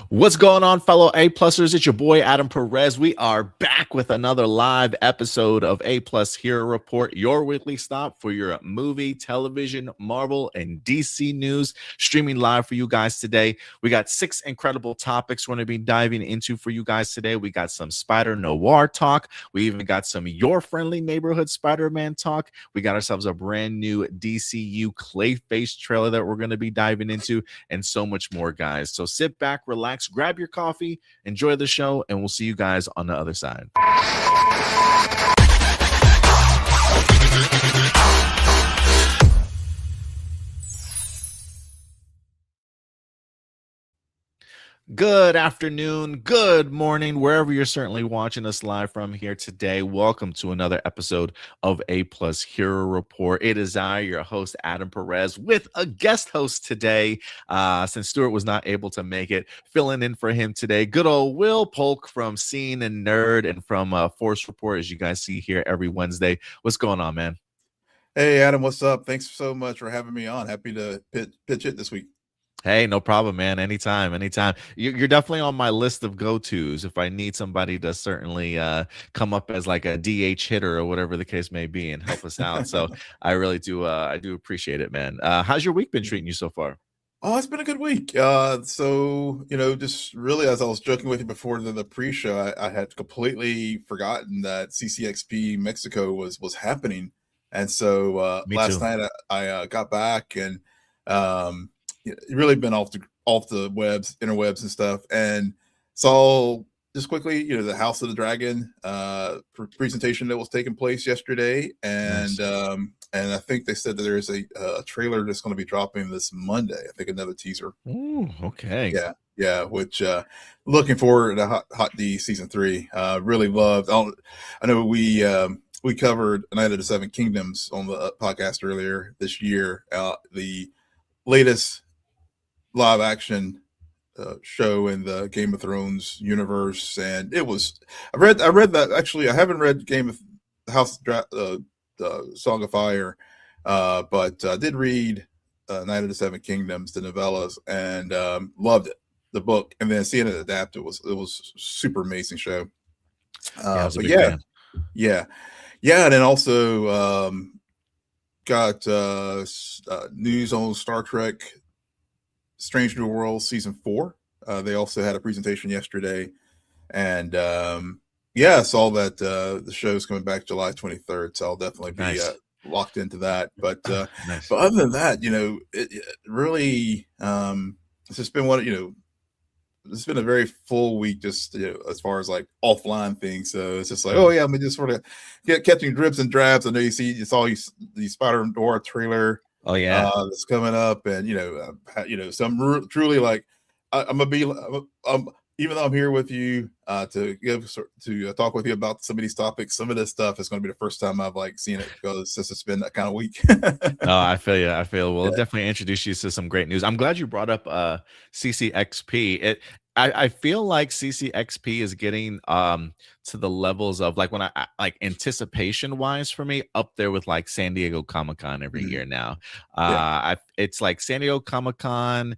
What's going on, fellow A-Plusers? It's your boy, Adam Perez. We are back with another live episode of A-Plus Hero Report, your weekly stop for your movie, television, Marvel, and DC news, streaming live for you guys today. We got 6 incredible topics we're going to be diving into for you guys today. We got some Spider-Noir talk. We even got some Your Friendly Neighborhood Spider-Man talk. We got ourselves a brand new DCU Clayface trailer that we're going to be diving into, and so much more, guys. So sit back, relax, grab your coffee, enjoy the show, and we'll see you guys on the other side. Good afternoon, good morning, wherever you're certainly watching us live from here today. Welcome to another episode of A-Plus Hero Report. It is I, your host, Adam Perez, with a guest host today. Since Stuart was not able to make it, filling in for him today, good old Will Polk from Scene and Nerd and from Force Report, as you guys see here every Wednesday. What's going on, man? Hey, Adam, what's up? Thanks so much for having me on. Happy to pitch it this week. Hey, no problem, man. Anytime. You're definitely on my list of go-tos if I need somebody to certainly come up as like a DH hitter or whatever the case may be and help us out. So I really do. I do appreciate it, man. How's your week been treating you so far? Oh, it's been a good week. Just really, as I was joking with you before the pre-show, I had completely forgotten that CCXP Mexico was happening, and so last night I got back and really been off the interwebs and stuff, and saw just quickly the House of the Dragon presentation that was taking place yesterday, and nice. And I think they said that there is a trailer that's going to be dropping this Monday. I think another teaser. Ooh, okay. Yeah. Which looking forward to Hot D season 3. Really loved. I know we covered Night of the Seven Kingdoms on the podcast earlier this year. The latest live action show in the Game of Thrones universe, and it was. I read that actually. I haven't read Game of House Song of Fire, but I did read Night of the Seven Kingdoms, the novellas, and loved it, the book, and then seeing it adapted was super amazing show. And then also got news on Star Trek Strange New World season 4. They also had a presentation yesterday, and I saw that the show's coming back July 23rd, so I'll definitely be locked into that. But nice. But other than that, it really it's just been it's been a very full week, just as far as like offline things. So it's just like, I'm just sort of catching drips and drabs. I know you saw the Spider-Noir trailer. Oh yeah, that's coming up, and so I'm truly like I'm gonna be even though I'm here with you to talk with you about some of these topics. Some of this stuff is going to be the first time I've seen it, because since it's been that kind of week. No, I feel you. We'll definitely introduce you to some great news. I'm glad you brought up CCXP. I feel like CCXP is getting to the levels of when I like anticipation wise for me up there with like San Diego Comic-Con every year now. It's like San Diego Comic-Con,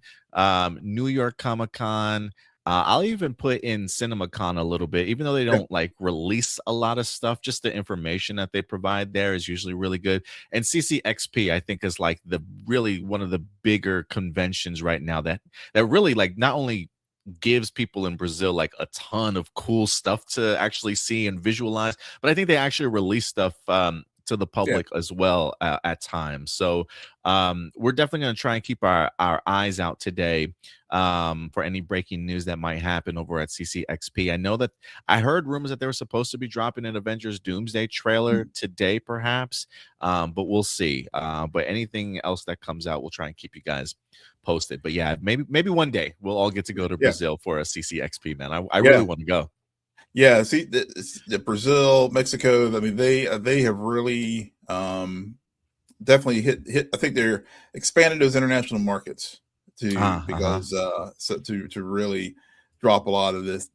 New York Comic-Con. I'll even put in CinemaCon a little bit, even though they don't release a lot of stuff. Just the information that they provide there is usually really good. And CCXP, I think, is really one of the bigger conventions right now that really not only gives people in Brazil a ton of cool stuff to actually see and visualize, but I think they actually release stuff to the public as well at times. So we're definitely going to try and keep our eyes out today for any breaking news that might happen over at CCXP. I know that I heard rumors that they were supposed to be dropping an Avengers Doomsday trailer today, perhaps, but we'll see. But anything else that comes out, we'll try and keep you guys posted. But yeah, maybe one day we'll all get to go to Brazil for a CCXP, man. I really want to go. Yeah, see the Brazil, Mexico. I mean, they have really definitely hit. I think they're expanding those international markets to really drop a lot of this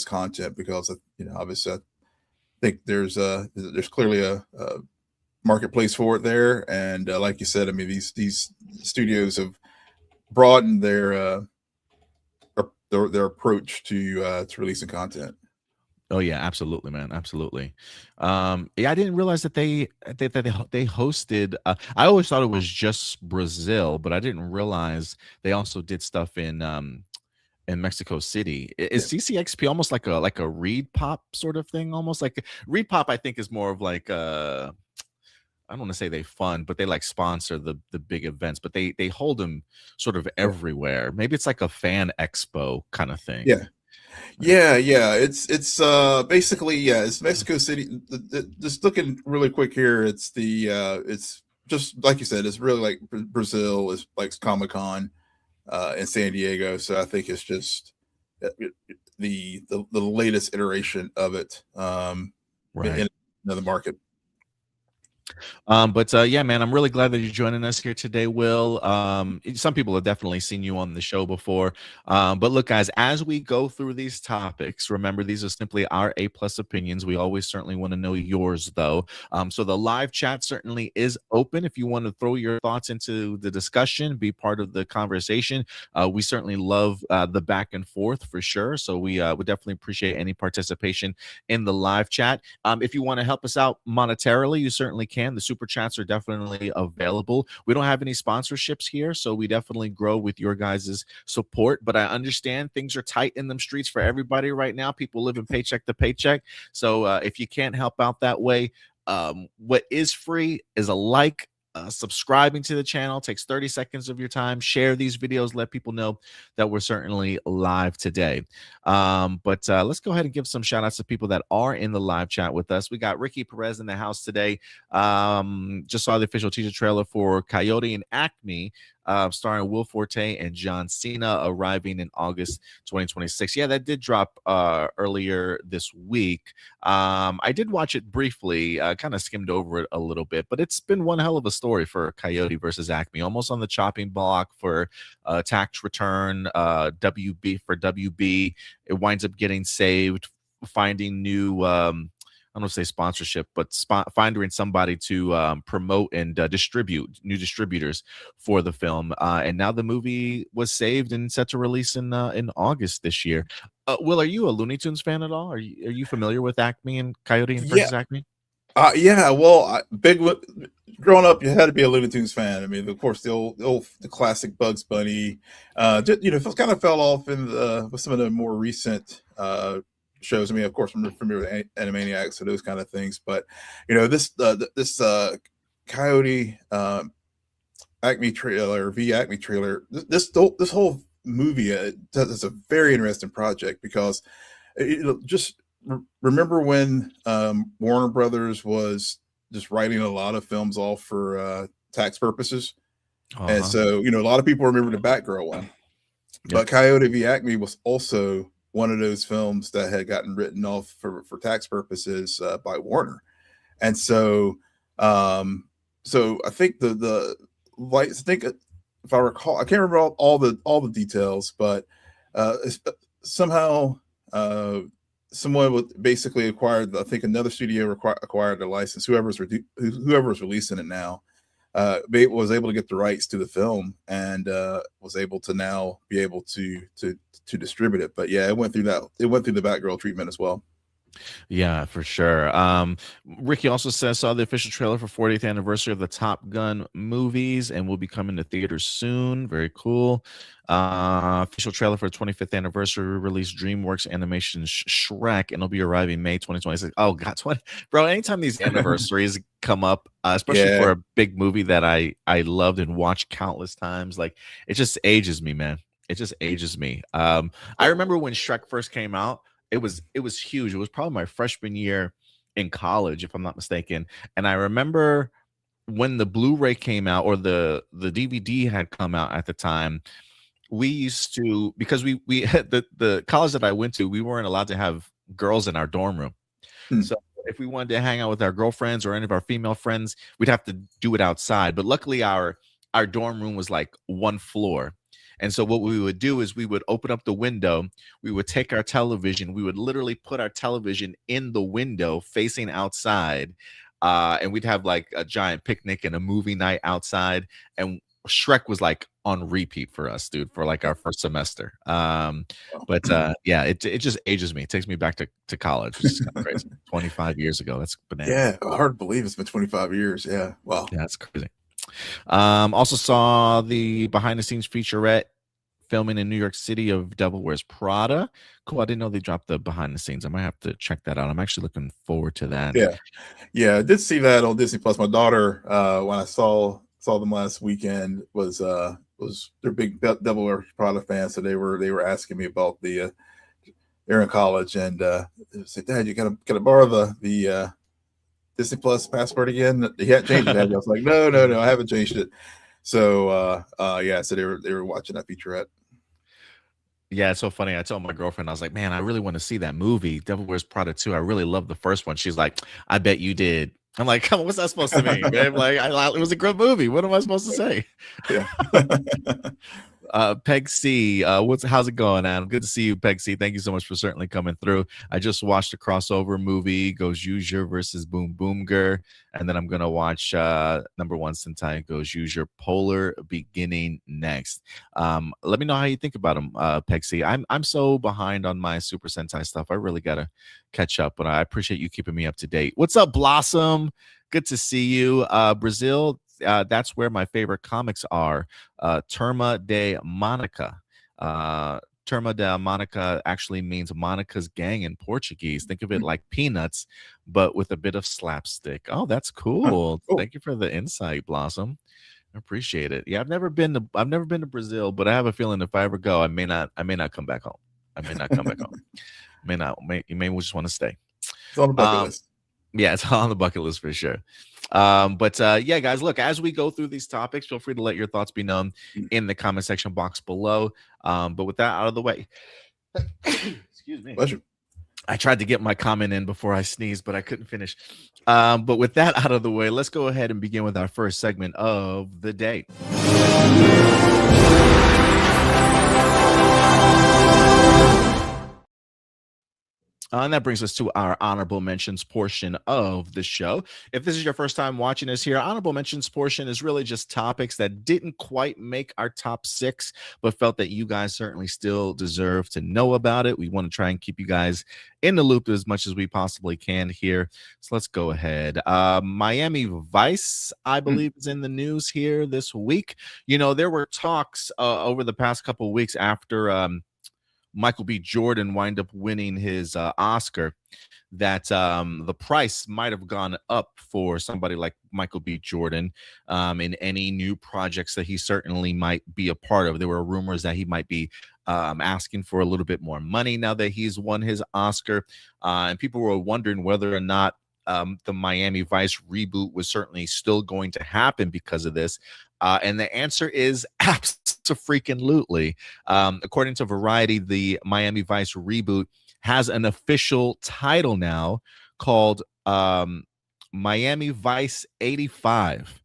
content, because obviously I think there's clearly a marketplace for it there, and like you said, I mean these studios have broadened their their approach to releasing content. Oh yeah, absolutely, man, absolutely. Yeah, I didn't realize that they hosted. I always thought it was just Brazil, but I didn't realize they also did stuff in Mexico City. Is Yeah, CCXP almost like a Reed Pop sort of thing? Almost like Reed Pop, I think is more of like I don't want to say they fund, but they like sponsor the big events, but they hold them sort of yeah, everywhere. Maybe it's like a fan expo kind of thing. yeah. Yeah. It's basically, yeah, it's Mexico City. Just looking really quick here, it's just like you said, it's really like Brazil is like Comic-Con in San Diego. So I think it's just uh, the latest iteration of it Right. in another market. But yeah, man, I'm really glad that you're joining us here today, Will. Some people have definitely seen you on the show before. But look, guys, as we go through these topics, remember these are simply our A+ opinions. We always certainly want to know yours, though. So the live chat certainly is open. If you want to throw your thoughts into the discussion, be part of the conversation. We certainly love the back and forth for sure. So we would definitely appreciate any participation in the live chat. If you want to help us out monetarily, you certainly can. The super chats are definitely available. We don't have any sponsorships here, so we definitely grow with your guys' support. But I understand things are tight in them streets for everybody right now. People living paycheck to paycheck. So if you can't help out that way, what is free is a like. Subscribing to the channel takes 30 seconds of your time. Share these videos, let people know that we're certainly live today. But let's go ahead and give some shout outs to people that are in the live chat with us. We got Ricky Perez in the house today. Just saw the official teaser trailer for Coyote and Acme, starring Will Forte and John Cena, arriving in August 2026. Yeah, that did drop earlier this week. I did watch it briefly, kind of skimmed over it a little bit, but it's been one hell of a story for Coyote versus Acme, almost on the chopping block for tax return, WB for WB. It winds up getting saved, finding new I don't know if say sponsorship, but finding somebody to promote and distribute, new distributors for the film. And now the movie was saved and set to release in August this year. Will, are you a Looney Tunes fan at all? Are you familiar with Acme and Coyote Yeah, versus Acme? yeah. Well, growing up, you had to be a Looney Tunes fan. I mean, of course, the classic Bugs Bunny. Kind of fell off in with some of the more recent shows. I mean, of course, I'm familiar with Animaniacs, so those kind of things. But this Coyote Acme trailer, Acme trailer, this whole movie is a very interesting project because just remember when Warner Brothers was just writing a lot of films off for tax purposes, and Uh-huh. so a lot of people remember the Batgirl one, Yep. but Coyote v Acme was also one of those films that had gotten written off for tax purposes by Warner, and so I think I think if I recall, I can't remember all the details, but somehow someone would basically acquired, I think another studio acquired the license. Whoever's releasing it now was able to get the rights to the film and was able to now be able to distribute it. But yeah, it went through the Batgirl treatment as well. Yeah, for sure. Ricky also says saw the official trailer for 40th anniversary of the Top Gun movies and will be coming to theaters soon. Very cool. Official trailer for 25th anniversary release DreamWorks animation Shrek, and it'll be arriving May 2026. Oh God, 20, bro! Anytime these anniversaries come up, especially Yeah, for a big movie that I loved and watched countless times, like it just ages me, man. It just ages me. I remember when Shrek first came out. It was huge. It was probably my freshman year in college, if I'm not mistaken. And I remember when the Blu-ray came out or the DVD had come out at the time, we used to because we had the college that I went to, we weren't allowed to have girls in our dorm room. hmm. So if we wanted to hang out with our girlfriends or any of our female friends, we'd have to do it outside. But luckily our dorm room was like one floor. And so what we would do is we would open up the window, we would take our television, we would literally put our television in the window facing outside. And we'd have like a giant picnic and a movie night outside. And Shrek was like on repeat for us, dude, for like our first semester. Wow. But yeah, it just ages me. It takes me back to college, which is kind of crazy. 25 years ago. That's bananas. Yeah, hard to believe it's been 25 years. Yeah, wow. Yeah, that's crazy. Also saw the behind the scenes featurette filming in New York City of Devil Wears Prada. Cool. I didn't know they dropped the behind the scenes. I might have to check that out. I'm actually looking forward to that. Yeah, yeah, I did see that on Disney Plus. My daughter, when I saw them last weekend, was they're big Devil Wears Prada fans, so they were asking me about they're in college, and they said, "Dad, you gotta borrow the Disney Plus password again." He hadn't changed it. I was like, "No, no, no, I haven't changed it." So yeah, so they were watching that featurette. Yeah, it's so funny. I told my girlfriend, I was like, man, I really want to see that movie, Devil Wears Prada 2. I really love the first one. She's like, I bet you did. I'm like, come on, what's that supposed to mean, babe? Like, it was a good movie. What am I supposed to say? Yeah. Peg C, how's it going, Adam? Good to see you, Peg C. Thank you so much for certainly coming through. I just watched a crossover movie, Goes User versus Boom Boomger, and then I'm gonna watch number one Sentai Goes User Polar beginning next. Let me know how you think about them, Peg C. I'm so behind on my Super Sentai stuff. I really gotta catch up, but I appreciate you keeping me up to date. What's up, Blossom? Good to see you. Brazil, that's where my favorite comics are. Turma de Monica. Turma de Monica actually means Monica's gang in Portuguese. Think of it like Peanuts, but with a bit of slapstick. Oh, that's cool. Oh, Thank you for the insight, Blossom. I appreciate it. Yeah, I've never been to Brazil, but I have a feeling if I ever go, I may not come back home. I may not come back home. You may just want to stay. it's on the bucket list. Yeah, it's on the bucket list for sure. But yeah, guys, look, as we go through these topics, feel free to let your thoughts be known in the comment section box below. But with that out of the way, excuse me. Pleasure. I tried to get my comment in before I sneezed, but I couldn't finish. But with that out of the way, let's go ahead and begin with our first segment of the day. And that brings us to our honorable mentions portion of the show. If this is your first time watching us here, honorable mentions portion is really just topics that didn't quite make our top 6, but felt that you guys certainly still deserve to know about it. We want to try and keep you guys in the loop as much as we possibly can here. So let's go ahead. Miami Vice, I believe, is in the news here this week. You know, there were talks over the past couple of weeks after Michael B. Jordan wind up winning his Oscar, that the price might have gone up for somebody like Michael B. Jordan in any new projects that he certainly might be a part of. There were rumors that he might be asking for a little bit more money now that he's won his Oscar. And people were wondering whether or not the Miami Vice reboot was certainly still going to happen because of this. And the answer is absolutely. According to Variety, the Miami Vice reboot has an official title now called Miami Vice 85.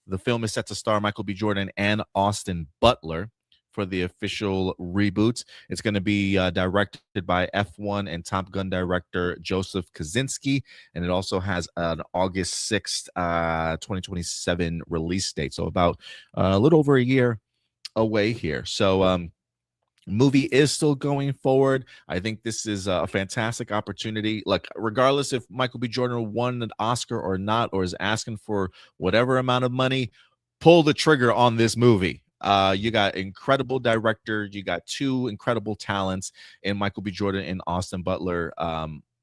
The film is set to star Michael B. Jordan and Austin Butler for the official reboot. It's going to be directed by F1 and Top Gun director Joseph Kosinski, and it also has an August 6th, 2027 release date. So about a little over a year away here. So movie is still going forward. I think this is a fantastic opportunity. Like, regardless if Michael B. Jordan won an Oscar or not, or is asking for whatever amount of money, pull the trigger on this movie. You got incredible director. You got 2 incredible talents in Michael B. Jordan and Austin Butler.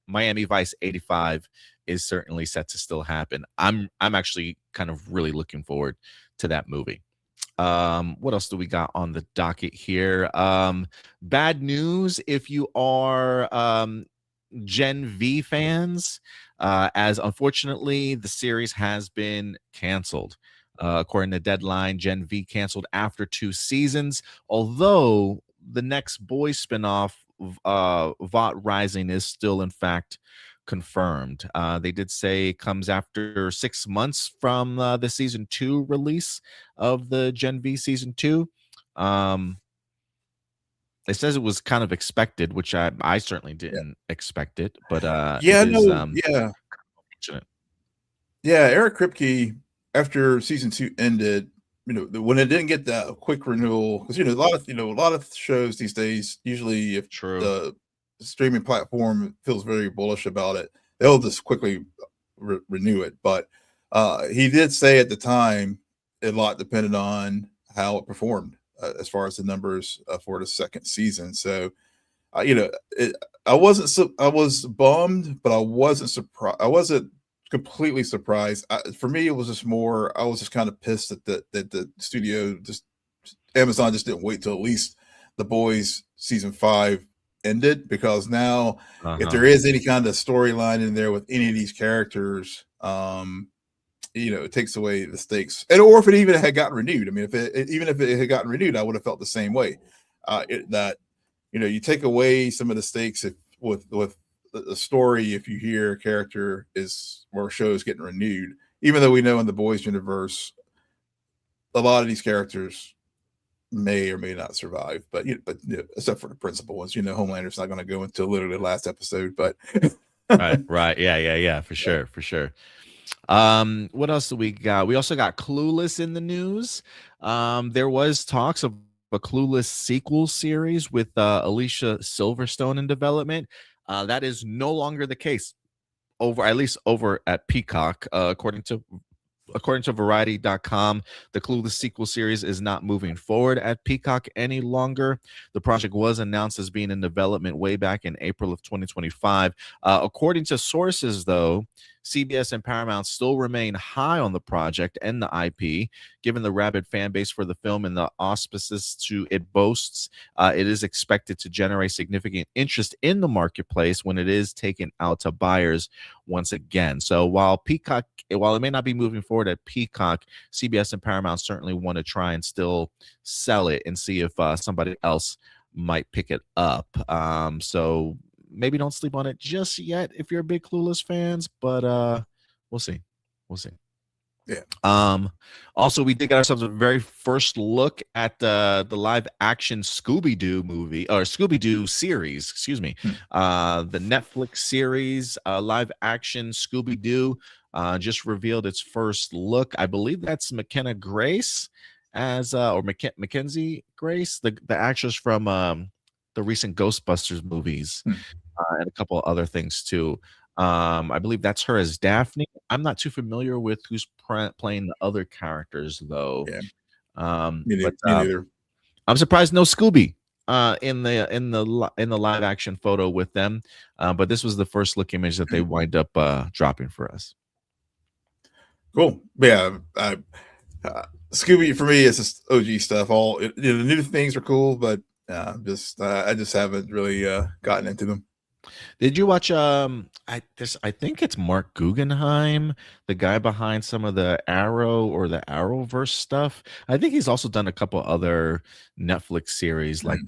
Miami Vice 85 is certainly set to still happen. I'm actually kind of really looking forward to that movie. What else do we got on the docket here? Bad news if you are Gen V fans, as unfortunately the series has been canceled. According to Deadline, Gen V canceled after 2 seasons, although the next boys spinoff, Vought Rising, is still in fact confirmed. They did say it comes after 6 months from the season 2 release of the Gen V season 2. It says it was kind of expected, which I certainly didn't expect it, but Yeah, it is no, yeah, unfortunate. yeah. Eric Kripke, after season 2 ended, when it didn't get that quick renewal, because a lot of shows these days, usually if True. the streaming platform feels very bullish about it, they'll just quickly renew it. But he did say at the time a lot depended on how it performed as far as the numbers for the second season. So I was bummed, but I wasn't surprised. I wasn't completely surprised. For me, it was just more. I was just kind of pissed that the studio just Amazon just didn't wait till at least The Boys season 5 ended, because now if there is any kind of storyline in there with any of these characters, it takes away the stakes. Or if it even had gotten renewed. I mean, even if it had gotten renewed, I would have felt the same way. You take away some of the stakes with the story if you hear a character or show is getting renewed, even though we know in the Boys universe a lot of these characters may or may not survive, but except for the principal ones, Homelander's not going to go until literally the last episode. But right, yeah, for sure. What else do we got? We also got Clueless in the news. There was talks of a Clueless sequel series with Alicia Silverstone in development. That is no longer the case, at least over at Peacock, according to Variety.com. The Clueless sequel series is not moving forward at Peacock any longer. The project was announced as being in development way back in April of 2025. According to sources, though, CBS and Paramount still remain high on the project and the IP, given the rabid fan base for the film and the auspices it boasts. It is expected to generate significant interest in the marketplace when it is taken out to buyers once again. So while it may not be moving forward at Peacock, CBS and Paramount certainly want to try and still sell it and see if somebody else might pick it up. So maybe don't sleep on it just yet if you're a big Clueless fans, but we'll see. Yeah. Also, we did get ourselves a very first look at the live action Scooby-Doo movie, or Scooby-Doo series, excuse me. The Netflix series, live action Scooby-Doo, just revealed its first look. I believe that's McKenna Grace or Mackenzie Grace, the actress from the recent Ghostbusters movies, and a couple of other things too. I believe that's her as Daphne. I'm not too familiar with who's playing the other characters though. Yeah. Me neither. I'm surprised no Scooby in the live action photo with them. But this was the first look image that they wind up dropping for us. Cool. Yeah. Scooby for me is just OG stuff. The new things are cool, but I just haven't really gotten into them. Did you watch I think it's Mark Guggenheim, the guy behind some of the Arrow or the Arrowverse stuff? I think he's also done a couple other Netflix series like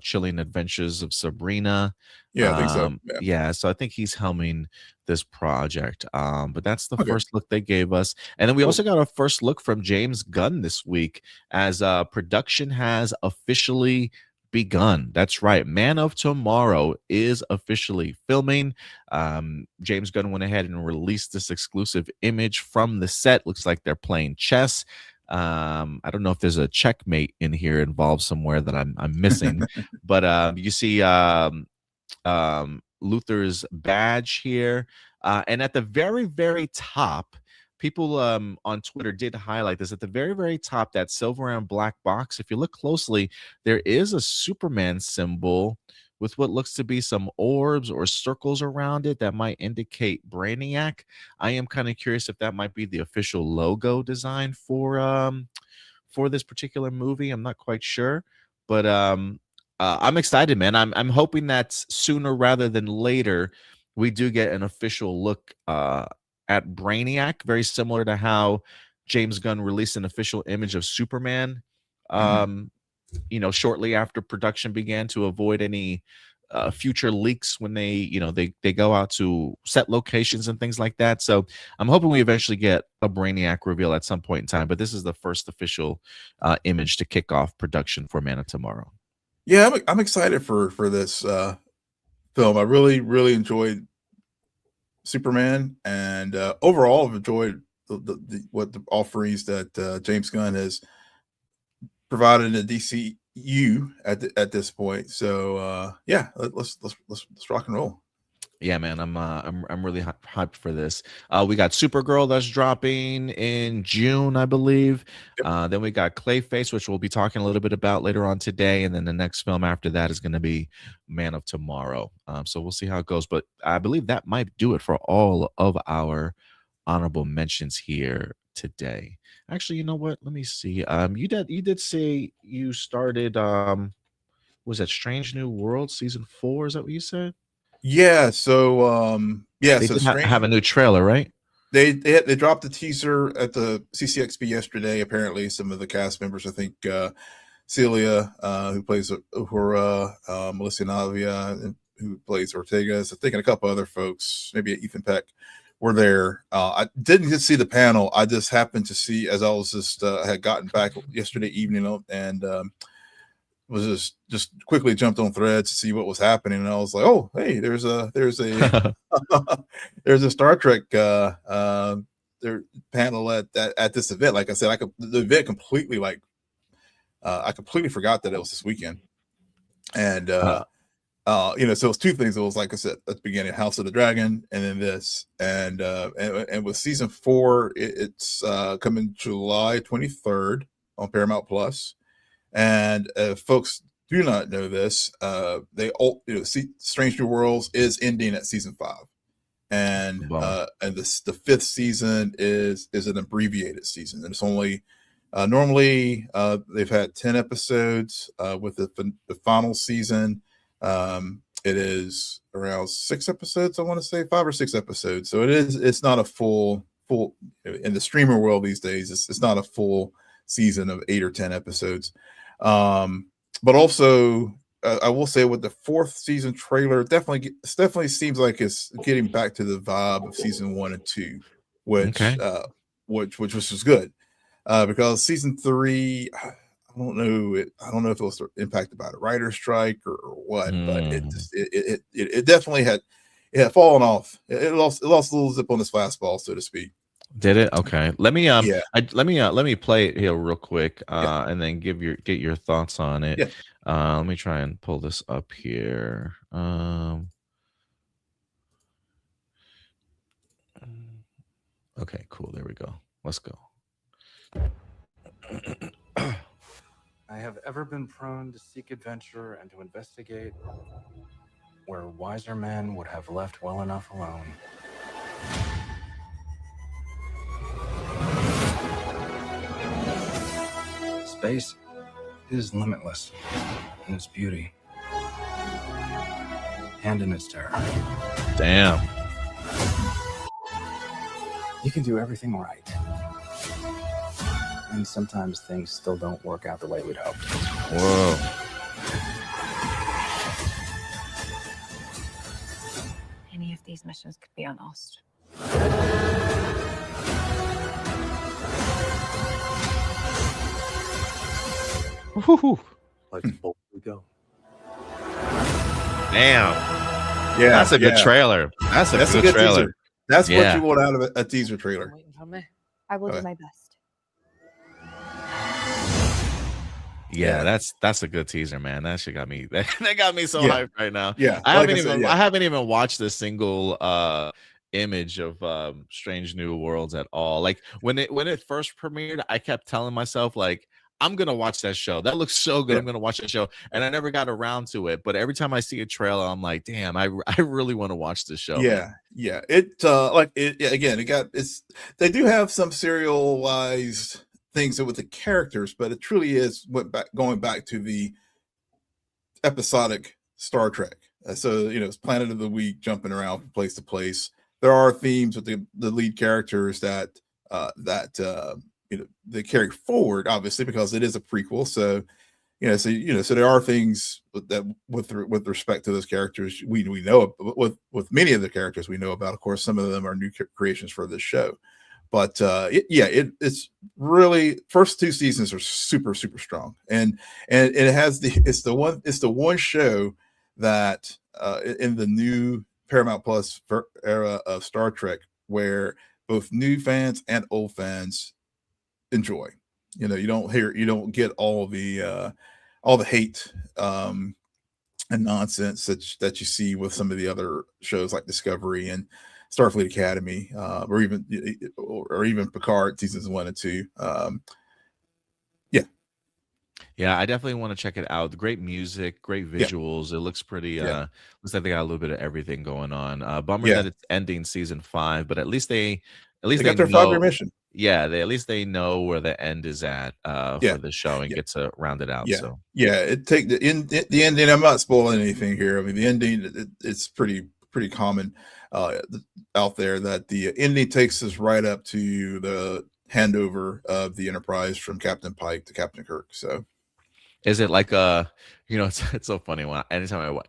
Chilling Adventures of Sabrina. Yeah, I think so. Yeah, so I think he's helming this project. But that's the first look they gave us. And then we also got a first look from James Gunn this week as production has officially begun. That's right. Man of Tomorrow is officially filming. James Gunn went ahead and released this exclusive image from the set. Looks like they're playing chess. I don't know if there's a checkmate in here involved somewhere that I'm missing, but you see Luther's badge here, and at the very, very top, people on Twitter did highlight this. At the very, very top, that silver and black box, if you look closely, there is a Superman symbol with what looks to be some orbs or circles around it that might indicate Brainiac. I am kind of curious if that might be the official logo design for this particular movie. I'm not quite sure, but I'm excited, man. I'm hoping that sooner rather than later we do get an official look at Brainiac, very similar to how James Gunn released an official image of Superman, shortly after production began to avoid any future leaks when they go out to set locations and things like that. So I'm hoping we eventually get a Brainiac reveal at some point in time, but this is the first official image to kick off production for Man of Tomorrow. Yeah, I'm excited for this film. I really, really enjoyed Superman, and overall I've enjoyed what the offerings that James Gunn has provided in the DCU at this point. So yeah, let's rock and roll. Yeah, man, I'm really hyped for this. We got Supergirl that's dropping in June, I believe. Then we got Clayface, which we'll be talking a little bit about later on today, and then the next film after that is going to be Man of Tomorrow. So we'll see how it goes, but I believe that might do it for all of our honorable mentions here today. Actually, you know what? Let me see. You did say you started was that Strange New World season 4? Is that what you said? Yeah. So yeah. They So did Strange. have a new trailer, right? They dropped a teaser at the CCXP yesterday. Apparently, some of the cast members, I think Celia, who plays Uhura, Melissa Navia, who plays Ortegas, I think, and a couple other folks, maybe Ethan Peck, were there. I didn't get to see the panel. I just happened to see as I was just had gotten back yesterday evening and was just quickly jumped on Threads to see what was happening, and I was like, oh, hey, there's a there's a Star Trek their panel at this event. Like I said, the event completely I completely forgot that it was this weekend. And so it was two things. It was, like I said at the beginning, House of the Dragon, and then this, and with season 4, it's coming July 23rd on Paramount Plus. And folks do not know this, Strange New Worlds is ending at season 5, and the 5th season is an abbreviated season, and it's only normally they've had 10 episodes with the final season. It is around 6 episodes, I want to say 5 or 6 episodes. So it's not a full in the streamer world these days. It's not a full season of 8 or 10 episodes. But also I will say with the 4th season trailer, definitely seems like it's getting back to the vibe of season 1 and 2, which was good. Because season 3, I don't know if it was impacted by the writer's strike or what, but it definitely had fallen off. It lost a little zip on its fastball, so to speak. Did it? Okay. Let me let me play it here real quick, and then get your thoughts on it. Yeah. Let me try and pull this up here. Okay, cool. There we go. Let's go. I have ever been prone to seek adventure and to investigate where wiser men would have left well enough alone. Space is limitless in its beauty and in its terror. Damn. You can do everything right. And sometimes things still don't work out the way we'd hoped. Whoa. Any of these missions could be lost. Let's boldly go. Damn. Yeah, that's a good trailer. That's a good trailer. Teaser. That's what you want out of a teaser trailer. I will do my best. Yeah, that's a good teaser, man. That shit got me. That got me so hyped right now. Yeah, I haven't even watched a single image of Strange New Worlds at all. Like when it first premiered, I kept telling myself like, I'm gonna watch that show. That looks so good. I'm gonna watch that show, and I never got around to it. But every time I see a trailer, I'm like, damn, I really want to watch this show. Yeah, man. They do have some serialized things with the characters, but it truly is going back to the episodic Star Trek. So it's Planet of the Week, jumping around from place to place. There are themes with the lead characters that they carry forward, obviously, because it is a prequel. So so there are things that with respect to those characters we know, with many of the characters we know about. Of course, some of them are new creations for this show. But it's really, first 2 seasons are super, super strong, and it has it's the one show that in the new Paramount Plus era of Star Trek where both new fans and old fans enjoy. You know, you don't get all the hate and nonsense that you see with some of the other shows like Discovery and Starfleet Academy, or even Picard seasons 1 and 2. Yeah, Yeah, I definitely want to check it out. Great music, great yeah, visuals. It looks pretty yeah, looks like they got a little bit of everything going on. Bummer yeah. that it's ending season 5, but at They least they got their 5-year know, mission. yeah, they at least they know where the end is at Yeah, for the show and yeah, get to round it out. yeah, So yeah. It take the ending. I'm not spoiling anything here. I mean, the ending it's pretty common out there that the ending takes us right up to the handover of the Enterprise from Captain Pike to Captain Kirk. So is it like it's so funny when anytime I watch,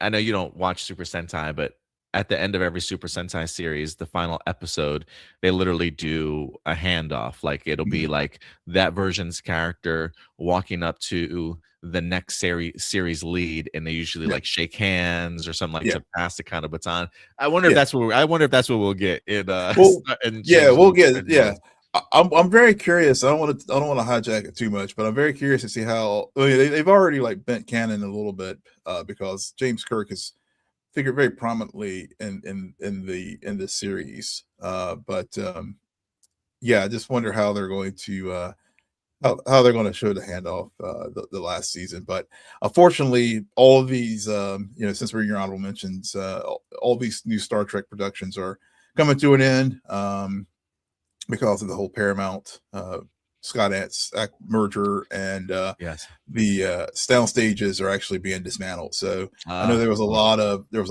I know you don't watch Super Sentai, but at the end of every Super Sentai series, the final episode, they literally do a handoff. Like it'll be mhm, like that version's character walking up to the next series lead, and they usually yeah, like shake hands or something like yeah, to pass the kind of baton. yeah. I wonder if that's what we'll get in Well, in yeah, Change we'll the get Strange yeah. Worlds. I'm very curious. I don't want to hijack it too much, but I'm very curious to see how they've already like bent canon a little bit because James Kirk is figured very prominently in the series. But yeah, I just wonder how they're going to how they're going to show the handoff the last season. But unfortunately, all of these since we're in your honorable mentions, all these new Star Trek productions are coming to an end because of the whole Paramount Skydance merger, and Yes. the sound stages are actually being dismantled. So I know Ah. there was a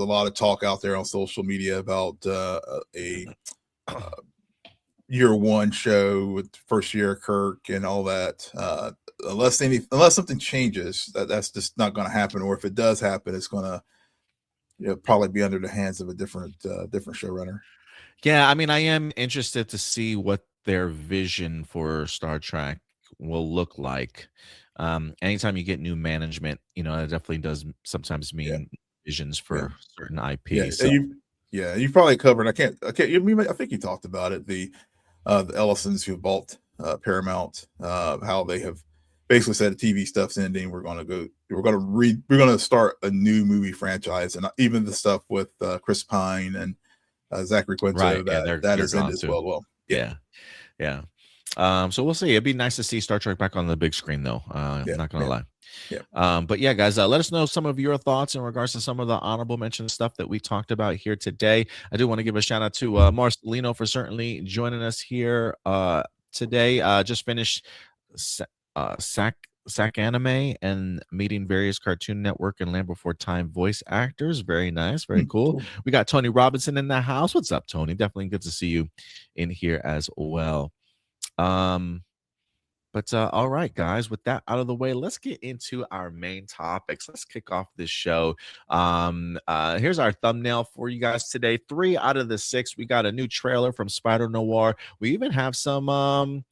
lot of talk out there on social media about a year one show with first year Kirk and all that. Unless something changes, that's just not going to happen. Or if it does happen, it's going to probably be under the hands of a different showrunner. Yeah, I mean, I am interested to see what their vision for Star Trek will look like. Anytime you get new management, it definitely does sometimes Yeah, mean visions yeah, for certain yeah. IP. So, You've probably covered. I can't. I think you talked about it. The Ellisons who bought Paramount, how they have basically said the TV stuff's ending. We're going to start a new movie franchise, and even the stuff with Chris Pine and Zachary right, Quinto yeah, that they're is ended gone as too. well. Well, yeah, Yeah, yeah. So we'll see. It'd be nice to see Star Trek back on the big screen, though. yeah, Not gonna yeah, lie. yeah, But yeah, guys, let us know some of your thoughts in regards to some of the honorable mention stuff that we talked about here today. I do want to give a shout out to Marcelino for certainly joining us here today. Just finished Sa- Sac Anime and meeting various Cartoon Network and Land Before Time voice actors. Very nice, very cool. cool. We got Tony Robinson in the house. What's up, Tony? Definitely good to see you in here as well. Um, but all right, guys, with that out of the way, let's get into our main topics. Let's kick off this show. Here's our thumbnail for you guys today. 3 out of the 6. We got a new trailer from Spider-Noir. We even have some a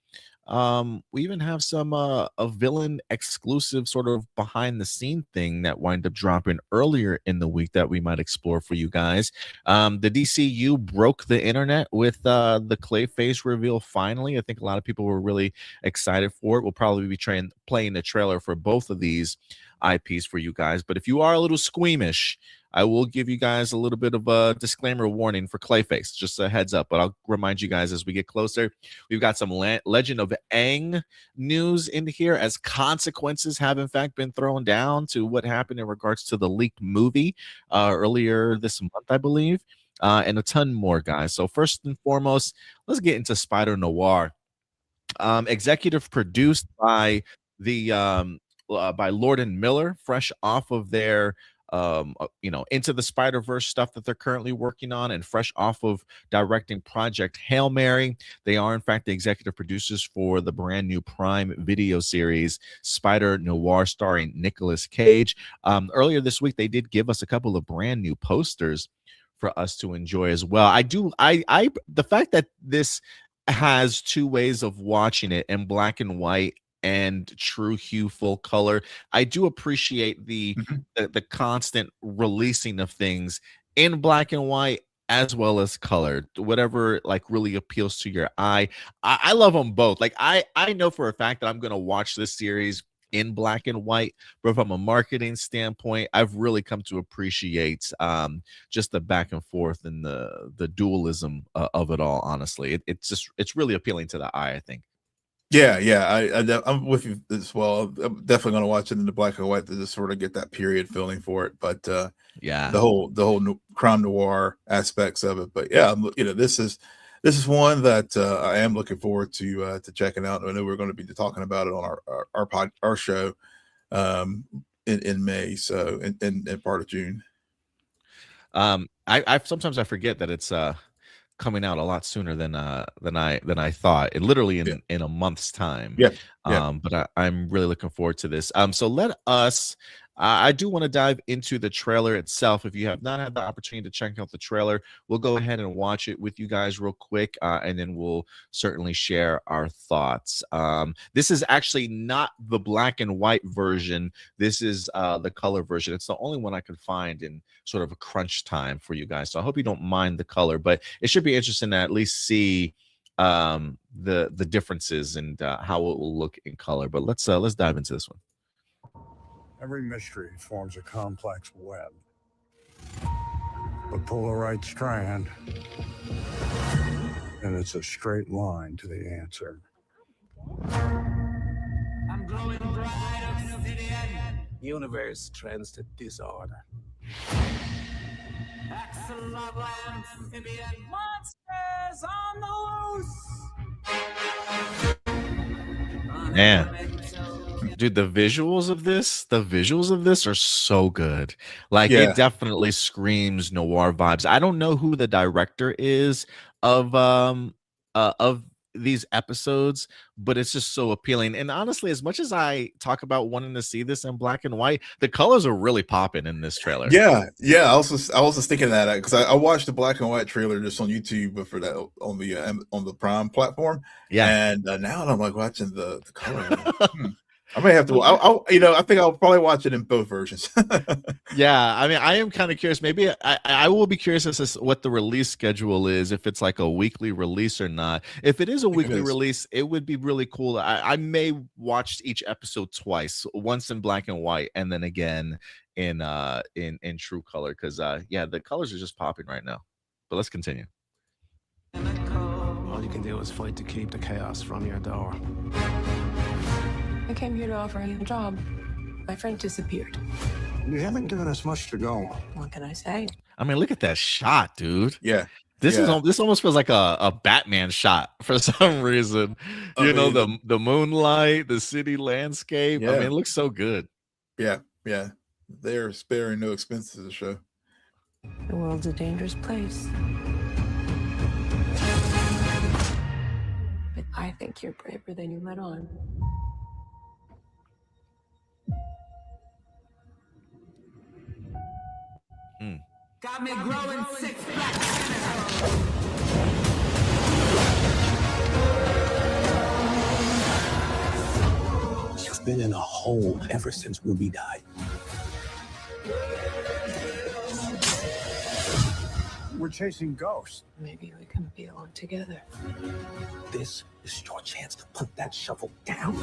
villain exclusive sort of behind the scene thing that wind up dropping earlier in the week that we might explore for you guys. The DCU broke the internet with the Clayface reveal finally. I think a lot of people were really excited for it. We'll probably be playing the trailer for both of these IPs for you guys. But if you are a little squeamish, I will give you guys a little bit of a disclaimer warning for Clayface, just a heads up. But I'll remind you guys as we get closer. We've got some Legend of Aang news in here, as consequences have in fact been thrown down to what happened in regards to the leaked movie earlier this month, I believe, and a ton more, guys. So first and foremost, let's get into Spider-Noir. Executive produced by Lord and Miller, fresh off of their Into the Spider-Verse stuff that they're currently working on, and fresh off of directing Project Hail Mary. They are in fact the executive producers for the brand new Prime Video series Spider-Noir, starring Nicolas Cage. Earlier this week, they did give us a couple of brand new posters for us to enjoy as well. The fact that this has 2 ways of watching it, in black and white and true hue full color. I do appreciate the Mhm. constant releasing of things in black and white as well as color, whatever like really appeals to your eye. I love them both. Like I know for a fact that I'm gonna watch this series in black and white, but from a marketing standpoint, I've really come to appreciate just the back and forth and the dualism of it all. Honestly, it's really appealing to the eye, I think. Yeah, yeah, I'm with you as well. I'm definitely going to watch it in the black and white to just sort of get that period feeling for it. But Yeah, the whole crime noir aspects of it. But yeah, this is one that I am looking forward to checking out. I know we're going to be talking about it on our show in May, so in part of June. I sometimes I forget that it's coming out a lot sooner than I thought. It literally Yeah, in a month's time. yeah, yeah. But I'm really looking forward to this. So let us. I do want to dive into the trailer itself. If you have not had the opportunity to check out the trailer, we'll go ahead and watch it with you guys real quick, and then we'll certainly share our thoughts. This is actually not the black and white version. This is the color version. It's the only one I could find in sort of a crunch time for you guys. So I hope you don't mind the color, but it should be interesting to at least see the differences and how it will look in color. But let's dive into this one. Every mystery forms a complex web. But pull the right strand, and it's a straight line to the answer. I'm glowing bright obsidian. Universe trends to disorder. Axolotl amphibian monsters on the loose. Man, dude, the visuals of this are so good. Like Yeah. it definitely screams noir vibes. I don't know who the director is of these episodes, but it's just so appealing. And honestly, as much as I talk about wanting to see this in black and white, the colors are really popping in this trailer. Yeah, yeah. I was just thinking that because I watched the black and white trailer just on YouTube for that on the Prime platform. Yeah. And now I'm like watching the color. I may have to. I think I'll probably watch it in both versions. Yeah, I mean, I am kind of curious. Maybe I will be curious as to what the release schedule is, if it's like a weekly release or not. If it is a weekly release, it would be really cool. I may watch each episode twice, once in black and white, and then again in true color. Because yeah, the colors are just popping right now. But let's continue. All you can do is fight to keep the chaos from your door. I came here to offer him a job. My friend disappeared. You haven't given us much to go. What can I say? I mean, look at that shot, dude. Yeah. This almost feels like a Batman shot for some reason. The moonlight, the city landscape. Yeah. I mean, it looks so good. Yeah, yeah. They're sparing no expenses to show. The world's a dangerous place. But I think you're braver than you let on. Got me growing 6 black. You've been in a hole ever since Ruby died. We're chasing ghosts. Maybe we can be alone together. This is your chance to put that shovel down.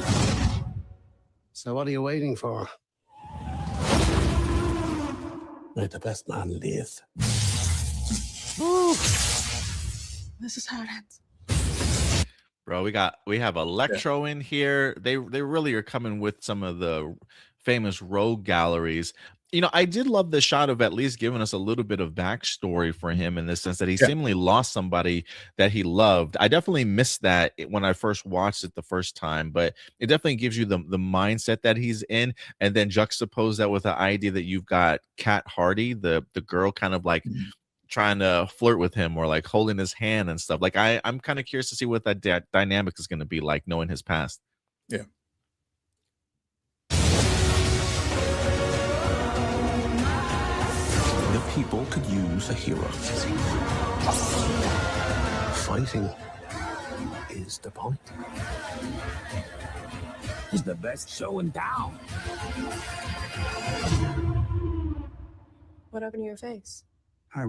So what are you waiting for? Let the best man live. Ooh. This is how it ends. Bro, we have Electro in here. They really are coming with some of the famous rogue galleries. I did love the shot of at least giving us a little bit of backstory for him in the sense that he seemingly lost somebody that he loved. I definitely missed that when I first watched it the first time, but it definitely gives you the mindset that he's in, and then juxtapose that with the idea that you've got Kat Hardy, the girl, kind of like trying to flirt with him or like holding his hand and stuff. Like I'm kind of curious to see what that dynamic is going to be like, knowing his past. Yeah. The people could use a hero. Fighting is the point. He's the best show in town. What happened to your face? I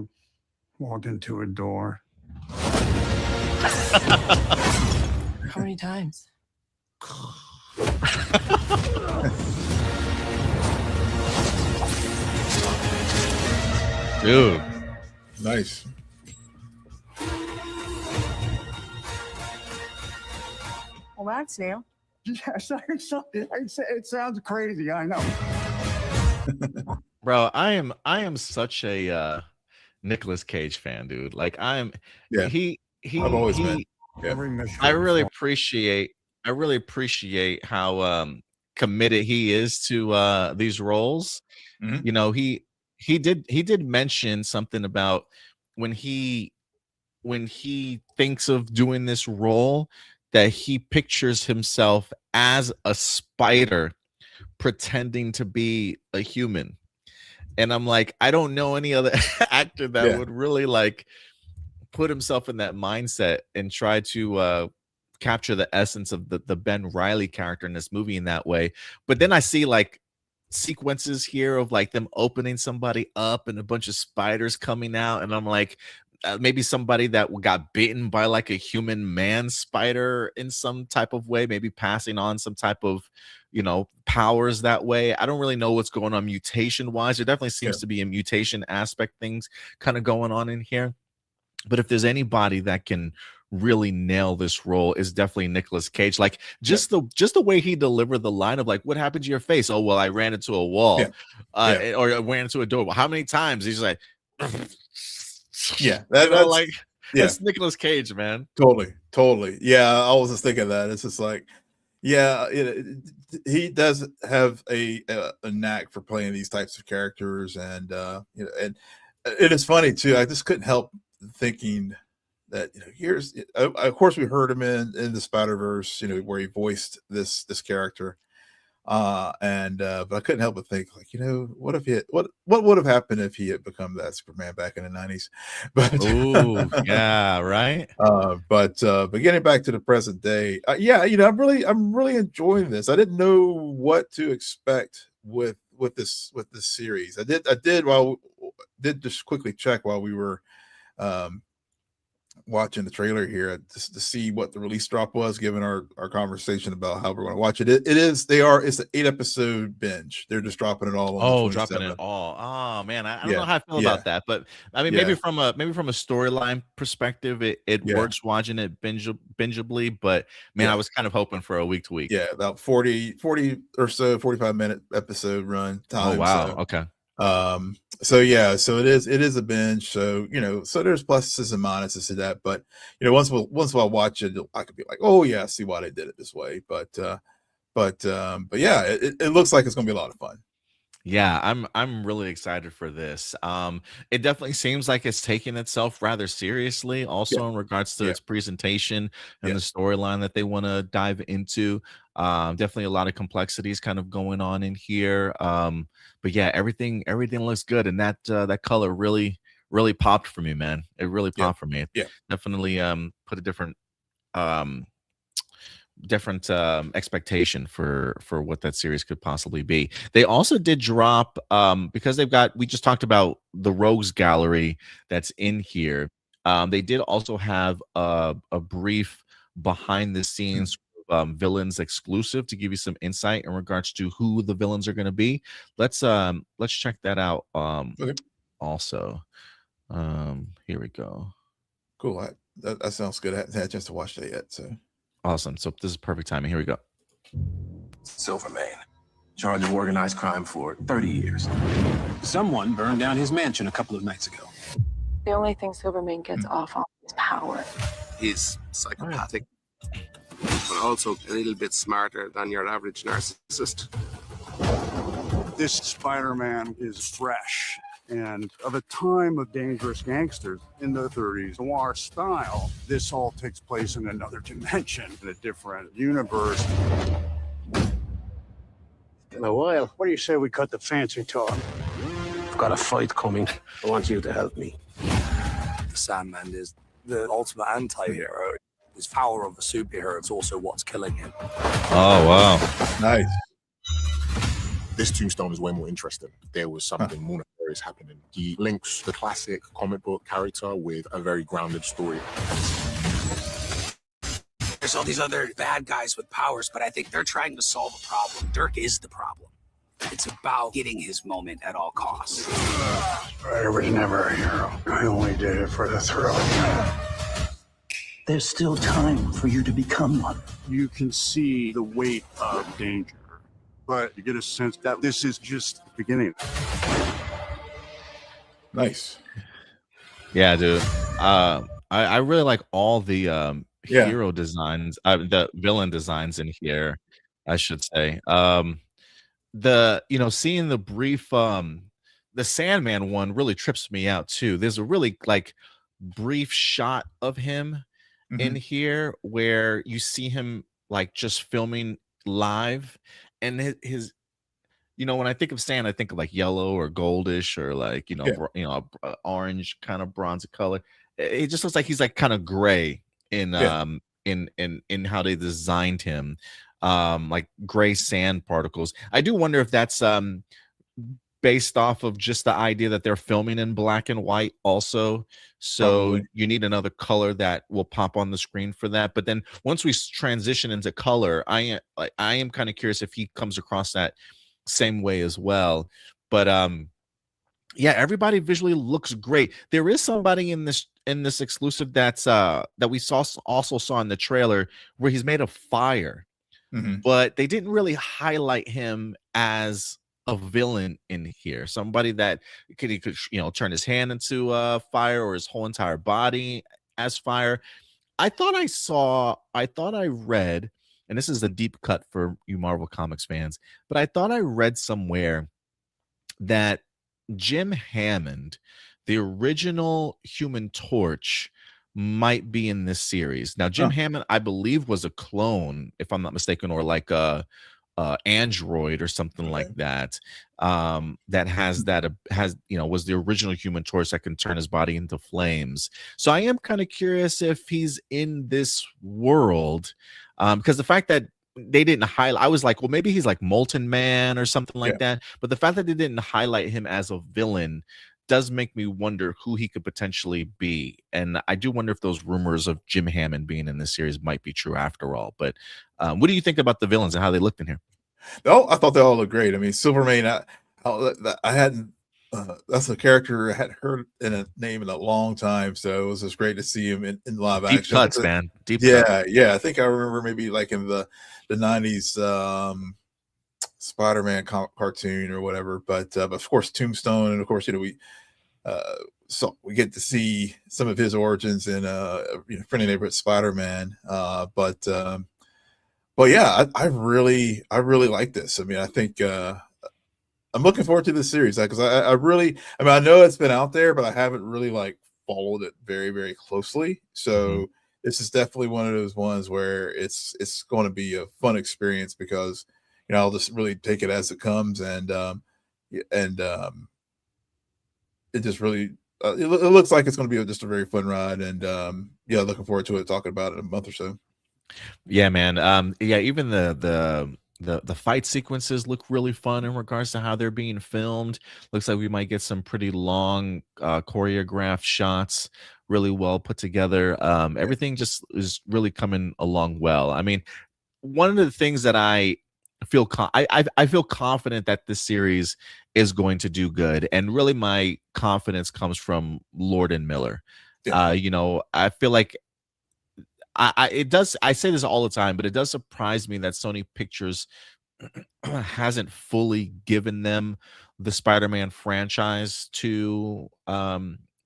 walked into a door. How many times? Dude. Nice. Well, that's new. Yes, it sounds crazy. I know. Bro, I am such a Nicolas Cage fan, dude. Like Yeah. he I've always been. Yeah. Every mission. I really appreciate how committed he is to these roles. Mhm. You know, he did mention something about when he thinks of doing this role that he pictures himself as a spider pretending to be a human. And I'm like, I don't know any other actor that would really like put himself in that mindset and try to capture the essence of the Ben Reilly character in this movie in that way. But then I see like sequences here of like them opening somebody up and a bunch of spiders coming out, and I'm like, maybe somebody that got bitten by like a human man spider in some type of way, maybe passing on some type of, you know, powers that way. I don't really know what's going on mutation wise. There definitely seems to be a mutation aspect things kind of going on in here. But if there's anybody that can really nail this role, is definitely Nicolas Cage. Like just the way he delivered the line of like, what happened to your face? Oh, well, I ran into a wall, or I ran into a door. Well, how many times? He's like, that's like, that's Nicolas Cage, man. Totally. Yeah, I was just thinking that. It's just like, he does have a knack for playing these types of characters, and you know, and it is funny too. I just couldn't help thinking that, you know, here's of course we heard him in the Spider-Verse, you know, where he voiced this character, but I couldn't help but think, like, you know, what would have happened if he had become that Superman back in the 90s? But yeah, right. But getting back to the present day, you know, I'm really enjoying this. I didn't know what to expect with this series. I did just quickly check while we were watching the trailer here just to see what the release drop was, given our conversation about how we're going to watch it. It's an 8-episode binge. They're just dropping it all on the 27th. Dropping it all. Oh man, I don't know how I feel about that, but I mean, maybe from a storyline perspective, it works watching it bingeably, but man, I was kind of hoping for a week to week. Yeah, about 40 or so 45-minute episode run time. Oh wow. Okay. So it is a binge, so, you know, so there's pluses and minuses to that, but, you know, once I watch it, I could be like, oh yeah, I see why they did it this way, but yeah, it looks like it's gonna be a lot of fun. Yeah, I'm really excited for this. It definitely seems like it's taking itself rather seriously, also in regards to its presentation and the storyline that they want to dive into. Definitely a lot of complexities kind of going on in here. But yeah, everything looks good, and that color really popped for me, man. It really popped for me. Yeah, definitely put a different expectation for what that series could possibly be. They also did drop because we just talked about the Rogues Gallery that's in here. They did also have a brief behind the scenes villains exclusive to give you some insight in regards to who the villains are going to be. Let's check that out. Also, here we go. Cool. That sounds good. I haven't had a chance to watch that yet, so awesome. So this is perfect timing. Here we go. Silvermane, charge of organized crime for 30 years. Someone burned down his mansion a couple of nights ago. The only thing Silvermane gets off on is power. He's psychopathic, but also a little bit smarter than your average narcissist. This Spider-Man is fresh and of a time of dangerous gangsters in the 30s noir style. This all takes place in another dimension, in a different universe. In a while, What do you say we cut the fancy talk? I've got a fight coming. I want you to help me. The Sandman is the ultimate anti-hero. His power of a superhero is also what's killing him. Oh wow, nice. This tombstone is way more interesting. There was something monetary is happening. He links the classic comic book character with a very grounded story. There's all these other bad guys with powers, but I think they're trying to solve a problem. Dirk is the problem. It's about getting his moment at all costs. I was never a hero. I only did it for the thrill. There's still time for you to become one. You can see the weight of danger, but you get a sense that this is just the beginning. Nice. Yeah, dude. I really like all the hero designs, the villain designs in here, I should say. Seeing the brief the Sandman one really trips me out too. There's a really like brief shot of him in here where you see him like just filming live, and his when I think of sand, I think of like yellow or goldish or like orange kind of bronzy color. It just looks like he's like kind of gray in in how they designed him, like gray sand particles. I do wonder if that's based off of just the idea that they're filming in black and white also, so probably you need another color that will pop on the screen for that. But then once we transition into color, I am kind of curious if he comes across that same way as well. But yeah, everybody visually looks great. There is somebody in this exclusive that's that we also saw in the trailer where he's made of fire, but they didn't really highlight him as a villain in here. Somebody that he could turn his hand into fire or his whole entire body as fire. I thought I read, and this is a deep cut for you Marvel Comics fans, but I thought I read somewhere that Jim Hammond, the original Human Torch, might be in this series. Now, Jim Hammond, I believe, was a clone, if I'm not mistaken, or like a android or something like that. That was the original Human Torch that can turn his body into flames. So I am kind of curious if he's in this world, because the fact that they didn't highlight, I was like, well, maybe he's like Molten Man or something like that. But the fact that they didn't highlight him as a villain does make me wonder who he could potentially be. And I do wonder if those rumors of Jim Hammond being in this series might be true after all. But what do you think about the villains and how they looked in here? Oh, I thought they all looked great. I mean, Silvermane, I hadn't, that's a character I hadn't heard in a name in a long time. So it was just great to see him in live action. Deep cuts, man. Deep cuts. Yeah. I think I remember maybe like in the 90s Spider-Man cartoon or whatever. But of course, Tombstone, and of course, so we get to see some of his origins in Friendly Neighborhood Spider-Man. But yeah, I really like this. I mean, I think I'm looking forward to this series because I know it's been out there, but I haven't really like followed it very, very closely. So this is definitely one of those ones where it's going to be a fun experience because I'll just really take it as it comes, and it just really it looks like it's going to be just a very fun ride, and looking forward to it, talking about it in a month or so. Yeah, man. Even the fight sequences look really fun in regards to how they're being filmed. Looks like we might get some pretty long choreographed shots, really well put together. Everything just is really coming along well. I mean, one of the things that I feel I feel confident that this series is going to do good, and really my confidence comes from Lord and Miller. I feel like it does. I say this all the time, but it does surprise me that Sony Pictures hasn't fully given them the Spider-Man franchise to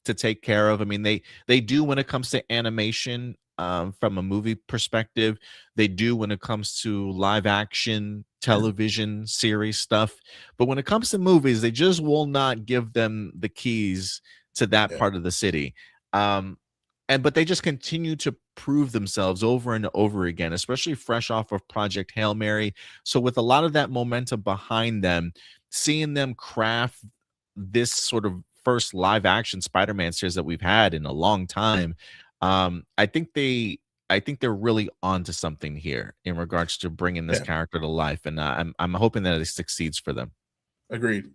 take care of. I mean, they do when it comes to animation. From a movie perspective, they do when it comes to live action television series stuff, but when it comes to movies, they just will not give them the keys to that part of the city. But they just continue to prove themselves over and over again, especially fresh off of Project Hail Mary. So with a lot of that momentum behind them, seeing them craft this sort of first live action Spider-Man series that we've had in a long time, I think they're really onto something here in regards to bringing this character to life, and I'm hoping that it succeeds for them. Agreed.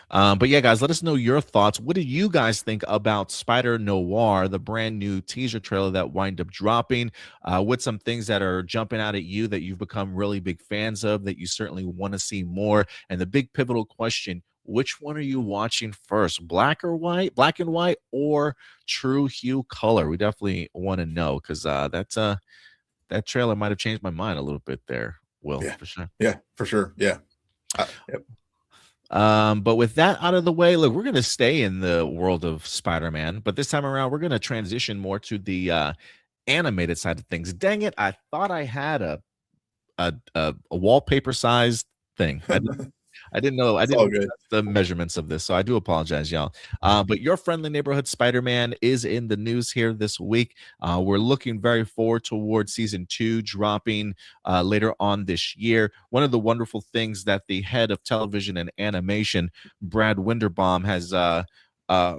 But yeah, guys, let us know your thoughts. What do you guys think about Spider-Noir, the brand new teaser trailer that wind up dropping? What's some things that are jumping out at you that you've become really big fans of that you certainly want to see more? And the big pivotal question, which one are you watching first, black and white, or true hue color? We definitely want to know, because that trailer might have changed my mind a little bit there, Will, Yeah. for sure. Yeah, for sure. Yeah. Yep. But with that out of the way, look, we're going to stay in the world of Spider-Man, but this time around, we're going to transition more to the animated side of things. Dang it, I thought I had a wallpaper-sized thing. I didn't know. I It's all didn't good. know the measurements of this, so I do apologize, y'all. But your friendly neighborhood Spider-Man is in the news here this week. We're looking very forward towards season 2 dropping later on this year. One of the wonderful things that the head of television and animation, Brad Winderbaum, has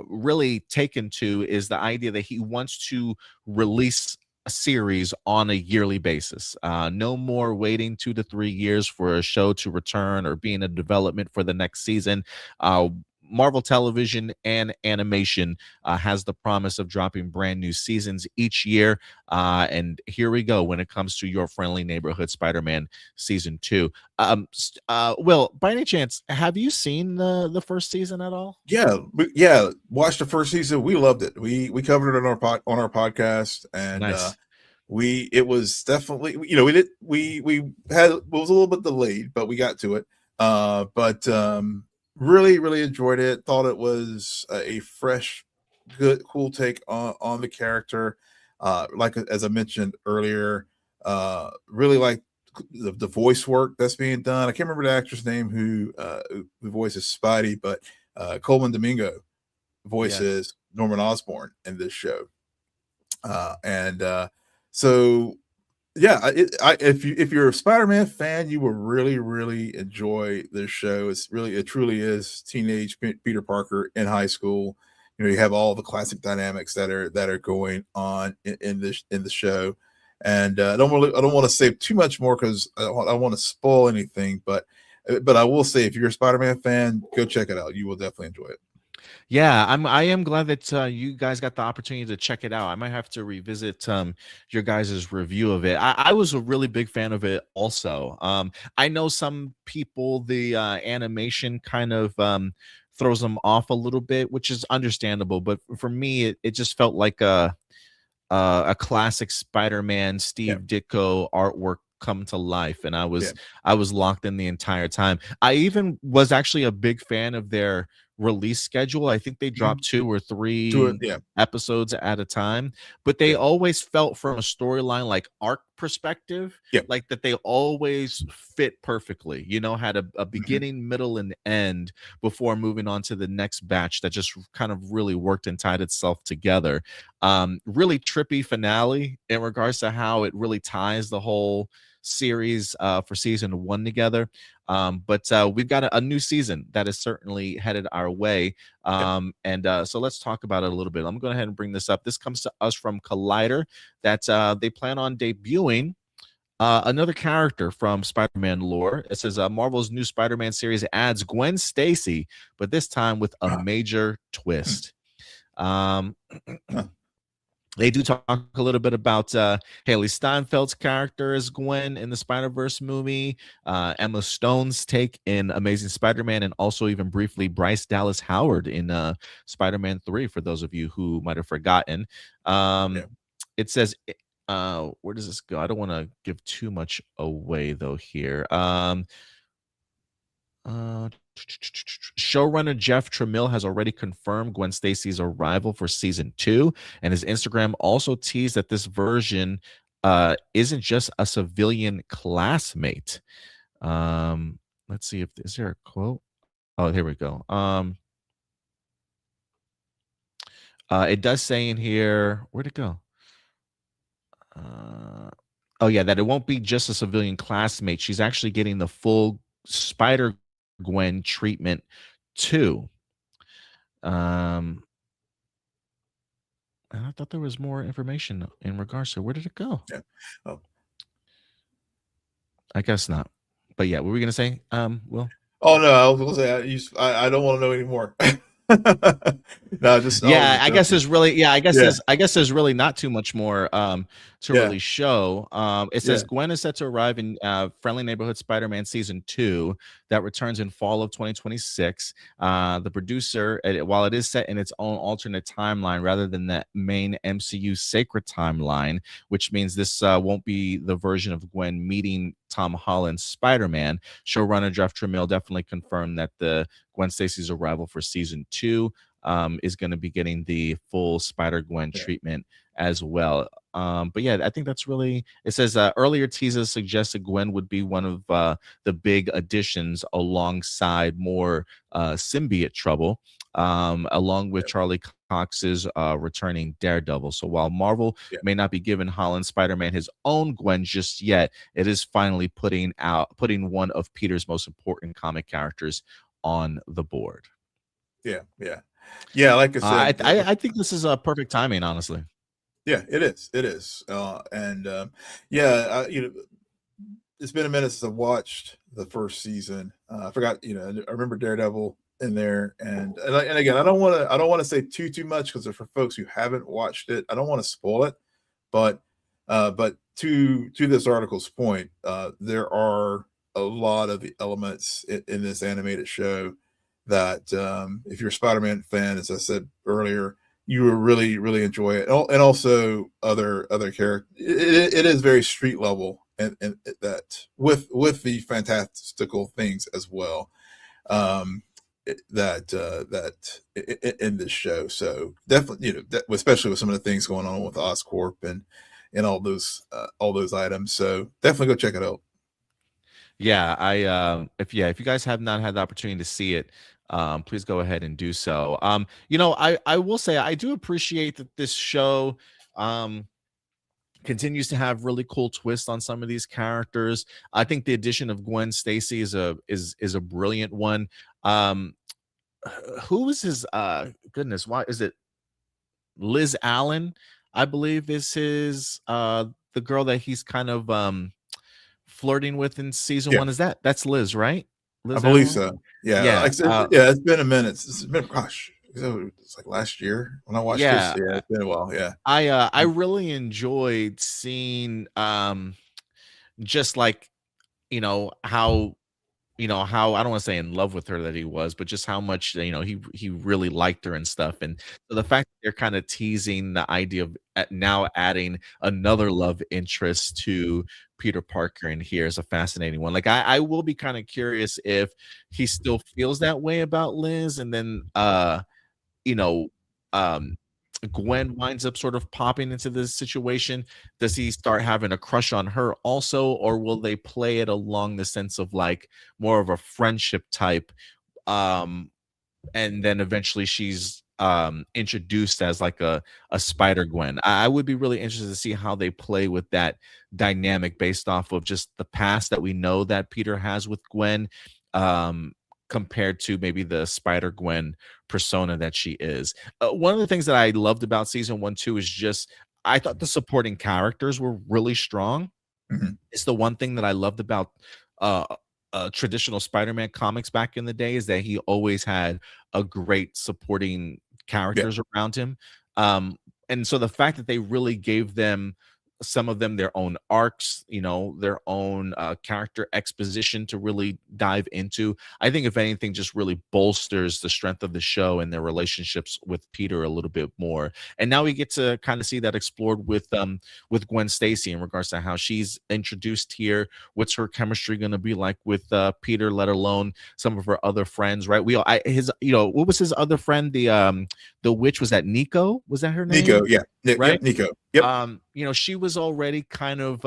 really taken to is the idea that he wants to release a series on a yearly basis. No more waiting 2 to 3 years for a show to return or be in a development for the next season. Marvel Television and Animation has the promise of dropping brand new seasons each year. And here we go when it comes to your friendly neighborhood Spider-Man season 2. Will, by any chance, have you seen the first season at all? Yeah. Watched the first season. We loved it. We covered it on our podcast, and Nice. it was definitely, we had, it was a little bit delayed, but we got to it. But really enjoyed it. Thought it was a fresh, good, cool take on the character. Like as I mentioned earlier, really like the voice work that's being done. I can't remember the actor's name who voices Spidey, but Coleman Domingo voices Norman Osborn in this show. So yeah, if you're a Spider-Man fan, you will really enjoy this show. It truly is teenage Peter Parker in high school. You have all the classic dynamics that are going on in the show. And I don't want to say too much more because I don't want to spoil anything, but I will say, if you're a Spider-Man fan, go check it out. You will definitely enjoy it. Yeah, I am glad that you guys got the opportunity to check it out. I might have to revisit your guys' review of it. I was a really big fan of it also. I know some people, the animation kind of throws them off a little bit, which is understandable. But for me, it just felt like a classic Spider-Man Steve Ditko artwork come to life, and I was locked in the entire time. I even was actually a big fan of their release schedule. I think they dropped 2 or 3 episodes at a time, but they always felt, from a storyline like arc perspective, like that they always fit perfectly, had a beginning, middle, and end before moving on to the next batch that just kind of really worked and tied itself together. Really trippy finale in regards to how it really ties the whole series for season 1 together. But we've got a new season that is certainly headed our way. So let's talk about it a little bit. I'm going to go ahead and bring this up. This comes to us from Collider, that they plan on debuting another character from Spider-Man lore. It says Marvel's new Spider-Man series adds Gwen Stacy, but this time with a major twist. They do talk a little bit about Haley Steinfeld's character as Gwen in the Spider-Verse movie, Emma Stone's take in Amazing Spider-Man, and also even briefly Bryce Dallas Howard in Spider-Man 3, for those of you who might have forgotten. It says, where does this go? I don't want to give too much away, though, here. Showrunner Jeff Tramiel has already confirmed Gwen Stacy's arrival for season 2, and his Instagram also teased that this version isn't just a civilian classmate. Let's see, is there a quote? Oh, here we go. It does say in here, where'd it go? Oh yeah, that it won't be just a civilian classmate. She's actually getting the full Spider Gwen treatment too. And I thought there was more information in regards to, where did it go? I guess not. But yeah, what were we gonna say? Will? Oh no, I was gonna say I don't want to know anymore. No, just I was Yeah, just I guess joking. there's really Yeah, I guess there's really not too much more to yeah, really show. It yeah, says Gwen is set to arrive in Friendly Neighborhood Spider-Man season 2 that returns in fall of 2026. The producer, while it is set in its own alternate timeline rather than the main MCU sacred timeline, which means this won't be the version of Gwen meeting Tom Holland's Spider-Man. Showrunner Jeff Tramiel definitely confirmed that the Gwen Stacy's arrival for season 2 is going to be getting the full Spider-Gwen yeah, treatment as well. But yeah, I think that's really. It says earlier teasers suggested Gwen would be one of the big additions alongside more symbiote trouble, along with Charlie Cox's returning Daredevil. So while Marvel yeah, may not be giving Holland Spider-Man his own Gwen just yet, it is finally putting one of Peter's most important comic characters on the board. yeah, yeah, yeah. Like I said, I think this is a perfect timing, honestly. yeah, it is. It is. Yeah, it's been a minute since I watched the first season. I forgot, I remember Daredevil in there, and again, I don't want to say too much because for folks who haven't watched it, I don't want to spoil it. But to this article's point, there are a lot of the elements in this animated show that if you're a Spider-Man fan, as I said earlier, you will really enjoy it, and also other characters. It is very street level, and that with the fantastical things as well. That in this show, so definitely, especially with some of the things going on with Oscorp and all those items. So definitely go check it out. Yeah, if you guys have not had the opportunity to see it, please go ahead and do so. I will say I do appreciate that this show continues to have really cool twists on some of these characters. I think the addition of Gwen Stacy is a brilliant one. Who is his goodness, why is it Liz Allen, I believe is his the girl that he's kind of flirting with in season Yeah, 1. That's Liz, right? I Liz believe Allen? so. Yeah, like Yeah, I said, yeah, it's been a minute. It's been, gosh, it's like last year when I watched this. yeah. Yeah, it's been a while. Yeah, I really enjoyed seeing just like how how I don't want to say in love with her that he was, but just how much he really liked her and stuff. And so the fact that they're kind of teasing the idea of now adding another love interest to Peter Parker in here is a fascinating one. Like I will be kind of curious if he still feels that way about Liz, and then you know, um, Gwen winds up sort of popping into this situation. Does he start having a crush on her also, or will they play it along the sense of like more of a friendship type? And then eventually she's introduced as like a Spider Gwen. I would be really interested to see how they play with that dynamic based off of just the past that we know that Peter has with Gwen, um compared to maybe the Spider Gwen persona that she is. One of the things that I loved about season 1 too is just I thought the supporting characters were really strong. Mhm. It's the one thing that I loved about uh, traditional Spider-Man comics back in the day is that he always had a great supporting yeah, characters around him. And so the fact that they really gave them some of them their own arcs, their own character exposition to really dive into. I think if anything, just really bolsters the strength of the show and their relationships with Peter a little bit more. And now we get to kind of see that explored with Gwen Stacy in regards to how she's introduced here. What's her chemistry going to be like with Peter, let alone some of her other friends, right? What was his other friend? The witch, was that Nico? Was that her name? Nico. Yeah, yep, Right? Nico. Yep. She was already kind of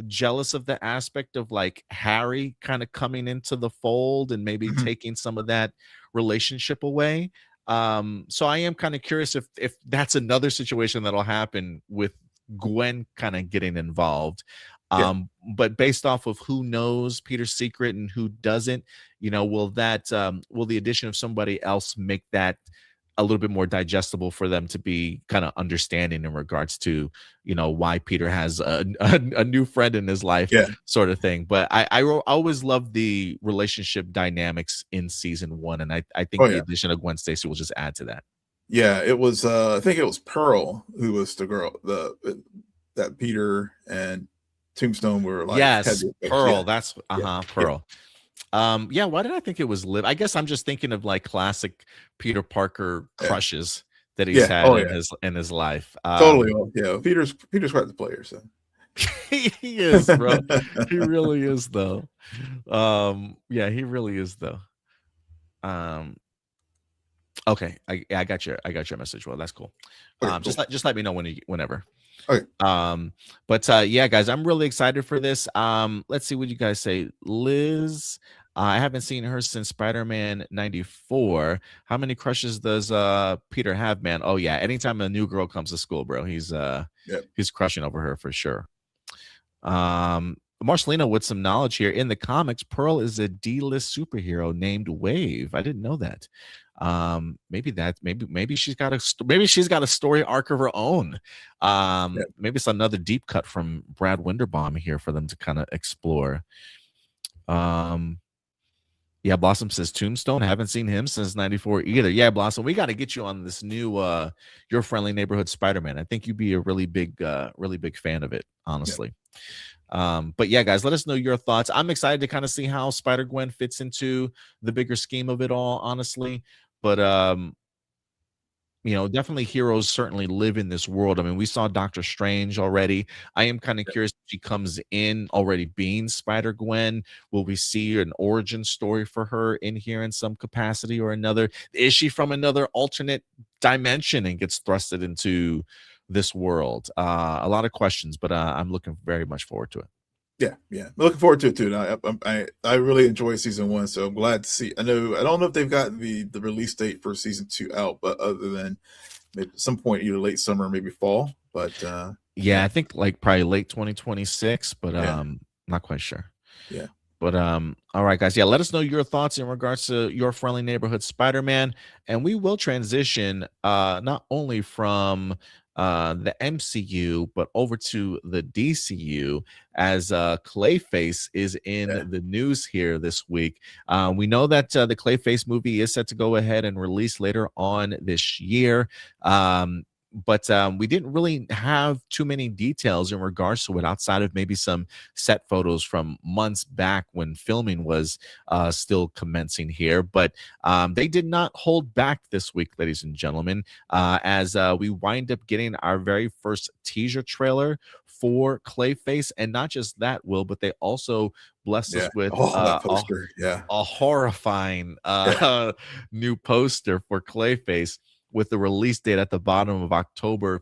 jealous of the aspect of like Harry kind of coming into the fold and maybe Mhm. taking some of that relationship away. So I am kind of curious if that's another situation that'll happen with Gwen kind of getting involved. Yeah. But based off of who knows Peter's secret and who doesn't, will the addition of somebody else make that a little bit more digestible for them to be kind of understanding in regards to, you know, why Peter has a new friend in his life, Yeah. sort of thing. But I always love the relationship dynamics in season 1, and I think the addition of Gwen Stacy will just add to that. Yeah, it was I think it was Pearl who was the girl that Peter and Tombstone were like. Yes, Pearl. Yeah. That's Pearl. Yeah, why did I think it was Liv? I guess I'm just thinking of like classic Peter Parker crushes that he's had in his life. Totally. Yeah, Peter's quite the player, so he is, bro. He really is, though. Yeah, he really is, though. Okay, I got your message. Well, that's cool. Okay, just let me know whenever. Okay. But yeah, guys, I'm really excited for this. Let's see what you guys say. Liz, I haven't seen her since Spider-Man 94. How many crushes does Peter have, man? Oh yeah, anytime a new girl comes to school, bro, he's crushing over her for sure. Marcelino with some knowledge here. In the comics, Pearl is a D-list superhero named Wave. I didn't know that. Maybe she's got a story arc of her own. Maybe it's another deep cut from Brad Winderbaum here for them to kind of explore. Yeah, Blossom says Tombstone. Haven't seen him since 94 either. Yeah, Blossom, we got to get you on this new Your Friendly Neighborhood Spider-Man. I think you'd be a really big fan of it, honestly. But yeah, guys, let us know your thoughts. I'm excited to kind of see how Spider-Gwen fits into the bigger scheme of it all, honestly. But you know, definitely heroes certainly live in this world. I mean, we saw Doctor Strange already. I am kind of curious if she comes in already being Spider-Gwen. Will we see an origin story for her in here in some capacity or another? Is she from another alternate dimension and gets thrusted into this world? A lot of questions, but I'm looking very much forward to it. Yeah, looking forward to it too. I really enjoy season 1, so I'm glad to see. I don't know if they've got the release date for season 2 out, but other than maybe at some point either late summer, maybe fall. But yeah, I think like probably late 2026, but not quite sure. Yeah. But all right, guys. Yeah, let us know your thoughts in regards to Your Friendly Neighborhood Spider-Man, and we will transition not only from the MCU but over to the DCU as Clayface is in the news here this week. We know that the Clayface movie is set to go ahead and release later on this year. But we didn't really have too many details in regards to it outside of maybe some set photos from months back when filming was still commencing here. But they did not hold back this week, ladies and gentlemen, as we wind up getting our very first teaser trailer for Clayface. And not just that, Will, but they also blessed us with that poster. a horrifying new poster for Clayface, with the release date at the bottom of October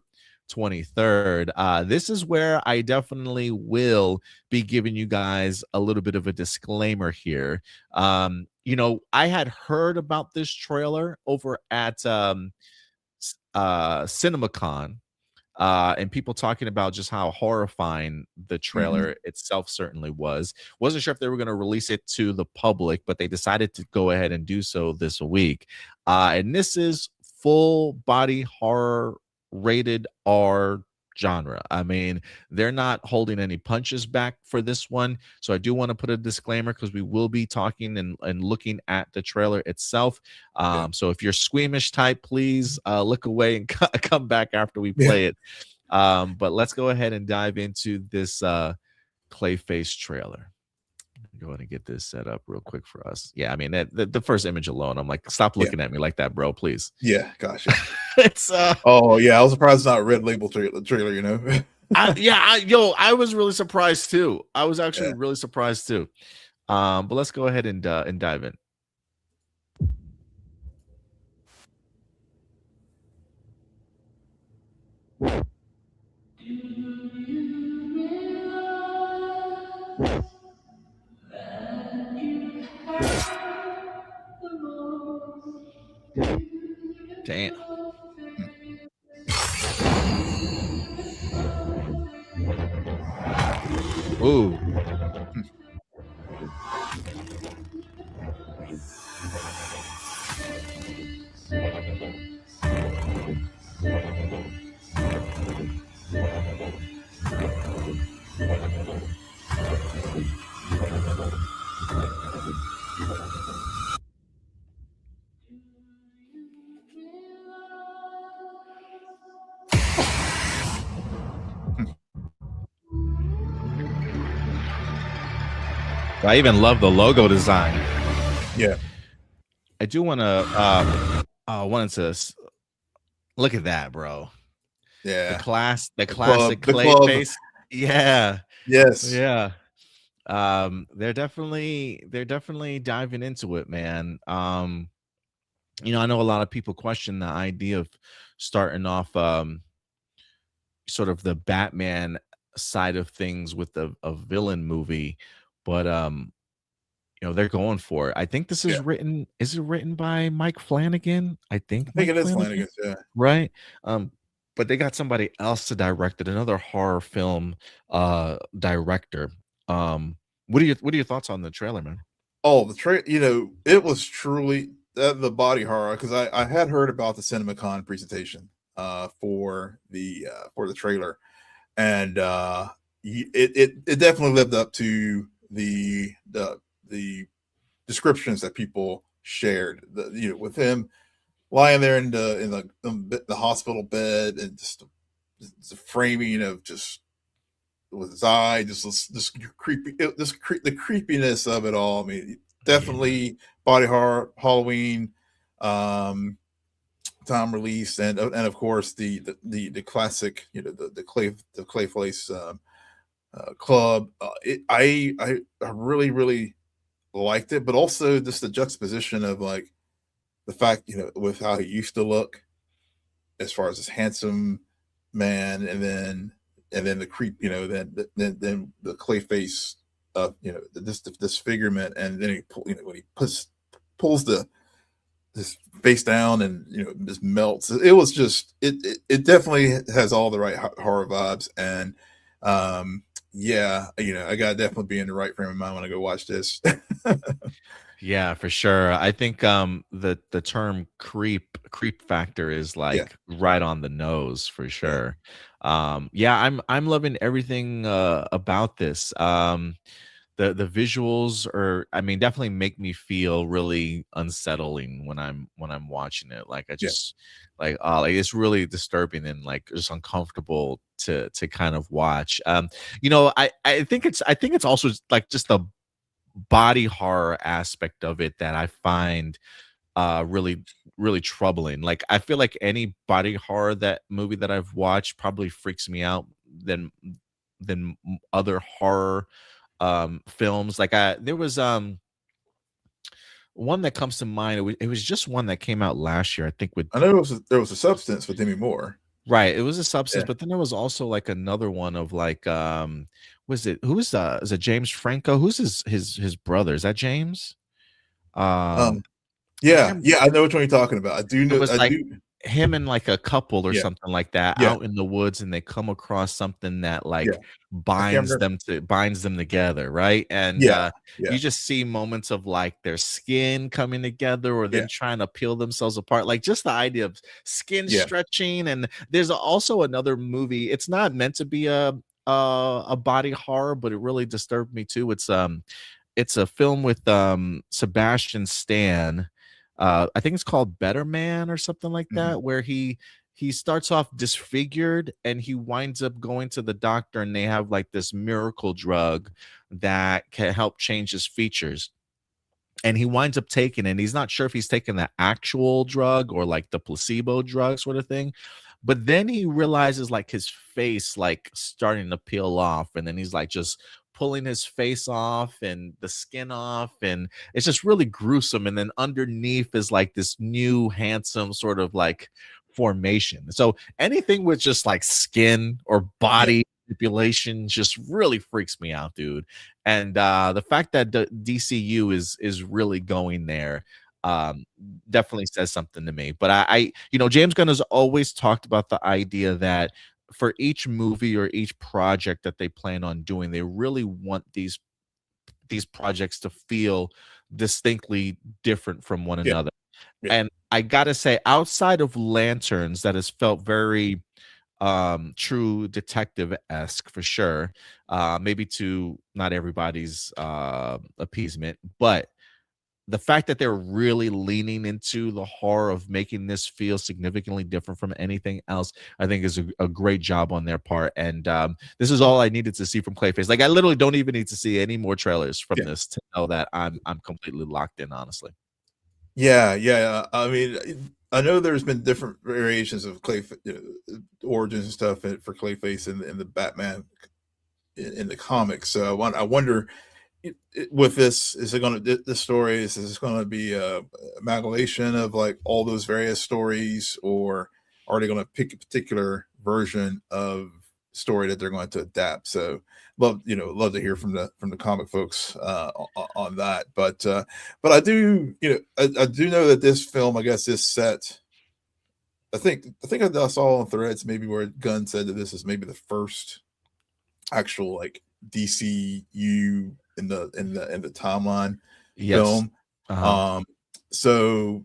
23rd. This is where I definitely will be giving you guys a little bit of a disclaimer here. You know, I had heard about this trailer over at CinemaCon, and people talking about just how horrifying the trailer itself certainly was. Wasn't sure if they were going to release it to the public, but they decided to go ahead and do so this week. And this is full body horror, rated R genre. I mean, they're not holding any punches back for this one. So I do want to put a disclaimer because we will be talking and looking at the trailer itself. So if you're squeamish type, please look away and come back after we play it. But let's go ahead and dive into this Clayface trailer. Go ahead and get this set up real quick for us. Yeah, I mean, the first image alone, I'm like, stop looking at me like that, bro, please. Yeah, gosh. It's oh yeah, I was surprised it's not a red label trailer, you know. I was really surprised too. I was actually really surprised too. But let's go ahead and dive in. Damn. Ooh. I even love the logo design. Yeah. I do want to wanted to look at that, bro. The Yeah. classic The club. Clayface. Yeah. Yes. Yeah. They're definitely diving into it, man. I know a lot of people question the idea of starting off sort of the Batman side of things with a villain movie, but they're going for it. I think this is Yeah. written. Is it written by Mike Flanagan? I think I think Mike it is Flanagan, Flanagan's. Yeah. right? But they got somebody else to direct it, another horror film director. What are your thoughts on the trailer, man? Oh, it was truly the body horror, because I had heard about the CinemaCon presentation for the trailer, and it definitely lived up to the descriptions that people shared. With him lying there in the hospital bed, and just the framing of just with his eye, just creepy, the creepiness of it all. I mean, definitely body horror, Halloween, time release, and of course the classic, the Clayface club. I really liked it, but also just the juxtaposition of like the fact, with how he used to look, as far as this handsome man, and then the creep, then the Clayface, this disfigurement, and then when he pulls this face down, and just melts. It was just it definitely has all the right horror vibes, and yeah, I gotta definitely be in the right frame of mind when I go watch this. Yeah, for sure. I think the term creep factor is Yeah. like right on the nose for sure. Yeah, I'm loving everything about this. The visuals are, I mean, definitely make me feel really unsettling when I'm watching it. Like I Yeah. just like it's really disturbing and like just uncomfortable to kind of watch. I think it's also like just the body horror aspect of it that I find really troubling. Like I feel like any body horror that movie that I've watched probably freaks me out than other horror films. Like there was one that comes to mind. It was just one that came out last year, I think, with I know there was a Substance with Demi Moore. right. It was a Substance, Yeah. but then there was also like another one of like is it James Franco? Who's his brother? Is that James? Um Yeah, I know which one you're talking about. I do It know. was I like do. him and like a couple or Yeah. something like that Yeah. out in the woods, and they come across something that Yeah. like I can't remember. binds them together, right? And Yeah. Yeah. you just see moments of like their skin coming together or Yeah. them trying to peel themselves apart. Like just the idea of skin Yeah. stretching. And there's also another movie. It's not meant to be a body horror, but it really disturbed me too. It's a film with Sebastian Stan. I think it's called Better Man or something like that, where he starts off disfigured and he winds up going to the doctor, and they have like this miracle drug that can help change his features. And he winds up taking it, and he's not sure if he's taking the actual drug or like the placebo drug sort of thing. But then he realizes like his face like starting to peel off, and then he's like just pulling his face off and the skin off, and it's just really gruesome. And then underneath is like this new handsome sort of like formation. So anything with just like skin or body manipulation just really freaks me out, dude. And the fact that the DCU is really going there definitely says something to me. But James Gunn has always talked about the idea that for each movie or each project that they plan on doing, they really want these projects to feel distinctly different from one another. Yeah. And I gotta say, outside of Lanterns, that has felt very true detective-esque for sure, maybe to not everybody's appeasement, but the fact that they're really leaning into the horror of making this feel significantly different from anything else, I think is a great job on their part. And this is all I needed to see from Clayface. Like I literally don't even need to see any more trailers from this to know that I'm completely locked in, honestly. Yeah. I mean, I know there's been different variations of origins and stuff for Clayface in the Batman in the comics. So I wonder, with this, is it going to this story? Is this going to be a amalgamation of like all those various stories, or are they going to pick a particular version of story that they're going to adapt? So love to hear from the comic folks on that. But I do I do know that this film, I guess, is set. I think I saw on Threads maybe where Gunn said that this is maybe the first actual like DCU in the timeline film. So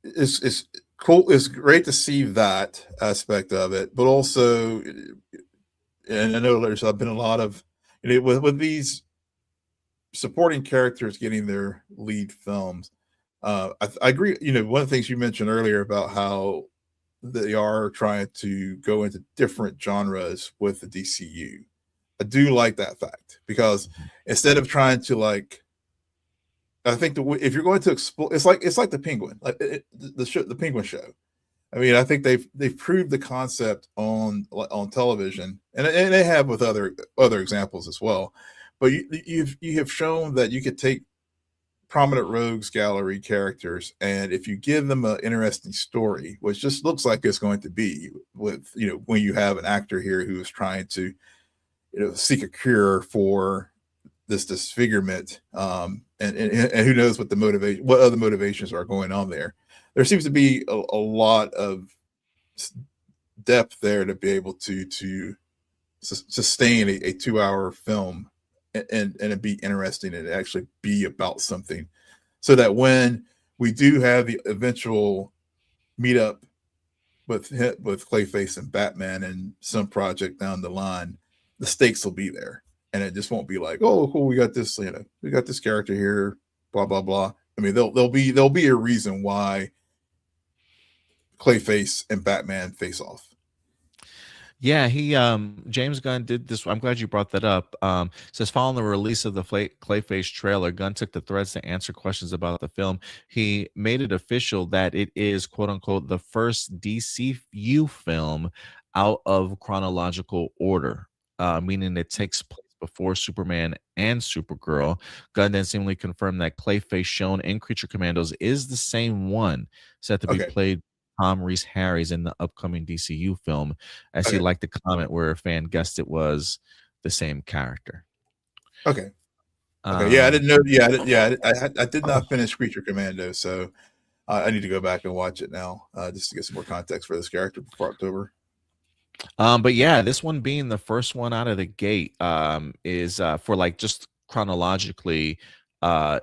it's cool. It's great to see that aspect of it, but also, and I know there's been a lot of with these supporting characters getting their lead films. I agree. One of the things you mentioned earlier about how they are trying to go into different genres with the DCU. I do like that fact, because instead of trying to like, I think if you're going to explore, it's like the Penguin, like the Penguin show. I mean, I think they've proved the concept on television, and they have with other examples as well. But you have shown that you could take prominent rogues gallery characters, and if you give them an interesting story, which just looks like it's going to be with when you have an actor here who is trying to seek a cure for this disfigurement, and who knows what other motivations are going on there. There seems to be a lot of depth there to be able to sustain a 2-hour film and it be interesting and actually be about something, so that when we do have the eventual meetup with Clayface and Batman and some project down the line, the stakes will be there, and it just won't be like, oh cool, we got this character here, blah blah blah. I mean, there'll be a reason why Clayface and Batman face off. Yeah, he James Gunn did this. I'm glad you brought that up. Says following the release of the Clayface trailer, Gunn took the threads to answer questions about the film. He made it official that it is quote unquote the first DCU film out of chronological order, meaning it takes place before Superman and Supergirl. Gunn then seemingly confirmed that Clayface shown in Creature Commandos is the same one set to be played Tom Reese Harris in the upcoming DCU film, as he liked the comment where a fan guessed it was the same character. Okay. Yeah, I didn't know. I did not finish Creature Commando, so I need to go back and watch it now, just to get some more context for this character before October. But yeah, this one being the first one out of the gate is for like just chronologically for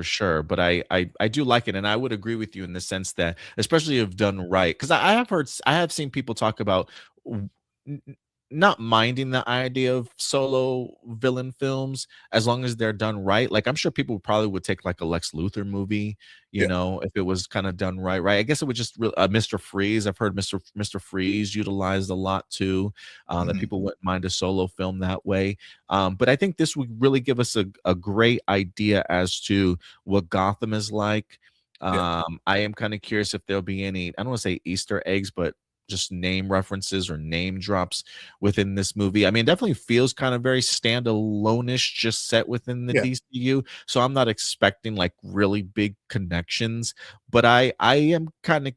sure. But I do like it, and I would agree with you in the sense that, especially if done right, because I have seen people talk about not minding the idea of solo villain films as long as they're done right. Like I'm sure people probably would take like a Lex Luthor movie, you know, if it was kind of done right. I guess it would just Mr. Freeze. I've heard Mr. Freeze utilized a lot too. That people wouldn't mind a solo film that way. But I think this would really give us a great idea as to what Gotham is like. I am kind of curious if there'll be any, I don't want to say Easter eggs, but just name references or name drops within this movie. I mean, it definitely feels kind of very standalone-ish, just set within the DCU. So I'm not expecting like really big connections, but I am kind of,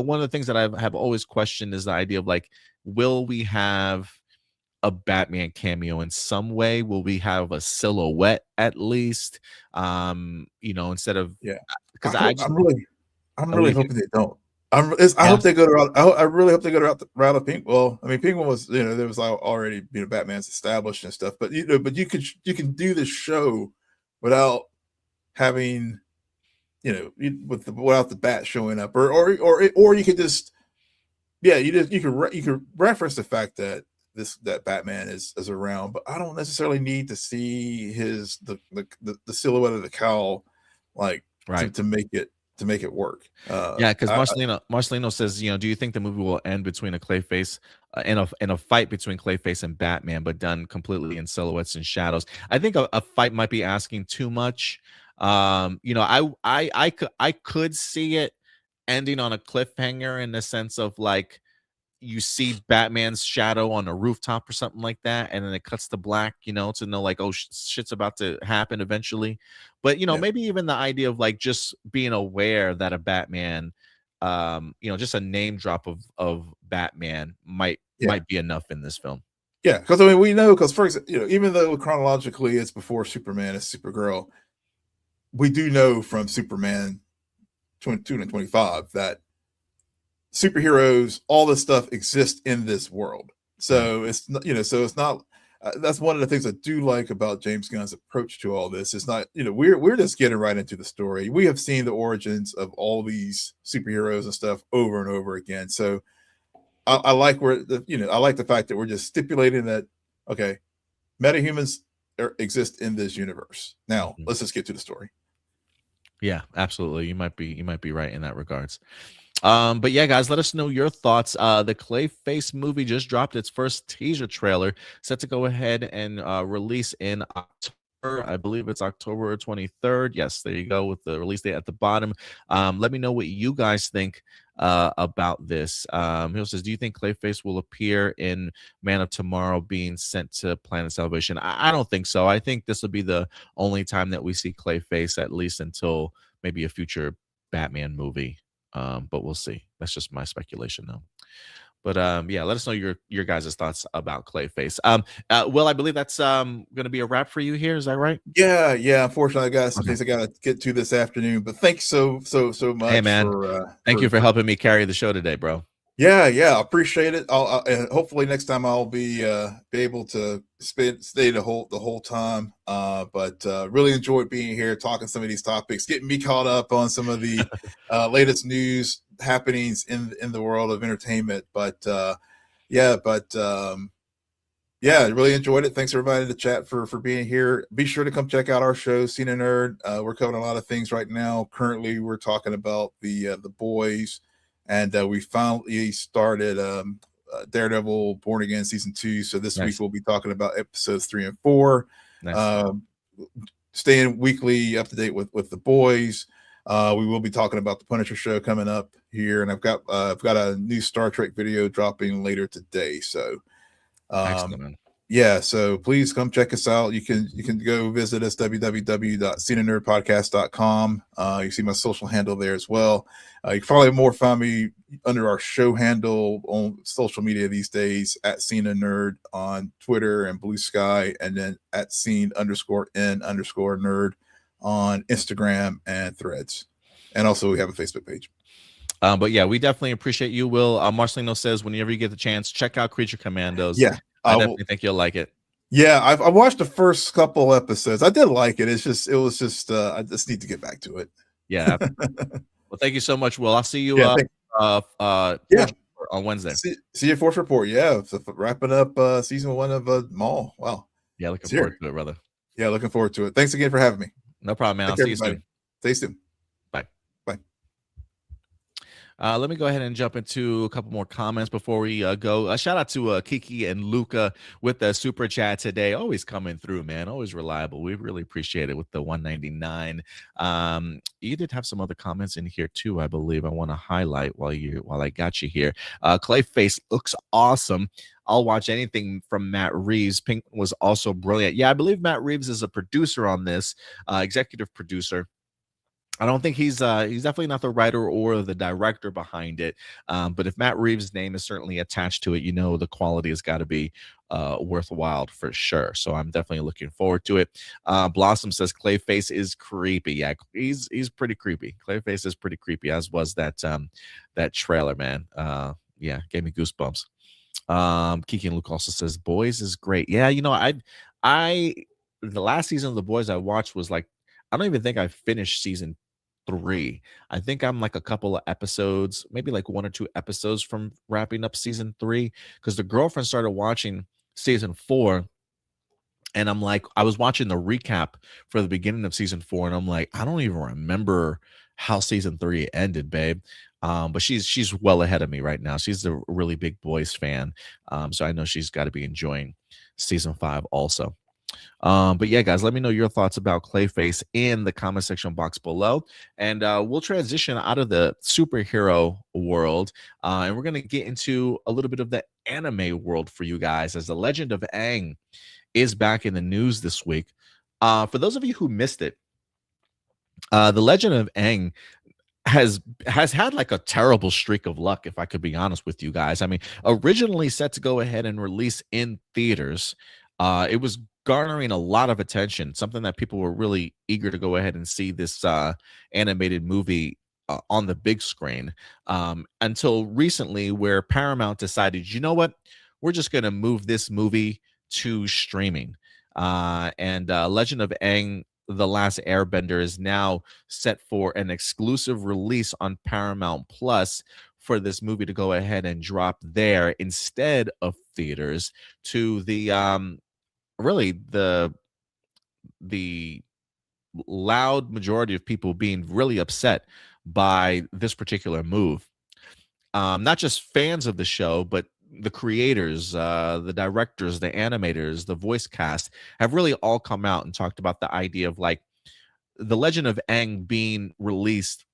one of the things that I have always questioned is the idea of like, will we have a Batman cameo in some way? Will we have a silhouette at least? Instead of because I'm really hoping they don't. I hope they go to. I really hope they go to the route of Pink. Well, I mean, Penguin was there was already Batman's established and stuff, but but you can do this show without having without the Bat showing up, or you could just you could reference the fact that that Batman is around, but I don't necessarily need to see the silhouette of the cowl like Right. to make it work. Yeah, because Marcelino says, do you think the movie will end between a Clayface in a fight between Clayface and Batman, but done completely in silhouettes and shadows? I think a fight might be asking too much. I could see it ending on a cliffhanger in the sense of like you see Batman's shadow on a rooftop or something like that, and then it cuts to black, to know like, oh, shit's about to happen eventually. But maybe even the idea of like just being aware that a Batman, just a name drop of Batman might be enough in this film. Yeah, because I mean we know, because for example, even though chronologically it's before Superman and Supergirl, we do know from Superman 22 and 25 that superheroes, all this stuff exists in this world. So it's not. That's one of the things I do like about James Gunn's approach to all this. It's not, we're just getting right into the story. We have seen the origins of all these superheroes and stuff over and over again. So I like I like the fact that we're just stipulating that, okay, metahumans exist in this universe. Now let's just get to the story. Yeah, absolutely. You might be right in that regards. But yeah, guys, let us know your thoughts. The Clayface movie just dropped its first teaser trailer, set to go ahead and release in October. I believe it's October 23rd. Yes, there you go, with the release date at the bottom. Let me know what you guys think about this. He says, do you think Clayface will appear in Man of Tomorrow being sent to Planet Salvation? I don't think so. I think this will be the only time that we see Clayface, at least until maybe a future Batman movie. But we'll see. That's just my speculation though. But yeah, let us know your guys' thoughts about Clayface. Will, I believe that's gonna be a wrap for you here. Is that right? Yeah. Unfortunately, I got some things I gotta get to this afternoon. But thanks so much. Hey man, thank you for helping me carry the show today, bro. Yeah, I appreciate it. And hopefully next time I'll be able to stay the whole time. But really enjoyed being here, talking some of these topics, getting me caught up on some of the latest news happenings in the world of entertainment. But really enjoyed it. Thanks everybody in the chat for being here. Be sure to come check out our show, Seen a Nerd. We're covering a lot of things right now. Currently, we're talking about the boys. And we finally started Daredevil Born Again Season 2. So this week we'll be talking about episodes 3 and 4. Staying weekly up to date with the boys. We will be talking about the Punisher show coming up here. And I've got a new Star Trek video dropping later today. So so please come check us out. You can go visit us, www.scenanerdpodcast.com. You see my social handle there as well. You can probably more find me under our show handle on social media these days, at @SeenaNerd on Twitter and BlueSky, and then at @scene_n_nerd on Instagram and Threads. And also we have a Facebook page. But yeah, we definitely appreciate you, Will. Marcelino says, whenever you get the chance, check out Creature Commandos. Yeah. I definitely think you'll like it. Yeah, I watched the first couple episodes. I did like it. I just need to get back to it. Yeah. Well, thank you so much, Will. I'll see you on Wednesday. See you at Force Report. Yeah, so wrapping up season 1 of Mall. Wow. Yeah, looking forward to it, brother. Yeah, looking forward to it. Thanks again for having me. No problem, man. I'll see you soon. Stay soon. Bye. Bye. Let me go ahead and jump into a couple more comments before we go. Shout out to Kiki and Luca with the super chat today. Always coming through, man. Always reliable. We really appreciate it with the 199. You did have some other comments in here too, I believe. I want to highlight while I got you here. Clayface looks awesome. I'll watch anything from Matt Reeves. Pink was also brilliant. Yeah, I believe Matt Reeves is a producer on this, executive producer. I don't think he's definitely not the writer or the director behind it. But if Matt Reeves' name is certainly attached to it, the quality has got to be worthwhile for sure. So I'm definitely looking forward to it. Blossom says Clayface is creepy. Yeah, he's pretty creepy. Clayface is pretty creepy, as was that trailer, man. Yeah, gave me goosebumps. Kiki and Luke also says Boys is great. Yeah, I the last season of The Boys I watched was like, I don't even think I finished season 3. I think I'm like a couple of episodes, maybe like 1 or 2 episodes from wrapping up season 3, because the girlfriend started watching season 4, and I'm like, I was watching the recap for the beginning of season 4, and I'm like, I don't even remember how season 3 ended, babe. But she's well ahead of me right now. She's a really big boys fan. So I know she's got to be enjoying season 5 also. But yeah, guys, let me know your thoughts about Clayface in the comment section box below. And we'll transition out of the superhero world. And we're going to get into a little bit of the anime world for you guys, as the Legend of Aang is back in the news this week. For those of you who missed it, the Legend of Aang has had like a terrible streak of luck, if I could be honest with you guys. I mean, originally set to go ahead and release in theaters, it was garnering a lot of attention, something that people were really eager to go ahead and see this animated movie on the big screen, until recently, where Paramount decided, you know what, we're just going to move this movie to streaming. And Legend of Aang, The Last Airbender, is now set for an exclusive release on Paramount Plus for this movie to go ahead and drop there instead of theaters, to the really the loud majority of people being really upset by this particular move. Not just fans of the show, but the creators, the directors, the animators, the voice cast have really all come out and talked about the idea of like the Legend of Aang being released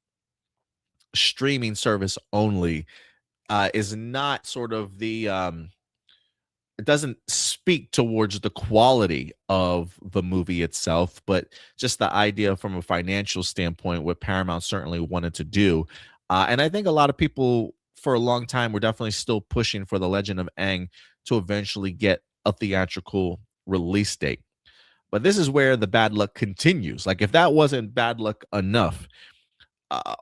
streaming service only is not sort of the it doesn't speak towards the quality of the movie itself, but just the idea from a financial standpoint, what Paramount certainly wanted to do. And I think a lot of people for a long time were definitely still pushing for the Legend of Aang to eventually get a theatrical release date. But this is where the bad luck continues. Like, if that wasn't bad luck enough,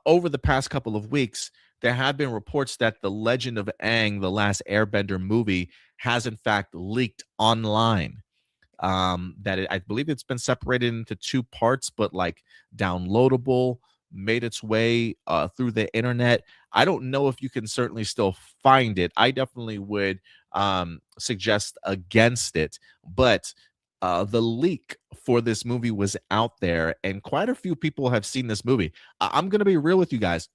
over the past couple of weeks, there have been reports that the Legend of Aang, The Last Airbender movie, has in fact leaked online. I believe it's been separated into 2 parts, but like downloadable, made its way through the internet. I don't know if you can certainly still find it. I definitely would suggest against it, but the leak for this movie was out there, and quite a few people have seen this movie. I'm going to be real with you guys.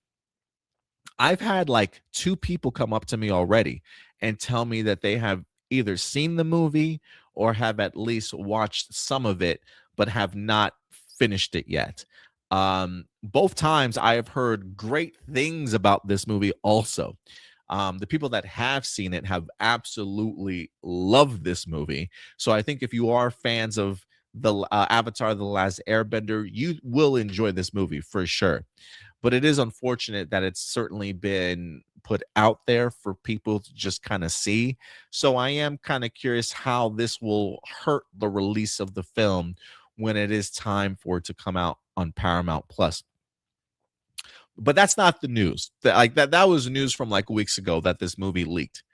I've had like 2 people come up to me already and tell me that they have either seen the movie or have at least watched some of it, but have not finished it yet. Both times I have heard great things about this movie also. The people that have seen it have absolutely loved this movie. So I think if you are fans of the Avatar: The Last Airbender, you will enjoy this movie for sure. But it is unfortunate that it's certainly been put out there for people to just kind of see. So I am kind of curious how this will hurt the release of the film when it is time for it to come out on Paramount Plus. But that's not the news. That was news from like weeks ago that this movie leaked.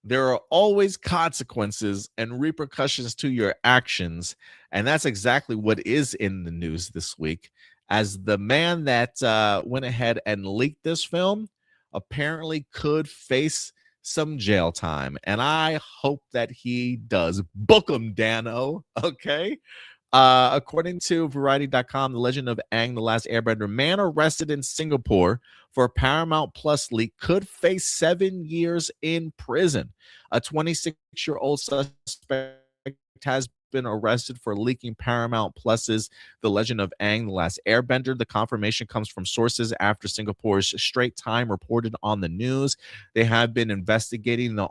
There are always consequences and repercussions to your actions, and that's exactly what is in the news this week, as the man that went ahead and leaked this film apparently could face some jail time, and I hope that he does. Book him, Dano. Okay. According to Variety.com, The Legend of Aang, The Last Airbender, man arrested in Singapore for a Paramount Plus leak could face 7 years in prison. A 26-year-old suspect has been arrested for leaking Paramount Plus's The Legend of Aang, The Last Airbender. The confirmation comes from sources after Singapore's Straits Times reported on the news. They have been investigating the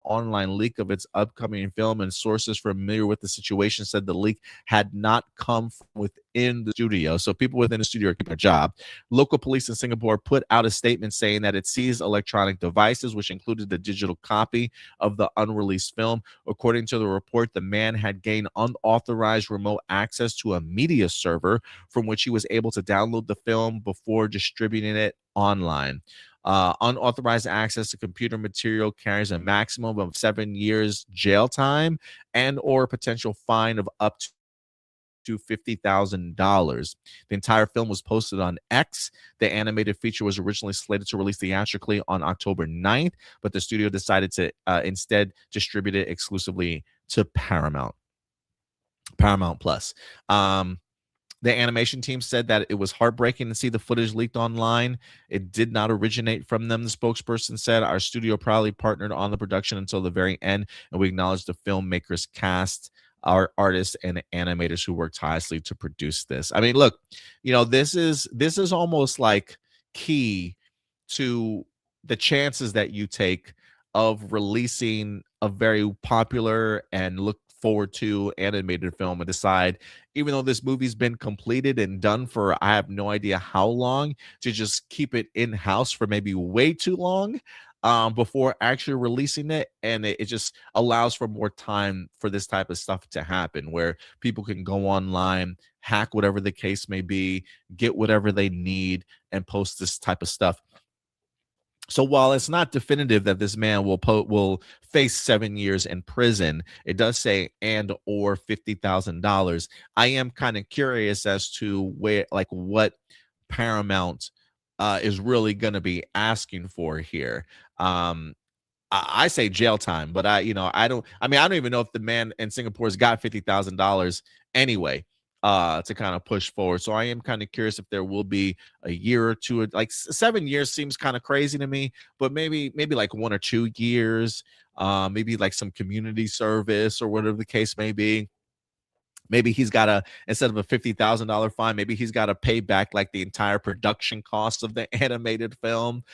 online leak of its upcoming film, and sources familiar with the situation said the leak had not come from within the studio. So people within the studio are keeping a job. Local police in Singapore put out a statement saying that it seized electronic devices, which included a digital copy of the unreleased film. According to the report, the man had gained unauthorized remote access to a media server from which he was able to download the film before distributing it online. Unauthorized access to computer material carries a maximum of 7 years jail time and or potential fine of up to $50,000. The entire film was posted on X. The animated feature was originally slated to release theatrically on October 9th, but the studio decided to instead distribute it exclusively to Paramount Plus. The animation team said that it was heartbreaking to see the footage leaked online. It did not originate from them, the spokesperson said. Our studio proudly partnered on the production until the very end, and we acknowledge the filmmakers, cast, our artists, and animators who worked tirelessly to produce this. I mean, look, this is almost like key to the chances that you take of releasing a very popular and look forward to animated film and decide, even though this movie's been completed and done for I have no idea how long, to just keep it in-house for maybe way too long before actually releasing it. And it just allows for more time for this type of stuff to happen, where people can go online, hack whatever the case may be, get whatever they need, and post this type of stuff. So while it's not definitive that this man will face 7 years in prison, it does say and or $50,000. I am kind of curious as to what Paramount is really going to be asking for here. I say jail time, but I don't even know if the man in Singapore's got $50,000 anyway to kind of push forward. So I am kind of curious if there will be a year or two. Like 7 years seems kind of crazy to me, but maybe like 1 or 2 years, maybe like some community service or whatever the case may be. Maybe he's got to, instead of a $50,000 fine, maybe he's got to pay back like the entire production cost of the animated film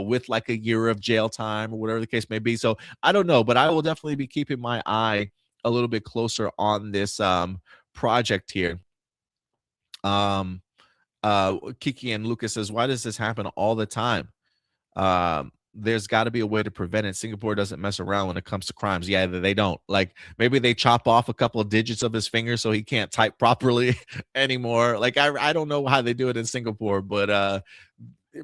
with like a year of jail time or whatever the case may be. So I don't know, but I will definitely be keeping my eye a little bit closer on this project here. Kiki and Lucas says, why does this happen all the time? There's got to be a way to prevent it. Singapore doesn't mess around when it comes to crimes. Yeah, they don't. Like maybe they chop off a couple of digits of his finger so he can't type properly anymore. Like I don't know how they do it in Singapore, but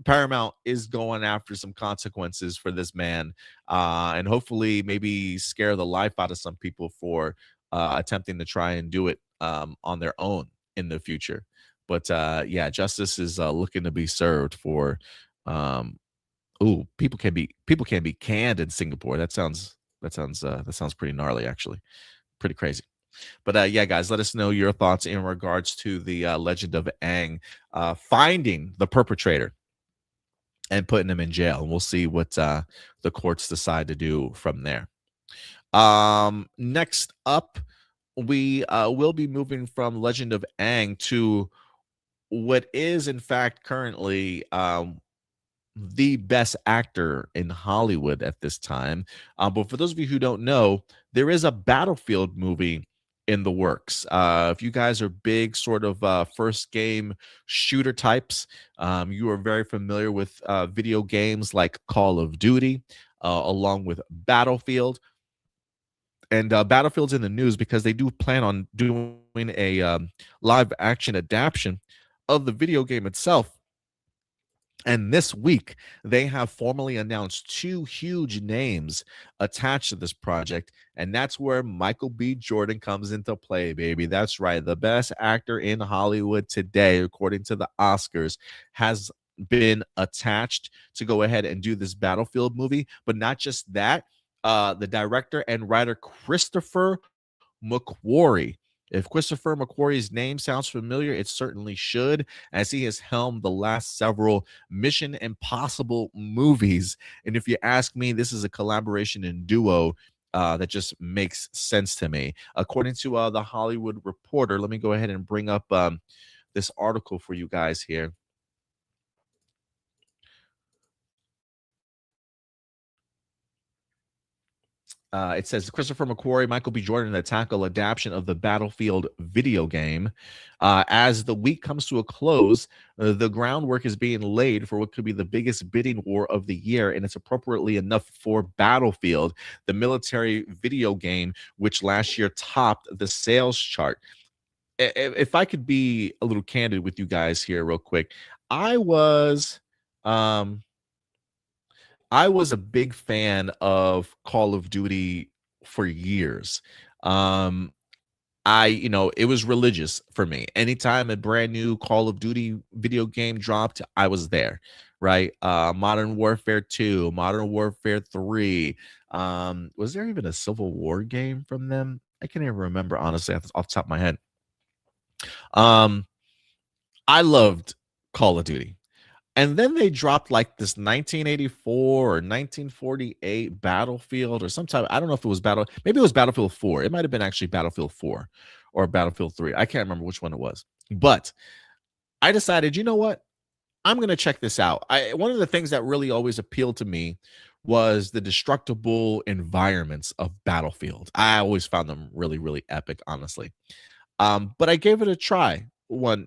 Paramount is going after some consequences for this man, and hopefully maybe scare the life out of some people for attempting to try and do it on their own in the future. But yeah, justice is looking to be served for people can be canned in Singapore. That sounds pretty gnarly, actually. Pretty crazy. But yeah, guys, let us know your thoughts in regards to the Legend of Aang finding the perpetrator and putting him in jail. And we'll see what the courts decide to do from there. Next up, we will be moving from Legend of Aang to what is, in fact, currently the best actor in Hollywood at this time. But for those of you who don't know, there is a Battlefield movie in the works. If you guys are big sort of first game shooter types, you are very familiar with video games like Call of Duty, along with Battlefield. And Battlefield's in the news because they do plan on doing a live action adaptation of the video game itself. And this week, they have formally announced 2 huge names attached to this project. And that's where Michael B. Jordan comes into play, baby. That's right. The best actor in Hollywood today, according to the Oscars, has been attached to go ahead and do this Battlefield movie. But not just that, the director and writer Christopher McQuarrie. If Christopher McQuarrie's name sounds familiar, it certainly should, as he has helmed the last several Mission Impossible movies. And if you ask me, this is a collaboration and duo that just makes sense to me. According to the Hollywood Reporter, let me go ahead and bring up this article for you guys here. It says Christopher McQuarrie, Michael B. Jordan to tackle adaptation of the Battlefield video game. As the week comes to a close, the groundwork is being laid for what could be the biggest bidding war of the year, and it's appropriately enough for Battlefield, the military video game, which last year topped the sales chart. If I could be a little candid with you guys here real quick, I was a big fan of Call of Duty for years. it was religious for me. Anytime a brand new Call of Duty video game dropped, I was there, right? Modern Warfare 2, Modern Warfare 3. Was there even a Civil War game from them? I can't even remember, honestly, off the top of my head. I loved Call of Duty. And then they dropped like this 1984 or 1948 Battlefield or sometime. I don't know if it was maybe it was Battlefield 4. It might have been actually Battlefield 4 or Battlefield 3. I can't remember which one it was. But I decided, you know what? I'm going to check this out. One of the things that really always appealed to me was the destructible environments of Battlefield. I always found them really, really epic, honestly. But I gave it a try one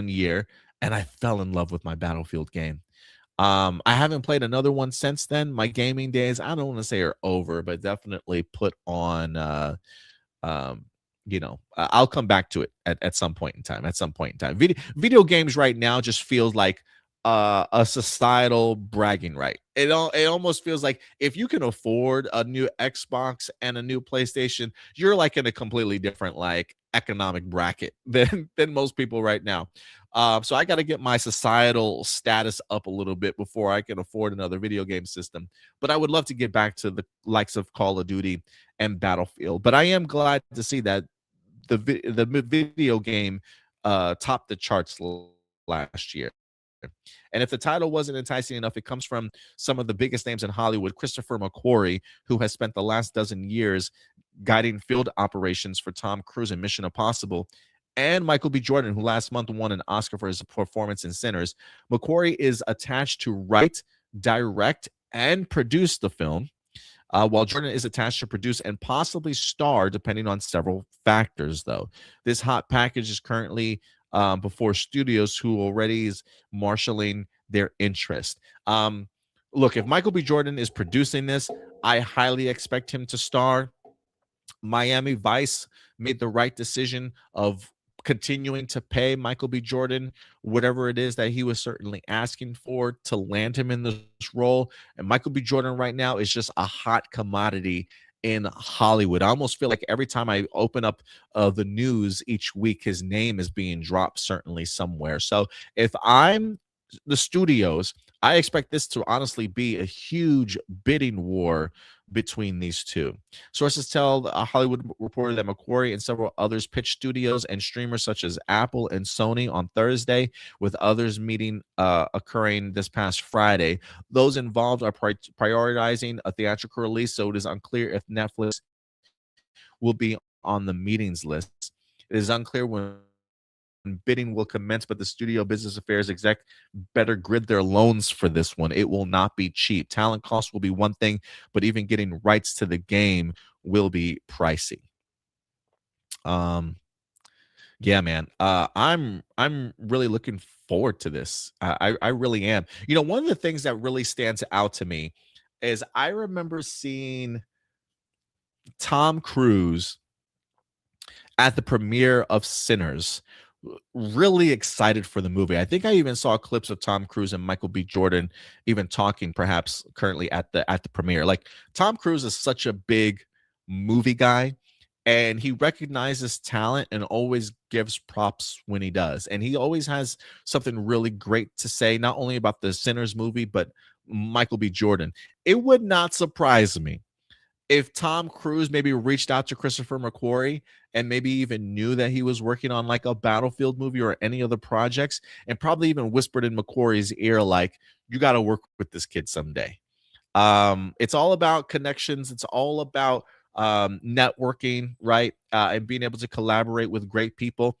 year, and I fell in love with my Battlefield game. I haven't played another one since then. My gaming days, I don't want to say are over, but definitely put on I'll come back to it at some point in time. Video games right now just feels like a societal bragging right. It almost feels like if you can afford a new Xbox and a new PlayStation, you're like in a completely different like economic bracket than most people right now. So I got to get my societal status up a little bit before I can afford another video game system. But I would love to get back to the likes of Call of Duty and Battlefield. But I am glad to see that the video game topped the charts last year. And if the title wasn't enticing enough, it comes from some of the biggest names in Hollywood. Christopher McQuarrie, who has spent the last dozen years guiding field operations for Tom Cruise in Mission Impossible, and Michael B. Jordan, who last month won an Oscar for his performance in Sinners. McQuarrie is attached to write, direct, and produce the film, while Jordan is attached to produce and possibly star, depending on several factors, though. This hot package is currently before studios who already is marshaling their interest. Look, if Michael B. Jordan is producing this, I highly expect him to star. Miami Vice made the right decision of continuing to pay Michael B. Jordan whatever it is that he was certainly asking for to land him in this role. And Michael B. Jordan right now is just a hot commodity in Hollywood. I almost feel like every time I open up the news each week, his name is being dropped certainly somewhere. So if I'm the studios, I expect this to honestly be a huge bidding war between these two. Sources tell a Hollywood Reporter that McQuarrie and several others pitched studios and streamers such as Apple and Sony on Thursday, with others meeting occurring this past Friday. Those involved are prioritizing a theatrical release, so it is unclear if Netflix will be on the meetings list. It is unclear when bidding will commence, but the studio business affairs exec better grid their loans for this one. It will not be cheap. Talent costs will be one thing, but even getting rights to the game will be pricey. Yeah, man. I'm really looking forward to this. I really am. One of the things that really stands out to me is I remember seeing Tom Cruise at the premiere of Sinners, really excited for the movie. I think I even saw clips of Tom Cruise and Michael B. Jordan even talking perhaps currently at the premiere. Like, Tom Cruise is such a big movie guy, and he recognizes talent and always gives props when he does. And he always has something really great to say, not only about the Sinners movie, but Michael B. Jordan. It would not surprise me if Tom Cruise maybe reached out to Christopher McQuarrie and maybe even knew that he was working on like a Battlefield movie or any other projects, and probably even whispered in McQuarrie's ear, like, you got to work with this kid someday. It's all about connections. It's all about networking, right? And being able to collaborate with great people.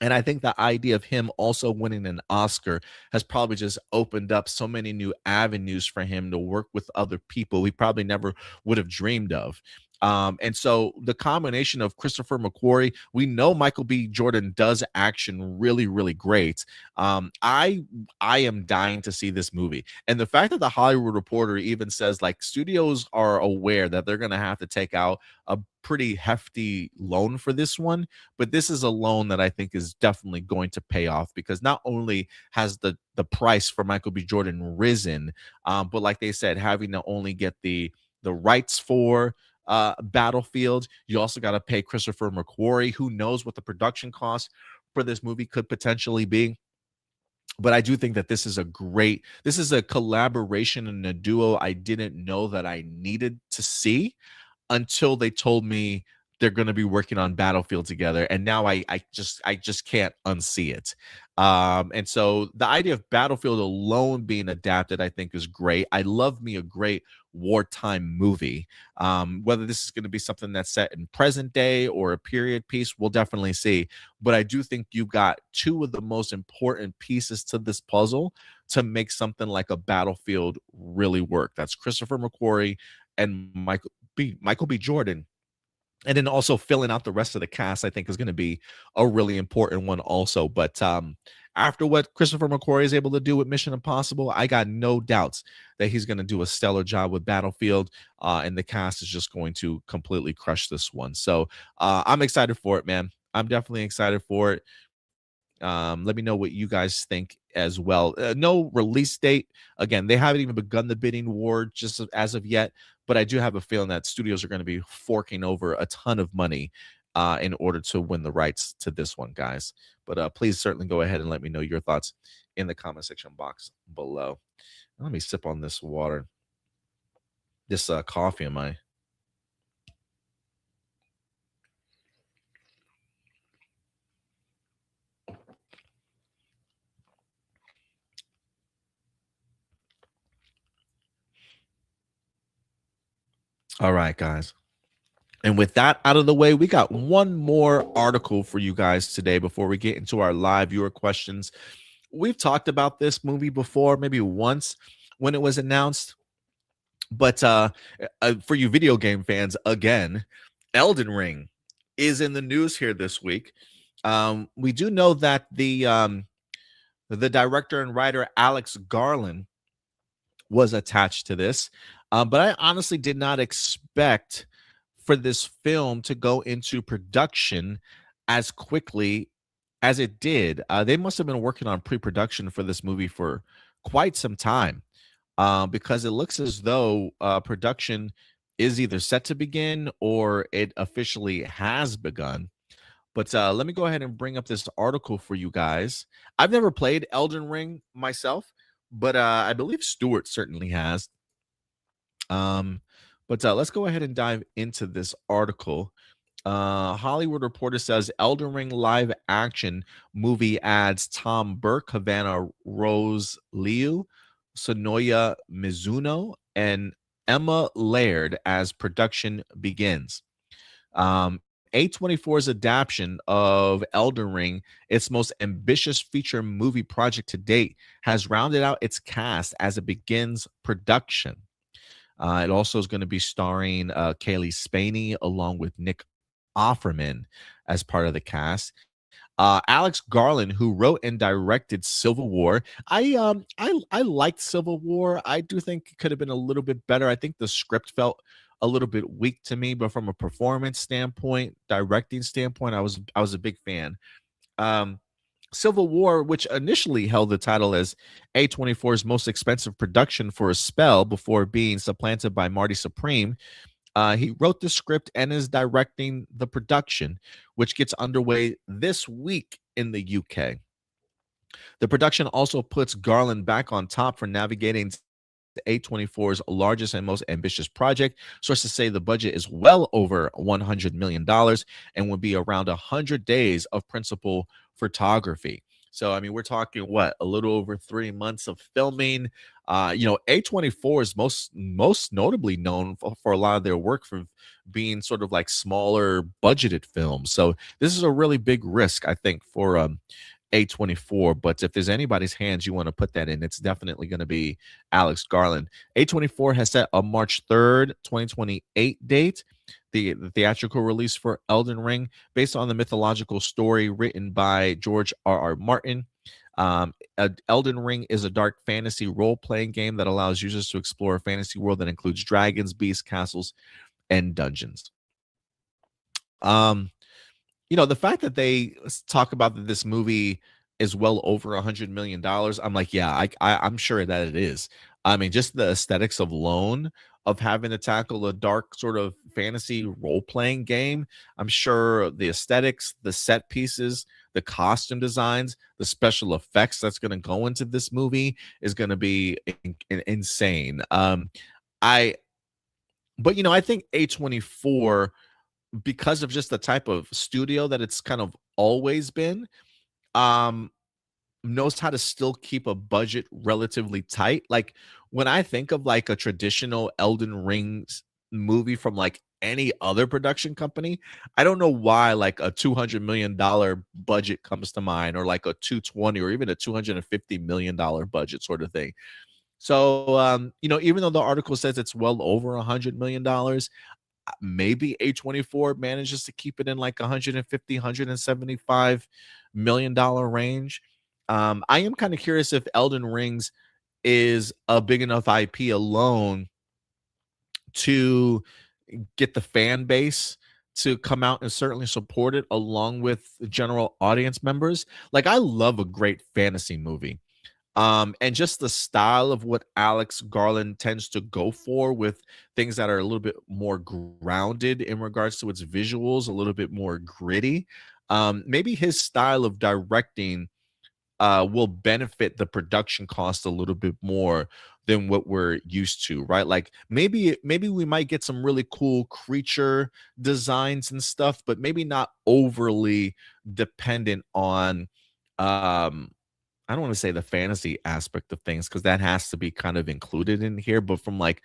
And I think the idea of him also winning an Oscar has probably just opened up so many new avenues for him to work with other people we probably never would have dreamed of. And so the combination of Christopher McQuarrie, we know Michael B. Jordan does action really, really great. I am dying to see this movie. And the fact that the Hollywood Reporter even says like studios are aware that they're going to have to take out a pretty hefty loan for this one, but this is a loan that I think is definitely going to pay off, because not only has the price for Michael B. Jordan risen, but like they said, having to only get the rights for Battlefield. You also got to pay Christopher McQuarrie. Who knows what the production cost for this movie could potentially be? But I do think that this is a collaboration and a duo I didn't know that I needed to see until they told me they're going to be working on Battlefield together, and now I just can't unsee it. And so the idea of Battlefield alone being adapted, I think, is great. I love me a great wartime movie. Whether this is going to be something that's set in present day or a period piece, we'll definitely see. But I do think you've got two of the most important pieces to this puzzle to make something like a Battlefield really work. That's Christopher McQuarrie and Michael B. Jordan. And then also filling out the rest of the cast, I think, is going to be a really important one also. But after what Christopher McQuarrie is able to do with Mission Impossible, I got no doubts that he's going to do a stellar job with Battlefield, and the cast is just going to completely crush this one. So I'm excited for it, man. I'm definitely excited for it. Let me know what you guys think as well. No release date. Again, they haven't even begun the bidding war just as of yet, but I do have a feeling that studios are going to be forking over a ton of money in order to win the rights to this one, guys. But please certainly go ahead and let me know your thoughts in the comment section box below. Let me sip on this water. This coffee in my... All right, guys. And with that out of the way, we got one more article for you guys today before we get into our live viewer questions. We've talked about this movie before, maybe once when it was announced. But for you video game fans, again, Elden Ring is in the news here this week. We do know that the director and writer Alex Garland was attached to this. But I honestly did not expect for this film to go into production as quickly as it did. They must have been working on pre-production for this movie for quite some time, because it looks as though production is either set to begin or it officially has begun. But let me go ahead and bring up this article for you guys. I've never played Elden Ring myself, but I believe Stuart certainly has. But let's go ahead and dive into this article. Hollywood Reporter says Elden Ring live action movie adds Tom Burke, Havana Rose Liu, Sonoya Mizuno, and Emma Laird as production begins. A24's adaptation of Elden Ring, its most ambitious feature movie project to date, has rounded out its cast as it begins production. It also is going to be starring Kaylee Spaney along with Nick Offerman as part of the cast. Alex Garland, who wrote and directed Civil War. I liked Civil War. I do think it could have been a little bit better. I think the script felt a little bit weak to me, but from a performance standpoint, directing standpoint, I was a big fan. Civil War, which initially held the title as A24's most expensive production for a spell before being supplanted by Marty Supreme, he wrote the script and is directing the production, which gets underway this week in the UK. The production also puts Garland back on top for navigating A24's largest and most ambitious project. Sources say the budget is well over $100 million and would be around 100 days of principal photography. So, I mean, we're talking what, a little over 3 months of filming. A24 is most notably known for a lot of their work for being sort of like smaller budgeted films. So this is a really big risk, I think, for A24. But if there's anybody's hands you want to put that in, it's definitely going to be Alex Garland. A24 has set a March 3rd, 2028 date, the theatrical release for Elden Ring, based on the mythological story written by George R.R. Martin. Elden Ring is a dark fantasy role-playing game that allows users to explore a fantasy world that includes dragons, beasts, castles, and dungeons. The fact that they talk about that this movie is well over $100 million, I'm like, yeah, I'm sure that it is. I mean, just the aesthetics alone of having to tackle a dark sort of fantasy role-playing game. I'm sure the aesthetics, the set pieces, the costume designs, the special effects that's going to go into this movie is going to be insane. I but I think A24, because of just the type of studio that it's kind of always been, um knows how to still keep a budget relatively tight. Like, when I think of like a traditional Elden Rings movie from like any other production company, I don't know why like a $200 million budget comes to mind, or like a 220 or even a $250 million budget sort of thing. So even though the article says it's well over $100 million, maybe A24 manages to keep it in like 150, $175 million range. I am kind of curious if Elden Rings is a big enough IP alone to get the fan base to come out and certainly support it along with general audience members. Like, I love a great fantasy movie. And just the style of what Alex Garland tends to go for, with things that are a little bit more grounded in regards to its visuals, a little bit more gritty. Maybe his style of directing will benefit the production cost a little bit more than what we're used to, right? Like, maybe we might get some really cool creature designs and stuff, but maybe not overly dependent on I don't want to say the fantasy aspect of things, because that has to be kind of included in here, but from like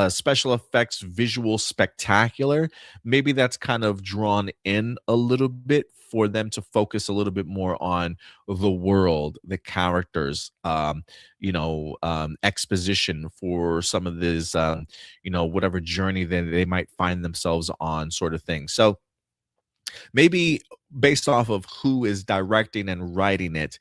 special effects, visual spectacular, maybe that's kind of drawn in a little bit for them to focus a little bit more on the world, the characters, exposition for some of this, whatever journey that they might find themselves on, sort of thing. So maybe based off of who is directing and writing it,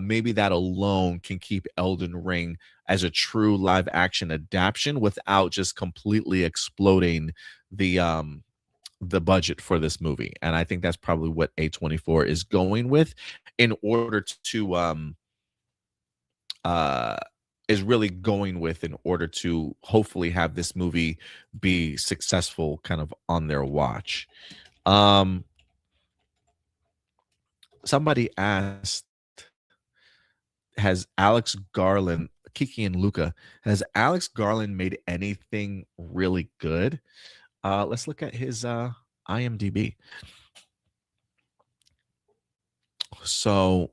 maybe that alone can keep Elden Ring as a true live action adaptation without just completely exploding the budget for this movie. And I think that's probably what A24 is going with in order to hopefully have this movie be successful kind of on their watch. Somebody asked, has Alex Garland, Kiki and Luca, has Alex Garland made anything really good? Let's look at his IMDb. So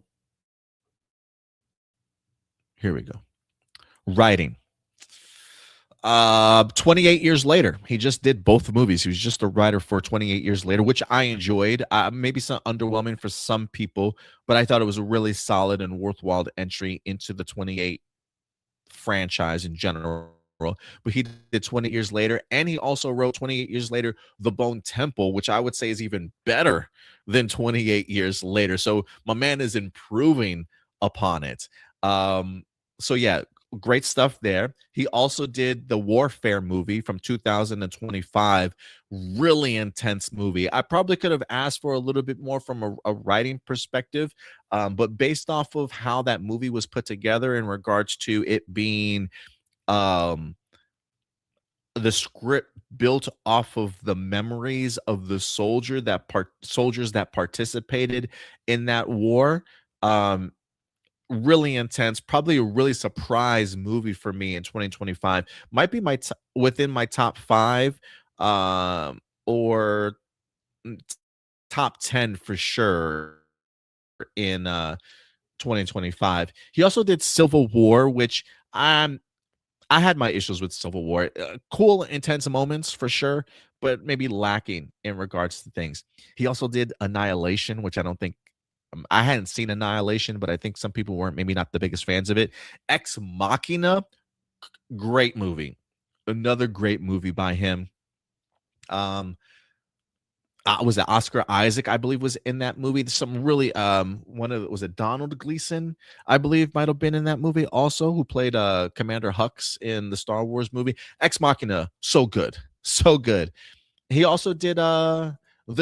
here we go. Writing. 28 years later, he just did both movies. He was just a writer for 28 years later, which I enjoyed. Maybe some underwhelming for some people, but I thought it was a really solid and worthwhile entry into the 28 franchise in general. But he did 20 years later, and he also wrote 28 years later The Bone Temple, which I would say is even better than 28 years later. So my man is improving upon it. So yeah, great stuff there. He also did the Warfare movie from 2025. Really intense movie. I probably could have asked for a little bit more from a writing perspective, but based off of how that movie was put together in regards to it being the script built off of the memories of the soldiers that participated in that war. Really intense, probably a really surprise movie for me in 2025. Might be within my top 5 or top 10 for sure in 2025. He also did Civil War, which I had my issues with Civil War. Cool, intense moments for sure, but maybe lacking in regards to things. He also did Annihilation, which I don't think I hadn't seen Annihilation, but I think some people weren't maybe not the biggest fans of it. Ex Machina, great movie. Another great movie by him. Was it Oscar Isaac, I believe, was in that movie. Some really was it Donald Gleason, I believe, might have been in that movie also, who played Commander Hux in the Star Wars movie. Ex Machina, so good. So good. He also did the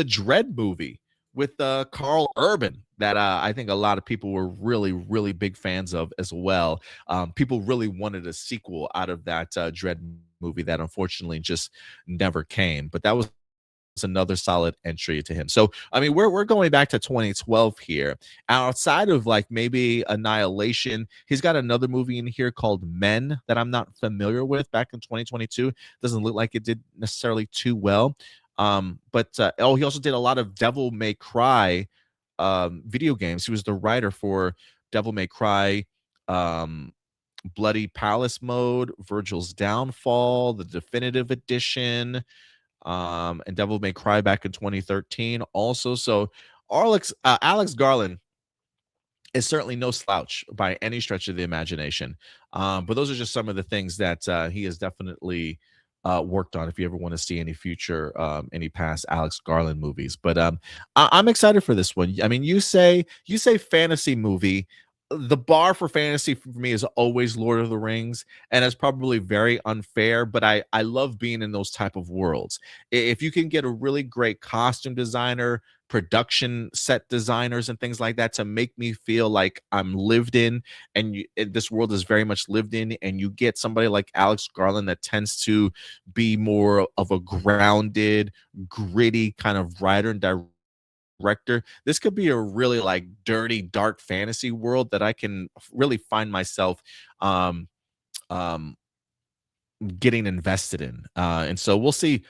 Dread movie with Carl Urban that I think a lot of people were really, really big fans of as well. People really wanted a sequel out of that Dread movie that unfortunately just never came. But that was another solid entry to him. So I mean, we're going back to 2012 here. Outside of like maybe Annihilation, he's got another movie in here called Men that I'm not familiar with. Back in 2022, doesn't look like it did necessarily too well. But he also did a lot of Devil May Cry video games. He was the writer for Devil May Cry, Bloody Palace Mode, Virgil's Downfall, the Definitive Edition, and Devil May Cry back in 2013 also. So Alex Garland is certainly no slouch by any stretch of the imagination. But those are just some of the things that he has definitely worked on if you ever want to see any future any past Alex Garland movies. But I'm excited for this one. I mean, you say fantasy movie. The bar for fantasy for me is always Lord of the Rings, and it's probably very unfair, but I love being in those type of worlds. If you can get a really great costume designer, production set designers and things like that to make me feel like I'm lived in, and this world is very much lived in, and you get somebody like Alex Garland that tends to be more of a grounded, gritty kind of writer and director, this could be a really like dirty, dark fantasy world that I can really find myself getting invested in. And so we'll see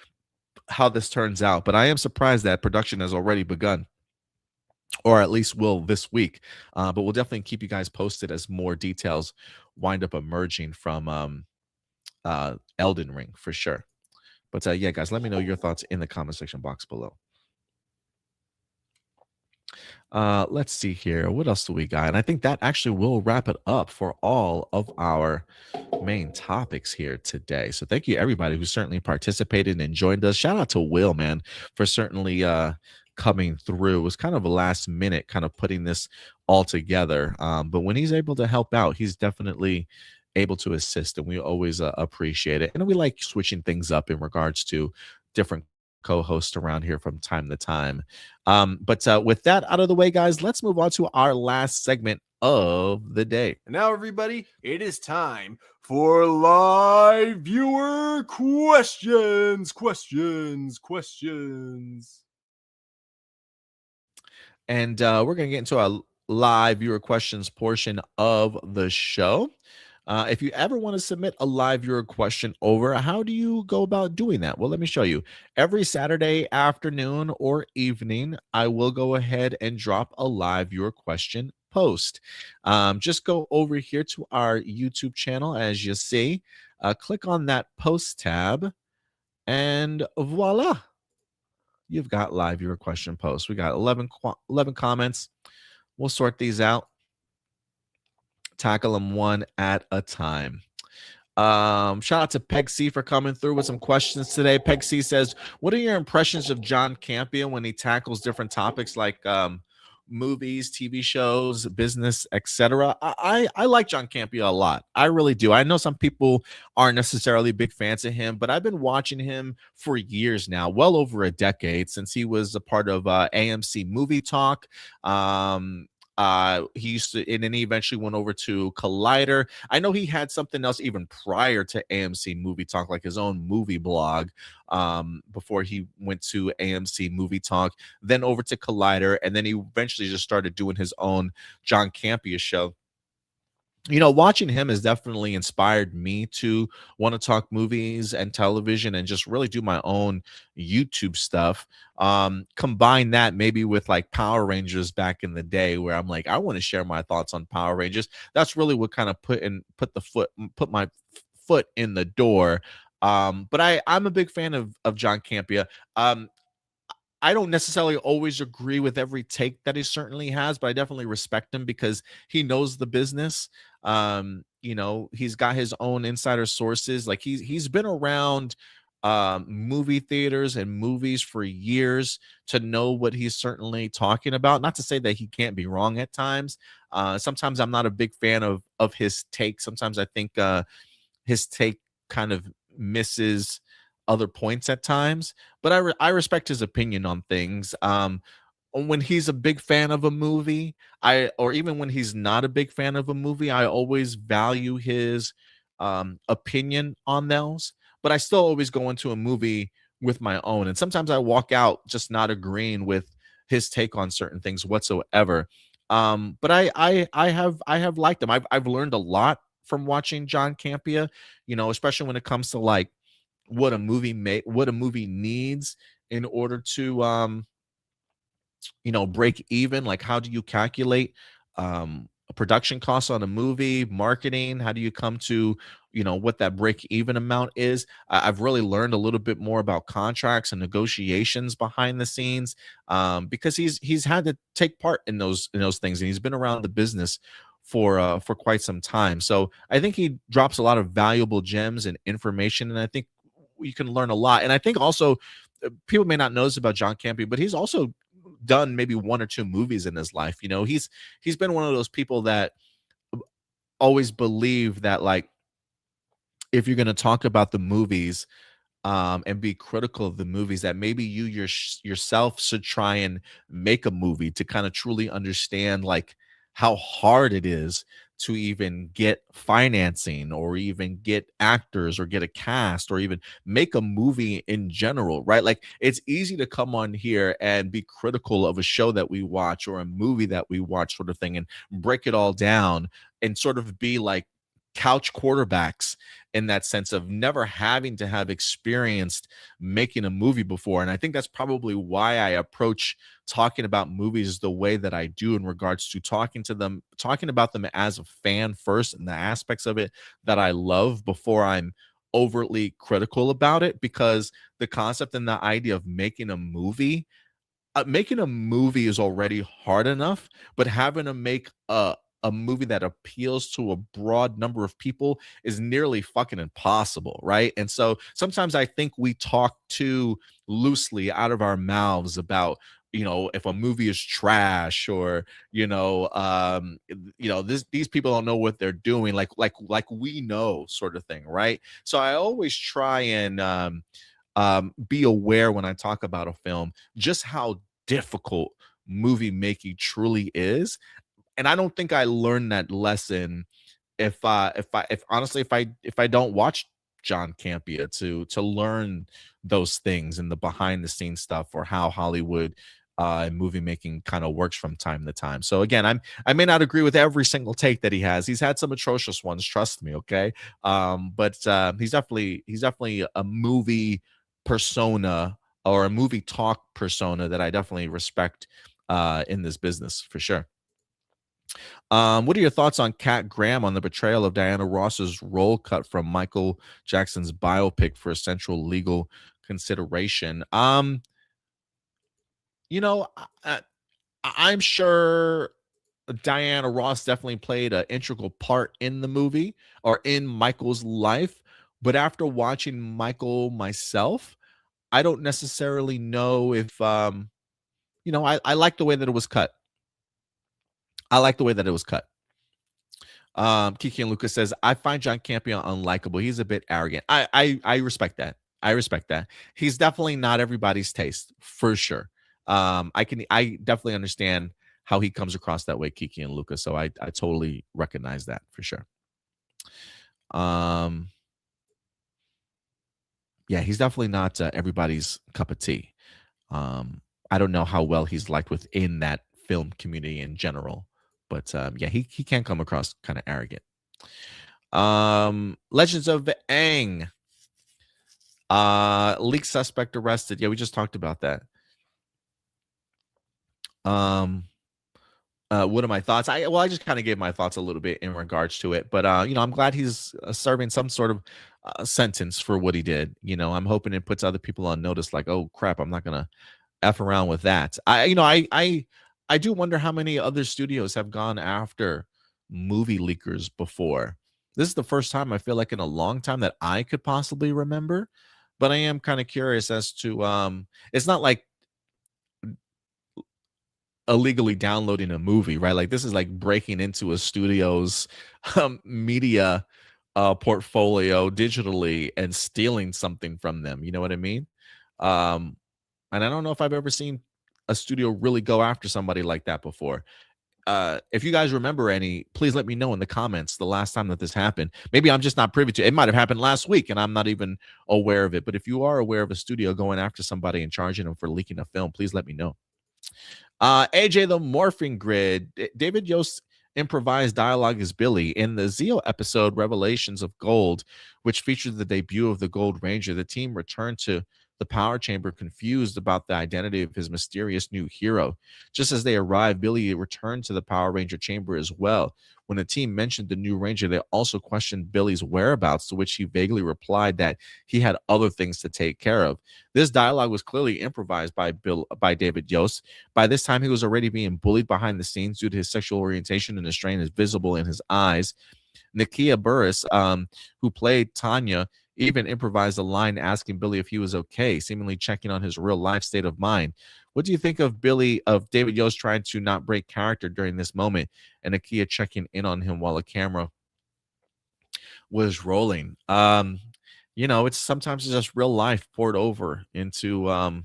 how this turns out. But I am surprised that production has already begun, or at least will this week. But we'll definitely keep you guys posted as more details wind up emerging from Elden Ring for sure. But yeah, guys, let me know your thoughts in the comment section box below. Let's see here. What else do we got? And I think that actually will wrap it up for all of our main topics here today. So thank you everybody who certainly participated and joined us. Shout out to Will, man, for certainly coming through. It was kind of a last minute kind of putting this all together. But when he's able to help out, he's definitely able to assist, and we always appreciate it. And we like switching things up in regards to different co-host around here from time to time. But with that out of the way, guys, let's move on to our last segment of the day. And now, everybody, it is time for live viewer questions. And we're going to get into our live viewer questions portion of the show. If you ever want to submit a live viewer question over, how do you go about doing that? Well, let me show you. Every Saturday afternoon or evening, I will go ahead and drop a live viewer question post. Just go over here to our YouTube channel, as you see. Click on that post tab, and voila. You've got live viewer question post. We got 11 comments. We'll sort these out. Tackle them one at a time. Shout out to Peg C for coming through with some questions today. Peg C says, what are your impressions of John Campea when he tackles different topics like movies, TV shows, business, etc.? I like John Campea a lot. I really do. I know some people aren't necessarily big fans of him, but I've been watching him for years now, well over a decade, since he was a part of AMC Movie Talk. He used to, and then he eventually went over to Collider. I know he had something else even prior to AMC Movie Talk, like his own movie blog, before he went to AMC Movie Talk, then over to Collider, and then he eventually just started doing his own John Campea show. You know, watching him has definitely inspired me to want to talk movies and television and just really do my own YouTube stuff. Combine that maybe with like Power Rangers back in the day, where I'm like, I want to share my thoughts on Power Rangers. That's really what kind of put my foot in the door. But I'm a big fan of John Campea. I don't necessarily always agree with every take that he certainly has, but I definitely respect him because he knows the business. You know, he's got his own insider sources. Like he's been around movie theaters and movies for years to know what he's certainly talking about. Not to say that he can't be wrong at times. Sometimes I'm not a big fan of his take. Sometimes I think his take kind of misses other points at times, but I respect his opinion on things. When he's a big fan of a movie, or even when he's not a big fan of a movie, I always value his opinion on those. but I still always go into a movie with my own. And sometimes I walk out just not agreeing with his take on certain things whatsoever. But I have liked him. I've learned a lot from watching John Campea, especially when it comes to like what a movie needs in order to break even. Like, how do you calculate a production cost on a movie, marketing? How do you come to what that break even amount is? I've really learned a little bit more about contracts and negotiations behind the scenes, because he's had to take part in those things, and he's been around the business for quite some time. So I think he drops a lot of valuable gems and information, and I think you can learn a lot. And I think also people may not know this about John Campea, but he's also done maybe 1 or 2 movies in his life. He's been one of those people that always believe that, like, if you're going to talk about the movies and be critical of the movies, that maybe you yourself should try and make a movie to kind of truly understand like how hard it is to even get financing, or even get actors, or get a cast, or even make a movie in general, right? Like, it's easy to come on here and be critical of a show that we watch or a movie that we watch, sort of thing, and break it all down and sort of be like couch quarterbacks in that sense of never having to have experienced making a movie before. And I think that's probably why I approach talking about movies the way that I do, in regards to talking about them as a fan first, and the aspects of it that I love, before I'm overtly critical about it. Because the concept and the idea of making a movie is already hard enough, but having to make a movie that appeals to a broad number of people is nearly fucking impossible, right? And so sometimes I think we talk too loosely out of our mouths about, if a movie is trash, or these people don't know what they're doing, like we know, sort of thing, right? So I always try and be aware when I talk about a film just how difficult movie making truly is. And I don't think I learned that lesson if honestly if I don't watch John Campea to learn those things and the behind the scenes stuff, or how Hollywood and movie making kind of works from time to time. So again, I may not agree with every single take that he has. He's had some atrocious ones, trust me, okay? But he's definitely a movie persona, or a movie talk persona, that I definitely respect in this business, for sure. What are your thoughts on Kat Graham on the portrayal of Diana Ross's role cut from Michael Jackson's biopic for essential legal consideration? I'm sure Diana Ross definitely played an integral part in the movie, or in Michael's life. But after watching Michael myself, I don't necessarily know if I like the way that it was cut. Kiki and Lucas says, I find John Campea unlikable. He's a bit arrogant. I respect that. He's definitely not everybody's taste, for sure. I definitely understand how he comes across that way, Kiki and Lucas. So I totally recognize that, for sure. Yeah, he's definitely not everybody's cup of tea. I don't know how well he's liked within that film community in general. But yeah, he can come across kind of arrogant. Legends of Aang. Leaked suspect arrested. Yeah, we just talked about that. What are my thoughts? I just kind of gave my thoughts a little bit in regards to it. But I'm glad he's serving some sort of sentence for what he did. I'm hoping it puts other people on notice, like, oh crap, I'm not gonna F around with that. I do wonder how many other studios have gone after movie leakers before. This is the first time, I feel like, in a long time that I could possibly remember. But I am kind of curious as to it's not like illegally downloading a movie, right? Like, this is like breaking into a studio's media portfolio digitally and stealing something from them. You know what I mean? And I don't know if I've ever seen a studio really go after somebody like that before. if you guys remember any, please let me know in the comments the last time that this happened. Maybe I'm just not privy to it. It might have happened last week and I'm not even aware of it. But if you are aware of a studio going after somebody and charging them for leaking a film, please let me know. AJ the Morphing Grid. David Yost improvised dialogue as Billy in the Zeo episode Revelations of Gold, which featured the debut of the Gold Ranger. The team returned to the power chamber confused about the identity of his mysterious new hero. Just as they arrived, Billy returned to the Power Ranger chamber as well. When the team mentioned the new Ranger, they also questioned Billy's whereabouts, to which he vaguely replied that he had other things to take care of. This dialogue was clearly improvised by David Yost. By this time, he was already being bullied behind the scenes due to his sexual orientation, and the strain is visible in his eyes. Nakia Burris, who played Tanya, even improvised a line asking Billy if he was okay, seemingly checking on his real life state of mind. What do you think of David Yost trying to not break character during this moment, and Nakia checking in on him while the camera was rolling? It's sometimes just real life poured over into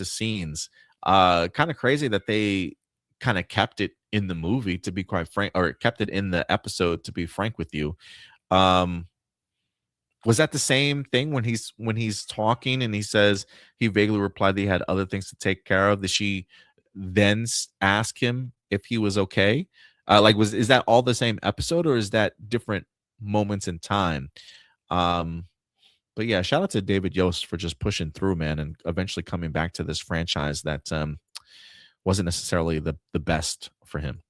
scenes. Kind of crazy that they kind of kept it in the movie, to be quite frank, or kept it in the episode, to be frank with you. Was that the same thing when he's talking and he says he vaguely replied that he had other things to take care of? Did she then ask him if he was okay? Is that all the same episode, or is that different moments in time? But yeah, shout out to David Yost for just pushing through, man, and eventually coming back to this franchise that wasn't necessarily the best for him.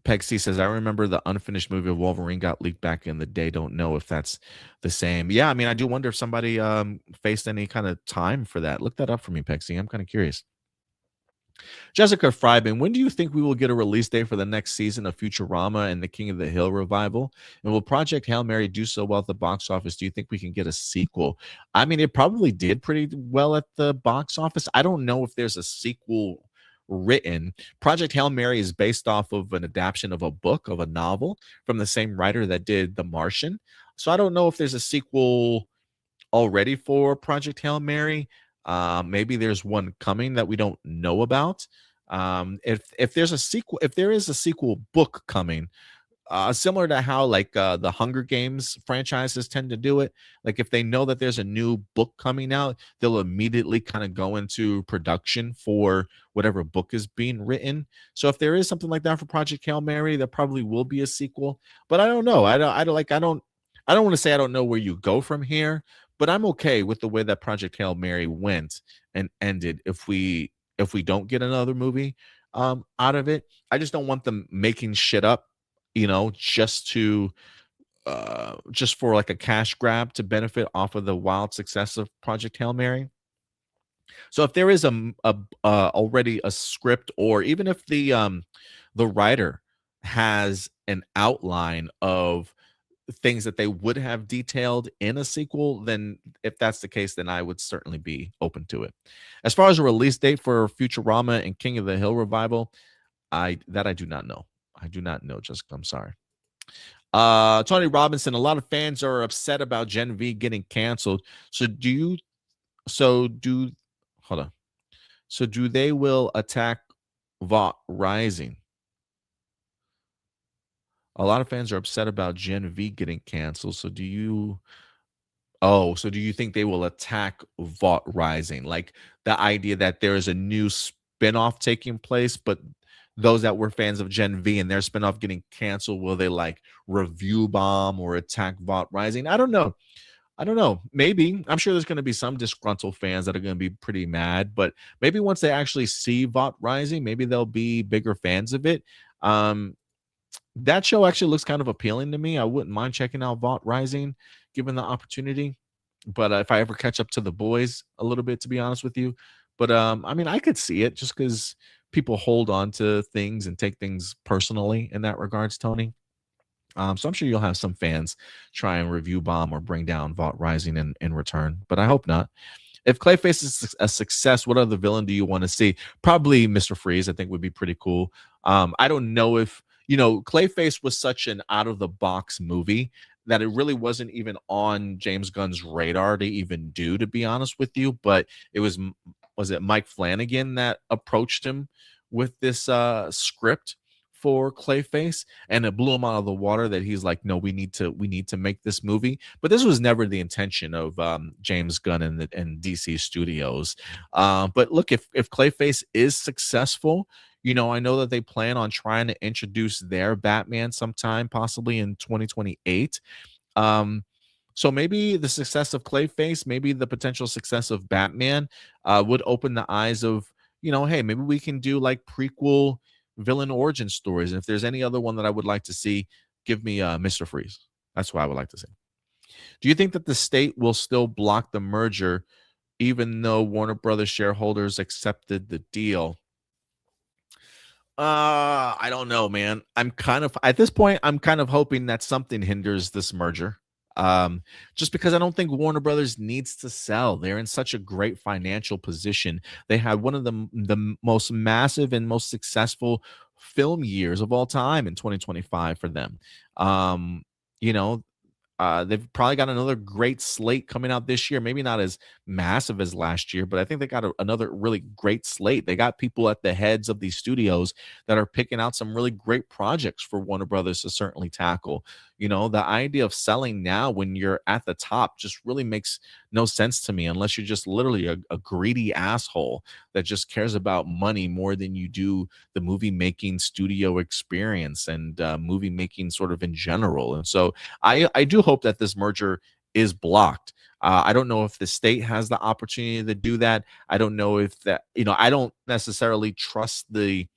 Peg C says, I remember the unfinished movie of Wolverine got leaked back in the day. Don't know if that's the same. Yeah, I mean, I do wonder if somebody faced any kind of time for that. Look that up for me, Peg C. I'm kind of curious. Jessica Fryban, when do you think we will get a release date for the next season of Futurama and the King of the Hill revival? And will Project Hail Mary do so well at the box office? Do you think we can get a sequel? I mean, it probably did pretty well at the box office. I don't know if there's a sequel written. Project Hail Mary is based off of an adaptation of a novel from the same writer that did The Martian. So I don't know if there's a sequel already for Project Hail Mary. Maybe there's one coming that we don't know about. If there is a sequel book coming, similar to how the Hunger Games franchises tend to do it. Like if they know that there's a new book coming out, they'll immediately kind of go into production for whatever book is being written. So if there is something like that for Project Hail Mary, there probably will be a sequel. But I don't know. I don't want to say I don't know where you go from here, but I'm okay with the way that Project Hail Mary went and ended if we don't get another movie out of it. I just don't want them making shit up, just for like a cash grab to benefit off of the wild success of Project Hail Mary. So if there is already a script, or even if the writer has an outline of things that they would have detailed in a sequel, then if that's the case, then I would certainly be open to it. As far as a release date for Futurama and King of the Hill revival, I do not know. I do not know, Jessica. I'm sorry. Tony Robinson, a lot of fans are upset about Gen V getting canceled. So do they will attack VOT Rising? A lot of fans are upset about Gen V getting canceled. So do you think they will attack VOT Rising? Like the idea that there is a new spinoff taking place, but those that were fans of Gen V and their spinoff getting canceled, will they like review bomb or attack VOT Rising? I don't know. Maybe. I'm sure there's going to be some disgruntled fans that are going to be pretty mad, but maybe once they actually see VOT Rising, maybe they'll be bigger fans of it. That show actually looks kind of appealing to me. I wouldn't mind checking out VOT Rising given the opportunity. But if I ever catch up to The Boys a little bit, to be honest with you. But I mean, I could see it just because people hold on to things and take things personally in that regards, Tony. So I'm sure you'll have some fans try and review bomb or bring down VOT Rising in return, but I hope not. If Clayface is a success, what other villain do you want to see? Probably Mr. Freeze, I think would be pretty cool. I don't know if, Clayface was such an out-of-the-box movie that it really wasn't even on James Gunn's radar to even do, to be honest with you. But it was was it Mike Flanagan that approached him with this script for Clayface, and it blew him out of the water that he's like, no, we need to make this movie. But this was never the intention of James Gunn and DC Studios. But look, if Clayface is successful, you know, I know that they plan on trying to introduce their Batman sometime, possibly in 2028. So maybe the success of Clayface, maybe the potential success of Batman would open the eyes of, you know, hey, maybe we can do like prequel villain origin stories. And if there's any other one that I would like to see, give me Mr. Freeze. That's what I would like to see. Do you think that the state will still block the merger even though Warner Brothers shareholders accepted the deal? I don't know, man. At this point, I'm kind of hoping that something hinders this merger. Just because I don't think Warner Brothers needs to sell. They're in such a great financial position. They had one of the most massive and most successful film years of all time in 2025 for them. You know, they've probably got another great slate coming out this year. Maybe not as massive as last year, but I think they got another really great slate. They got people at the heads of these studios that are picking out some really great projects for Warner Brothers to certainly tackle. You know, the idea of selling now when you're at the top just really makes no sense to me, unless you're just literally a greedy asshole that just cares about money more than you do the movie making studio experience and movie making sort of in general. And so I do hope that this merger is blocked. I don't know if the state has the opportunity to do that. I don't know if that, you know, I don't necessarily trust the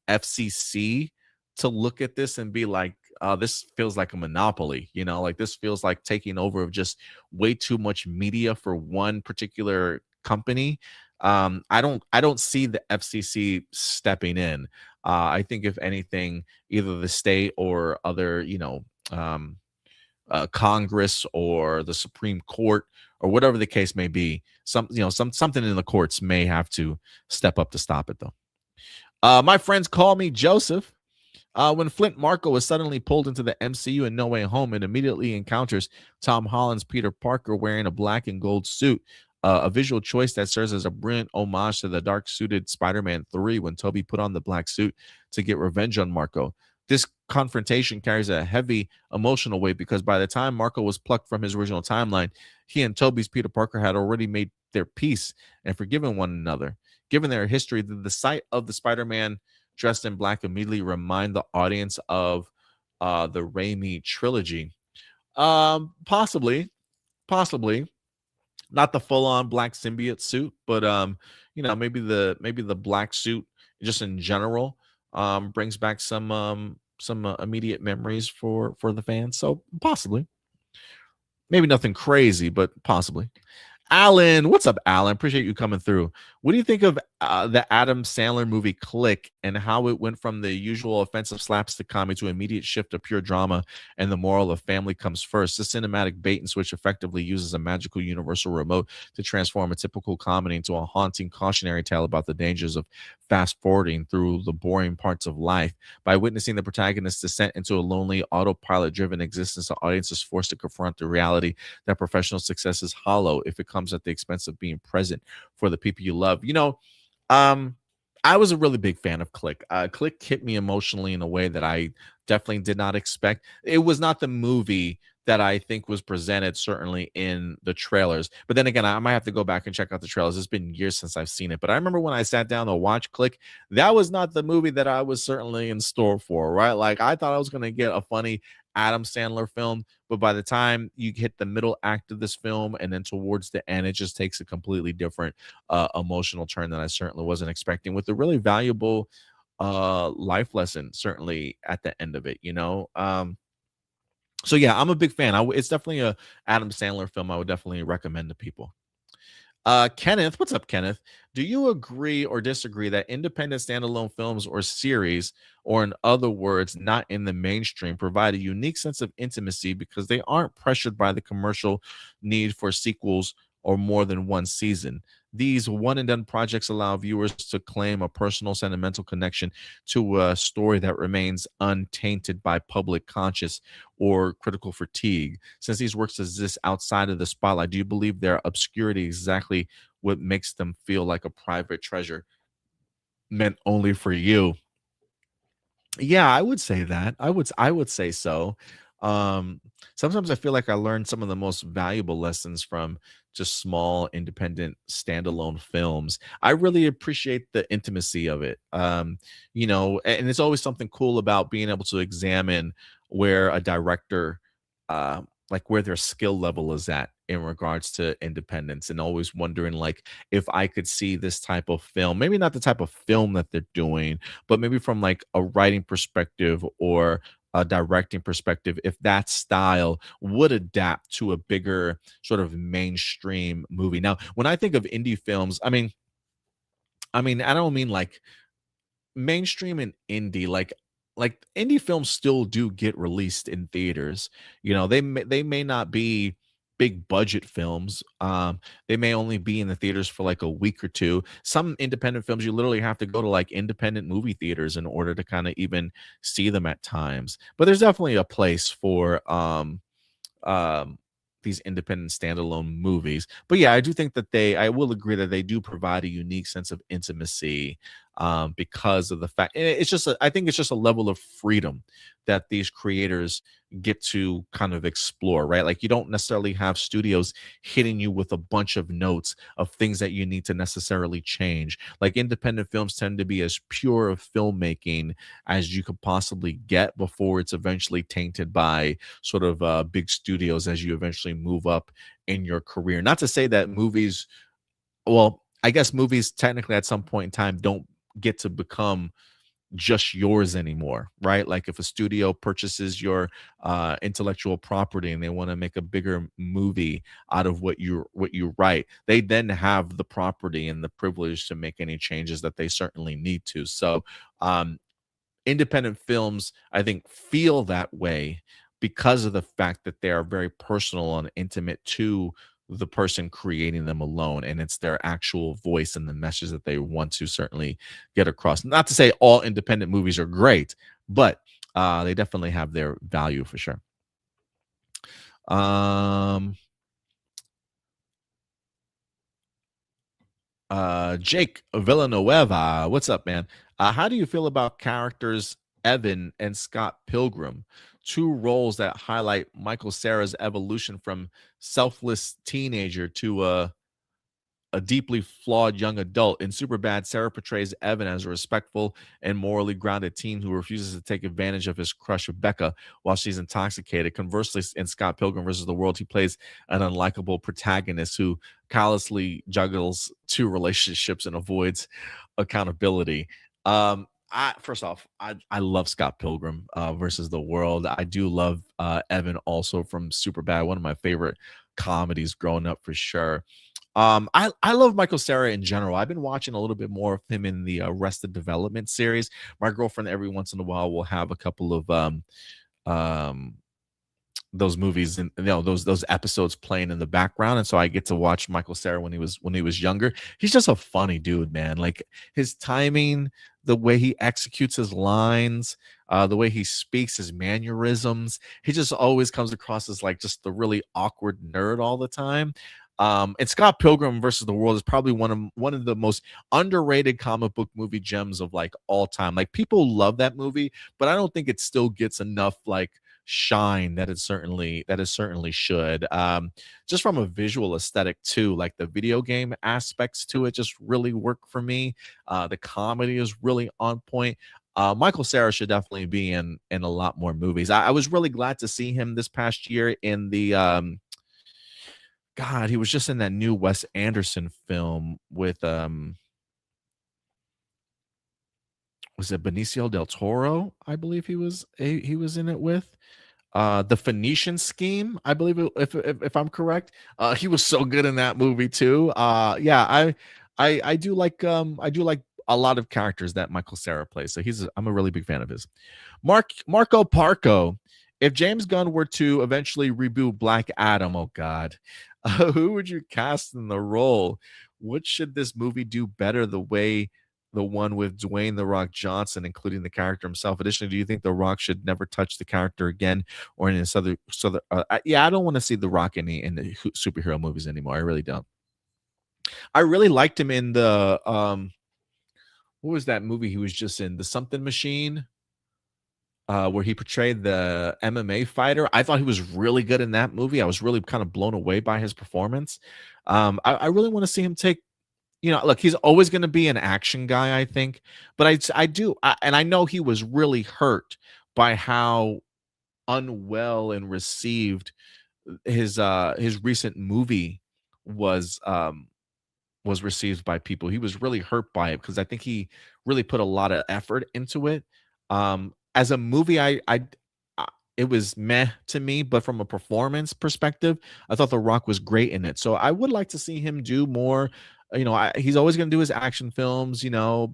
FCC to look at this and be like, this feels like a monopoly, you know, like this feels like taking over of just way too much media for one particular company. I don't see the FCC stepping in. I think if anything, either the state or other, you know, Congress or the Supreme Court or whatever the case may be, something in the courts may have to step up to stop it, though. My friends call me Joseph. When Flint Marko is suddenly pulled into the MCU in No Way Home and immediately encounters Tom Holland's Peter Parker wearing a black and gold suit, a visual choice that serves as a brilliant homage to the dark-suited Spider-Man 3 when Tobey put on the black suit to get revenge on Marko. This confrontation carries a heavy emotional weight because by the time Marko was plucked from his original timeline, he and Tobey's Peter Parker had already made their peace and forgiven one another. Given their history, the sight of the Spider-Man dressed in black immediately remind the audience of the Raimi trilogy. Possibly not the full-on black symbiote suit, but you know, maybe the black suit just in general brings back some immediate memories for the fans. So possibly, maybe nothing crazy, but possibly. Alan, what's up, Alan? Appreciate you coming through. What do you think of the Adam Sandler movie Click and how it went from the usual offensive slapstick comedy to immediate shift to pure drama and the moral of family comes first? The cinematic bait and switch effectively uses a magical universal remote to transform a typical comedy into a haunting cautionary tale about the dangers of fast forwarding through the boring parts of life. By witnessing the protagonist's descent into a lonely, autopilot-driven existence, the audience is forced to confront the reality that professional success is hollow if it comes at the expense of being present for the people you love. You know, I was a really big fan of Click. Click hit me emotionally in a way that I definitely did not expect. It was not the movie that I think was presented certainly in the trailers. But then again, I might have to go back and check out the trailers. It's been years since I've seen it. But I remember when I sat down to watch Click, that was not the movie that I was certainly in store for, right? Like I thought I was going to get a funny Adam Sandler film, but by the time you hit the middle act of this film and then towards the end, it just takes a completely different emotional turn that I certainly wasn't expecting, with a really valuable life lesson certainly at the end of it, you know. So yeah, I'm a big fan. It's definitely a Adam Sandler film I would definitely recommend to people. Kenneth, what's up, Kenneth? Do you agree or disagree that independent standalone films or series, or in other words, not in the mainstream, provide a unique sense of intimacy because they aren't pressured by the commercial need for sequels or more than one season? These one and done projects allow viewers to claim a personal sentimental connection to a story that remains untainted by public conscience or critical fatigue. Since these works exist outside of the spotlight, do you believe their obscurity is exactly what makes them feel like a private treasure meant only for you? Yeah, I would say that. I would say so. Um, Sometimes I feel like I learned some of the most valuable lessons from just small, independent, standalone films. I really appreciate the intimacy of it. And it's always something cool about being able to examine where a director, like where their skill level is at in regards to independence, and always wondering like if I could see this type of film, maybe not the type of film that they're doing, but maybe from like a writing perspective or a directing perspective, if that style would adapt to a bigger sort of mainstream movie. Now, when I think of indie films, I mean, I don't mean like mainstream and indie, like indie films still do get released in theaters. They may not be big budget films. They may only be in the theaters for like a week or two. Some independent films, you literally have to go to like independent movie theaters in order to kind of even see them at times. But there's definitely a place for um these independent standalone movies. But yeah, I do think that I will agree that they do provide a unique sense of intimacy, because of the fact, and I think it's just a level of freedom that these creators get to kind of explore, right? Like you don't necessarily have studios hitting you with a bunch of notes of things that you need to necessarily change. Like independent films tend to be as pure of filmmaking as you could possibly get before it's eventually tainted by sort of big studios as you eventually move up in your career. Not to say that movies, well, I guess movies technically at some point in time don't get to become just yours anymore, right? Like if a studio purchases your intellectual property and they want to make a bigger movie out of what you write, they then have the property and the privilege to make any changes that they certainly need to. So independent films, I think, feel that way because of the fact that they are very personal and intimate to the person creating them alone, and it's their actual voice and the message that they want to certainly get across. Not to say all independent movies are great, but they definitely have their value for sure. Jake Villanueva, what's up, man? How do you feel about characters Evan and Scott Pilgrim, two roles that highlight Michael Cera's evolution from selfless teenager to a deeply flawed young adult? In Superbad, Sarah portrays Evan as a respectful and morally grounded teen who refuses to take advantage of his crush Rebecca while she's intoxicated. Conversely, in Scott Pilgrim vs. the World, he plays an unlikable protagonist who callously juggles two relationships and avoids accountability. First off, I love Scott Pilgrim versus the World. I do love Evan also from Superbad, one of my favorite comedies growing up for sure. I love Michael Cera in general. I've been watching a little bit more of him in the Arrested Development series. My girlfriend every once in a while will have a couple of those movies and those episodes playing in the background, and so I get to watch Michael Cera when he was younger. He's just a funny dude, man. Like his timing, the way he executes his lines, the way he speaks, his mannerisms, he just always comes across as like just the really awkward nerd all the time. And Scott Pilgrim versus the World is probably one of the most underrated comic book movie gems of like all time. Like people love that movie, but I don't think it still gets enough like shine that it certainly should. Just from a visual aesthetic too, like the video game aspects to it just really work for me. The comedy is really on point. Michael Cera should definitely be in a lot more movies. I was really glad to see him this past year in the God, he was just in that new Wes Anderson film with was it Benicio del Toro? I believe he was in it with. The Phoenician Scheme, I believe, if I'm correct. He was so good in that movie too. Yeah, I do like a lot of characters that Michael Cera plays. So I'm a really big fan of his. Marco Parco. If James Gunn were to eventually reboot Black Adam, oh God, who would you cast in the role? what should this movie do better the way the one with Dwayne The Rock Johnson, including the character himself? Additionally, do you think The Rock should never touch the character again or in this other? Yeah, I don't want to see The Rock in the superhero movies anymore. I really don't. I really liked him in the what was that movie he was just in? The Something Machine, where he portrayed the MMA fighter. I thought he was really good in that movie. I was really kind of blown away by his performance. I really want to see him take, look, he's always going to be an action guy, I think, but and I know he was really hurt by how unwell and received his recent movie was received by people. He was really hurt by it because I think he really put a lot of effort into it. As a movie, it was meh to me, but from a performance perspective, I thought The Rock was great in it. So I would like to see him do more. He's always going to do his action films,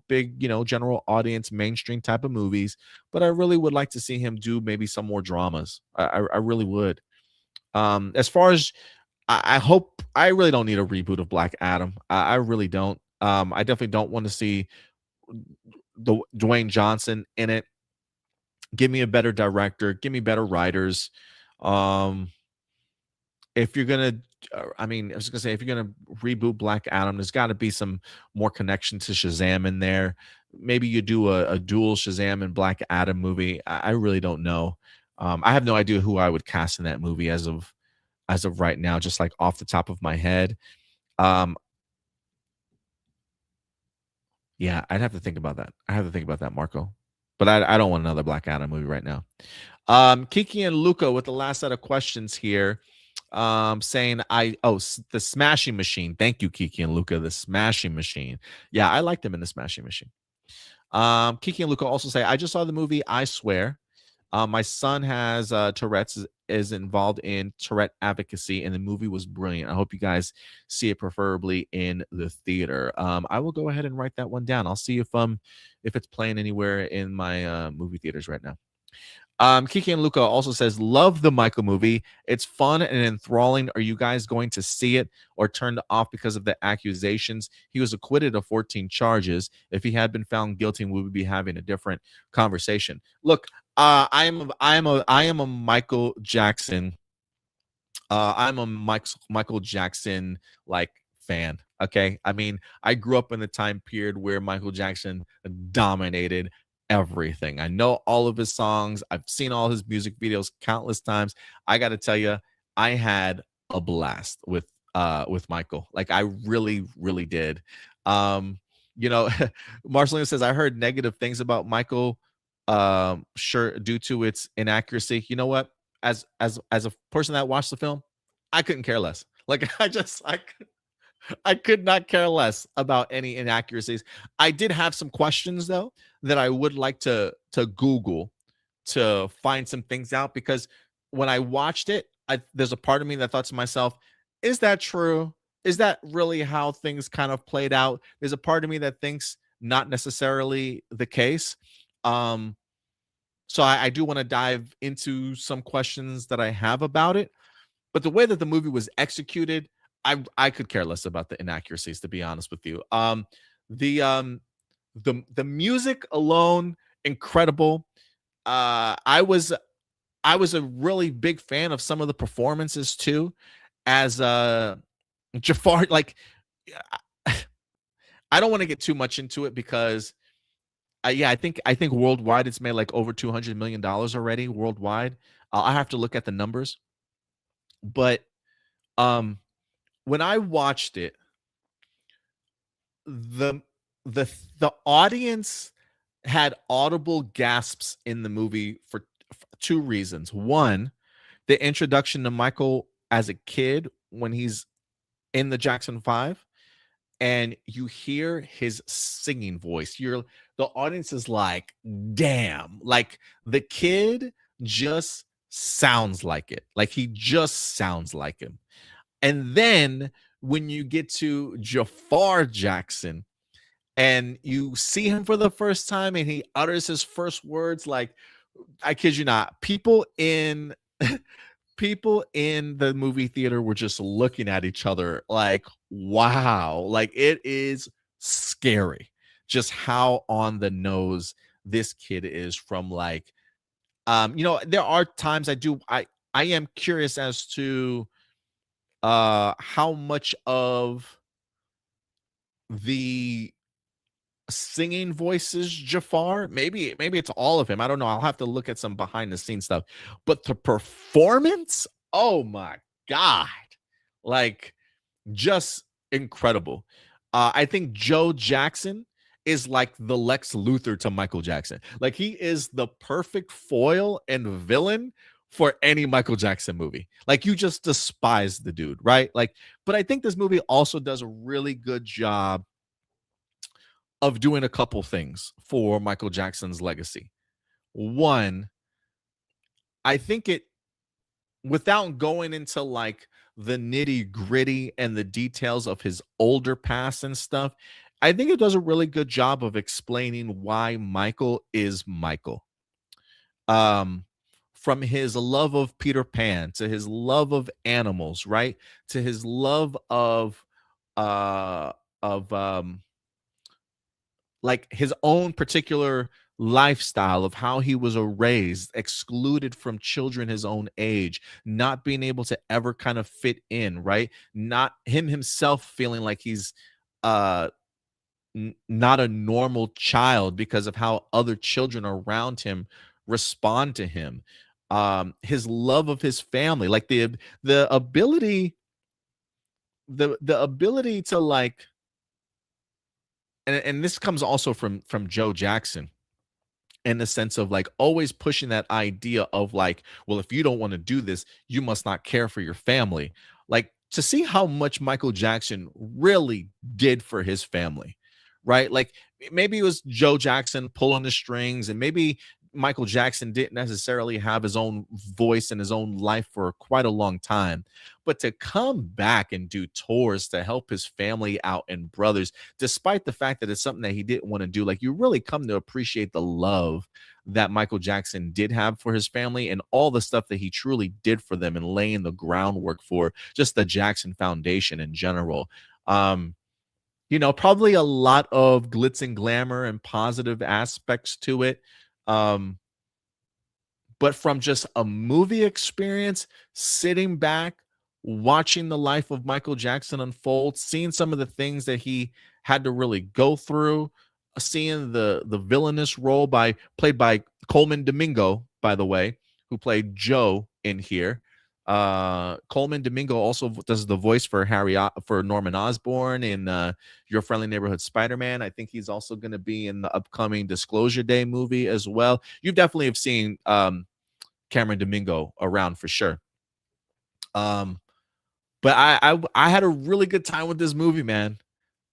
big, general audience, mainstream type of movies. But I really would like to see him do maybe some more dramas. I really would. As far as I hope, I really don't need a reboot of Black Adam. I really don't. I definitely don't want to see the Dwayne Johnson in it. Give me a better director. Give me better writers. If you're gonna, I was gonna say, if you're gonna reboot Black Adam, there's got to be some more connection to Shazam in there. Maybe you do a dual Shazam and Black Adam movie. I really don't know. I have no idea who I would cast in that movie as of right now, just like off the top of my head. Yeah, I'd have to think about that. I have to think about that, Marco. But I don't want another Black Adam movie right now. Kiki and Luca with the last set of questions here. Saying the Smashing Machine. Thank you, Kiki and Luca. The Smashing Machine. Yeah, I liked them in the Smashing Machine. Kiki and Luca also say, I just saw the movie I Swear. My son has Tourette's, is involved in Tourette advocacy, and the movie was brilliant. I hope you guys see it, preferably in the theater. I will go ahead and write that one down. I'll see if it's playing anywhere in my movie theaters right now. Kiki and Luca also says, love the Michael movie. It's fun and enthralling. Are you guys going to see it or turned off because of the accusations? He was acquitted of 14 charges. If he had been found guilty, we would be having a different conversation. Look, I am a Michael Jackson. I'm a Michael Jackson fan. Okay, I grew up in the time period where Michael Jackson dominated everything. I know all of his songs. I've seen all his music videos countless times. I got to tell you, I had a blast with Michael. I really, really did. Marcelino says, I heard negative things about Michael, sure, due to its inaccuracy. You know what? As a person that watched the film, I couldn't care less. I could not care less about any inaccuracies. I did have some questions though that I would like to Google to find some things out, because when I watched it, there's a part of me that thought to myself, is that true? Is that really how things kind of played out? There's a part of me that thinks not necessarily the case. So I do want to dive into some questions that I have about it. But the way that the movie was executed, I could care less about the inaccuracies, to be honest with you. The music alone, incredible. I was a really big fan of some of the performances too, as Jafar. I don't want to get too much into it because I think worldwide it's made over $200 million already worldwide. I have to look at the numbers, but when I watched it, the audience had audible gasps in the movie for two reasons. One, the introduction to Michael as a kid when he's in the Jackson 5, and you hear his singing voice. The audience is like, damn, the kid just sounds like it. He just sounds like him. And then when you get to Jafar Jackson and you see him for the first time and he utters his first words, I kid you not, people in people in the movie theater were just looking at each other like, wow, like it is scary just how on the nose this kid is from like there are times I am curious as to how much of the singing voices Jafar. Maybe it's all of him. I don't know. I'll have to look at some behind the scenes stuff. But the performance, oh my God. Like just incredible. I think Joe Jackson is like the Lex Luthor to Michael Jackson. Like he is the perfect foil and villain for any Michael Jackson movie. Like you just despise the dude, right? Like, but I think this movie also does a really good job of doing a couple things for Michael Jackson's legacy. One, I think it, without going into like the nitty gritty and the details of his older past and stuff, I think it does a really good job of explaining why Michael is Michael. From his love of Peter Pan to his love of animals, right? To his love of like his own particular lifestyle of how he was raised, excluded from children his own age, not being able to ever kind of fit in, right? Not him himself feeling like he's not a normal child because of how other children around him respond to him. His love of his family, like the ability to like, and this comes also from Joe Jackson, in the sense of like always pushing that idea of like, well, if you don't want to do this, you must not care for your family. Like to see how much Michael Jackson really did for his family, right? Like maybe it was Joe Jackson pulling the strings, and maybe Michael Jackson didn't necessarily have his own voice and his own life for quite a long time, but to come back and do tours to help his family out and brothers, despite the fact that it's something that he didn't want to do, like you really come to appreciate the love that Michael Jackson did have for his family and all the stuff that he truly did for them and laying the groundwork for just the Jackson Foundation in general. Probably a lot of glitz and glamour and positive aspects to it. But from just a movie experience, sitting back, watching the life of Michael Jackson unfold, seeing some of the things that he had to really go through, seeing the villainous role played by Coleman Domingo, by the way, who played Joe in here. Coleman Domingo also does the voice for Norman Osborn in Your Friendly Neighborhood Spider-Man. I think he's also going to be in the upcoming Disclosure Day movie as well. You definitely have seen Cameron Domingo around for sure. But I had a really good time with this movie, man.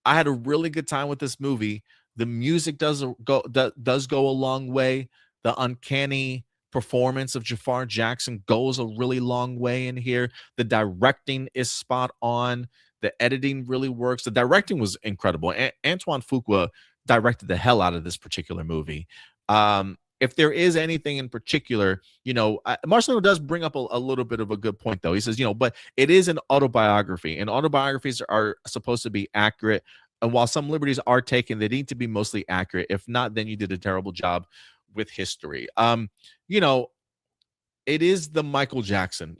I had a really good time with this movie. The music does go a long way. The uncanny performance of Jafar Jackson goes a really long way in here. The directing is spot on. The editing really works. The directing was incredible. Antoine Fuqua directed the hell out of this particular movie. If there is anything in particular, Marcelino does bring up a little bit of a good point, though. He says, but it is an autobiography, and autobiographies are supposed to be accurate. And while some liberties are taken, they need to be mostly accurate. If not, then you did a terrible job with history. It is the Michael Jackson.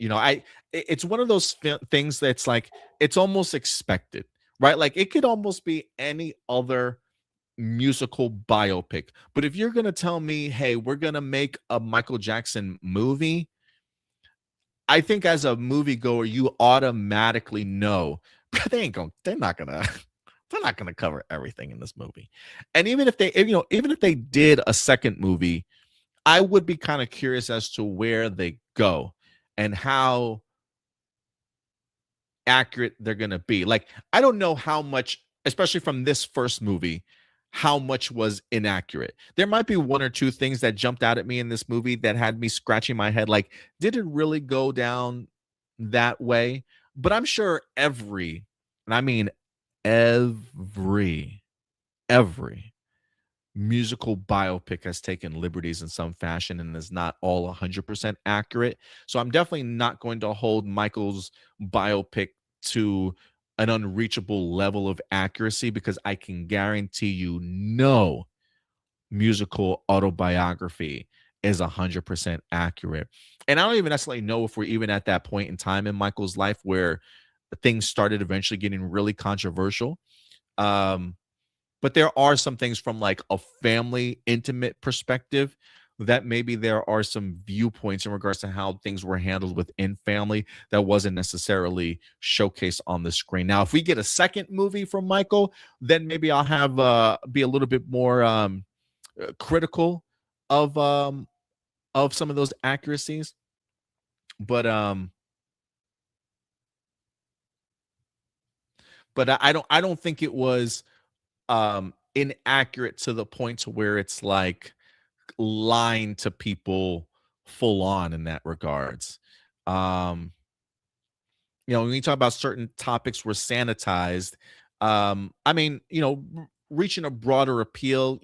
It's one of those things that's like, it's almost expected, right? Like it could almost be any other musical biopic. But if you're going to tell me, hey, we're going to make a Michael Jackson movie, I think as a moviegoer, you automatically know they're not gonna cover everything in this movie. And even if they did a second movie, I would be kind of curious as to where they go and how accurate they're gonna be. Like, I don't know how much, especially from this first movie, how much was inaccurate. There might be one or two things that jumped out at me in this movie that had me scratching my head, like, did it really go down that way? But I'm sure every musical biopic has taken liberties in some fashion and is not all 100% accurate. So I'm definitely not going to hold Michael's biopic to an unreachable level of accuracy, because I can guarantee you no musical autobiography is 100% accurate. And I don't even necessarily know if we're even at that point in time in Michael's life where things started eventually getting really controversial. But there are some things from like a family intimate perspective that maybe there are some viewpoints in regards to how things were handled within family that wasn't necessarily showcased on the screen. Now, if we get a second movie from Michael, then maybe I'll have be a little bit more critical of some of those accuracies. But I don't think it was inaccurate to the point to where it's like lying to people full on in that regards. Um, when you talk about certain topics were sanitized, I mean, reaching a broader appeal,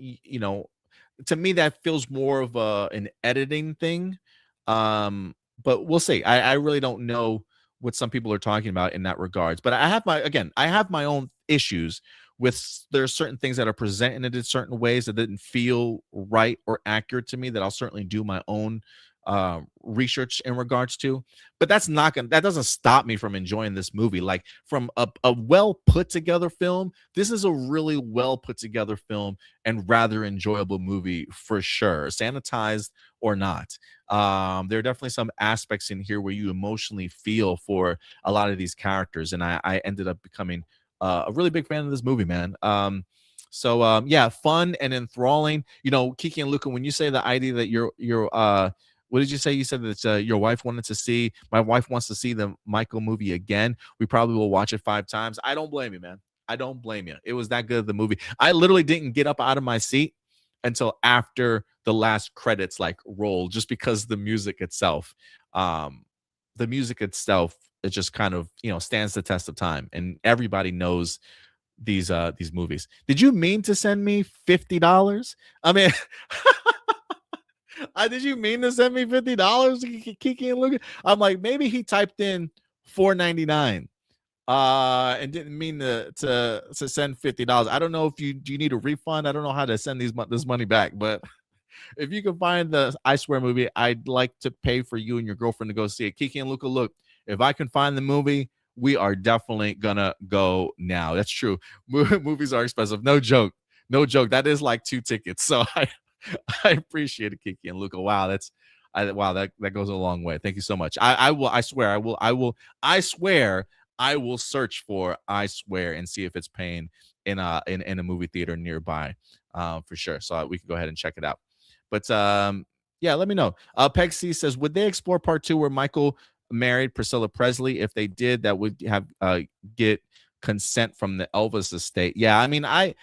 to me that feels more of an editing thing. But we'll see. I really don't know what some people are talking about in that regards. But I have my own issues with there are certain things that are presented in certain ways that didn't feel right or accurate to me that I'll certainly do my own research in regards to. But that doesn't stop me from enjoying this movie. Like, from a well put together film, this is a really well put together film and rather enjoyable movie for sure, sanitized or not. There are definitely some aspects in here where you emotionally feel for a lot of these characters, and I ended up becoming a really big fan of this movie, man. Yeah, fun and enthralling. Kiki and Luca, when you say the idea that you're what did you say? You said that your wife wanted to see. My wife wants to see the Michael movie again. We probably will watch it 5 times. I don't blame you, man. I don't blame you. It was that good of the movie. I literally didn't get up out of my seat until after the last credits rolled, just because the music itself, it just kind of stands the test of time, and everybody knows these movies. Did you mean to send me $50? I mean, did you mean to send me $50, Kiki and Luca? I'm like, maybe he typed in $4.99 and didn't mean to send $50. I don't know if do you need a refund? I don't know how to send this money back, but if you can find the I Swear movie, I'd like to pay for you and your girlfriend to go see it. Kiki and Luca, look, if I can find the movie, we are definitely gonna go now. That's true. Movies are expensive. No joke. That is like 2 tickets. So I appreciate it, Kiki and Luca. Wow, that goes a long way. Thank you so much. I swear I will search for I Swear and see if it's paying in a movie theater nearby, for sure. So we can go ahead and check it out. But yeah, let me know. Peg C says, would they explore part 2 where Michael married Priscilla Presley? If they did, that would have get consent from the Elvis estate. Yeah, I mean, I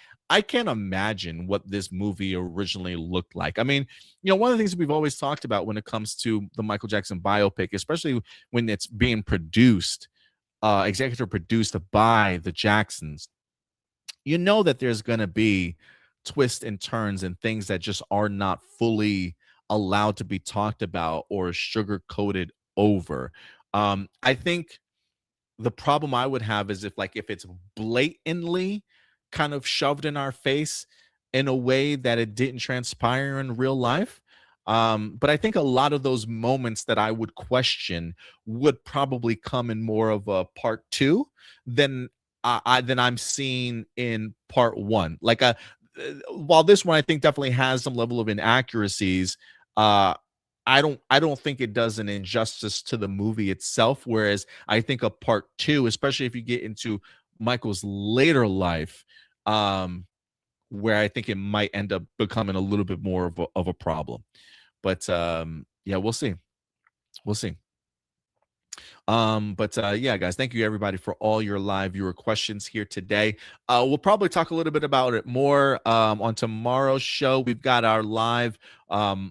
can't imagine what this movie originally looked like. I mean, one of the things that we've always talked about when it comes to the Michael Jackson biopic, especially when it's being produced, executive produced by the Jacksons, that there's going to be twists and turns and things that just are not fully allowed to be talked about or sugar coated over. I think the problem I would have is if it's blatantly kind of shoved in our face in a way that it didn't transpire in real life. But I think a lot of those moments that I would question would probably come in more of a part 2 than I'm seeing in part 1. While this one I think definitely has some level of inaccuracies, I don't think it does an injustice to the movie itself. Whereas I think a part 2, especially if you get into Michael's later life, where I think it might end up becoming a little bit more of a problem. But yeah, we'll see. Yeah, guys, thank you everybody for all your live viewer questions here today. We'll probably talk a little bit about it more on tomorrow's show. We've got our live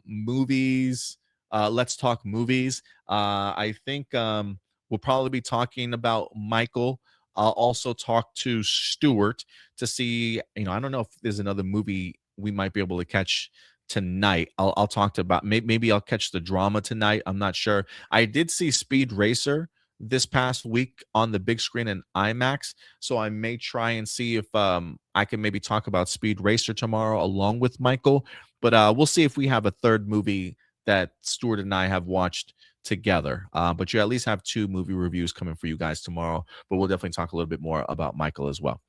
movies. Let's talk movies. I think we'll probably be talking about Michael I'll also talk to Stuart to see, I don't know if there's another movie we might be able to catch tonight. I'll talk to about maybe I'll catch the drama tonight. I'm not sure. I did see Speed Racer this past week on the big screen in IMAX, so I may try and see if I can maybe talk about Speed Racer tomorrow along with Michael. But we'll see if we have a third movie that Stuart and I have watched together. But you at least have 2 movie reviews coming for you guys tomorrow. But we'll definitely talk a little bit more about Michael as well.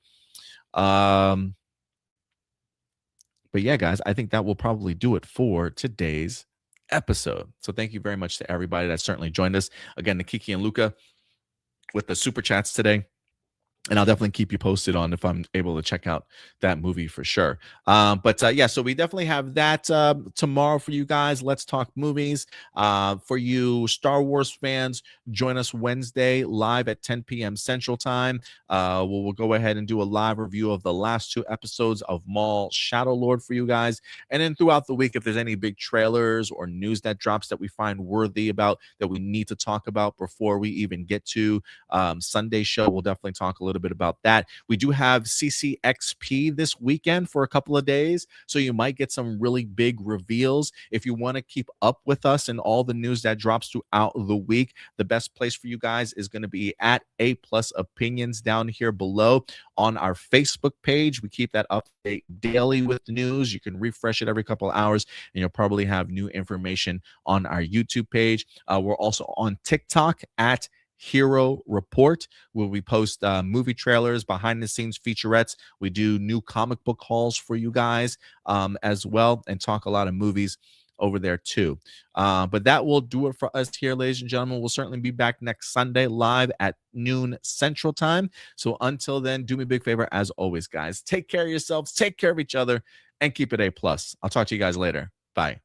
But yeah, guys, I think that will probably do it for today's episode. So thank you very much to everybody that certainly joined us. Again, to Kiki and Luca with the super chats today. And I'll definitely keep you posted on if I'm able to check out that movie for sure. But yeah, so we definitely have that tomorrow for you guys. Let's talk movies. For you Star Wars fans, join us Wednesday live at 10 p.m. Central Time. We'll go ahead and do a live review of the last 2 episodes of Maul Shadow Lord for you guys. And then throughout the week, if there's any big trailers or news that drops that we find worthy about, that we need to talk about before we even get to Sunday's show, we'll definitely talk a little bit about that. We do have CCXP this weekend for a couple of days, so you might get some really big reveals. If you want to keep up with us and all the news that drops throughout the week, the best place for you guys is going to be at APlus Opinions down here below on our Facebook page. We keep that update daily with the news. You can refresh it every couple of hours, and you'll probably have new information on our YouTube page. We're also on TikTok at Hero Report, where we post movie trailers, behind the scenes featurettes. We do new comic book hauls for you guys as well, and talk a lot of movies over there too. But that will do it for us here, ladies and gentlemen. We'll certainly be back next Sunday live at noon Central Time. So until then, do me a big favor, as always, guys. Take care of yourselves, take care of each other, and keep it A+. I'll talk to you guys later. Bye.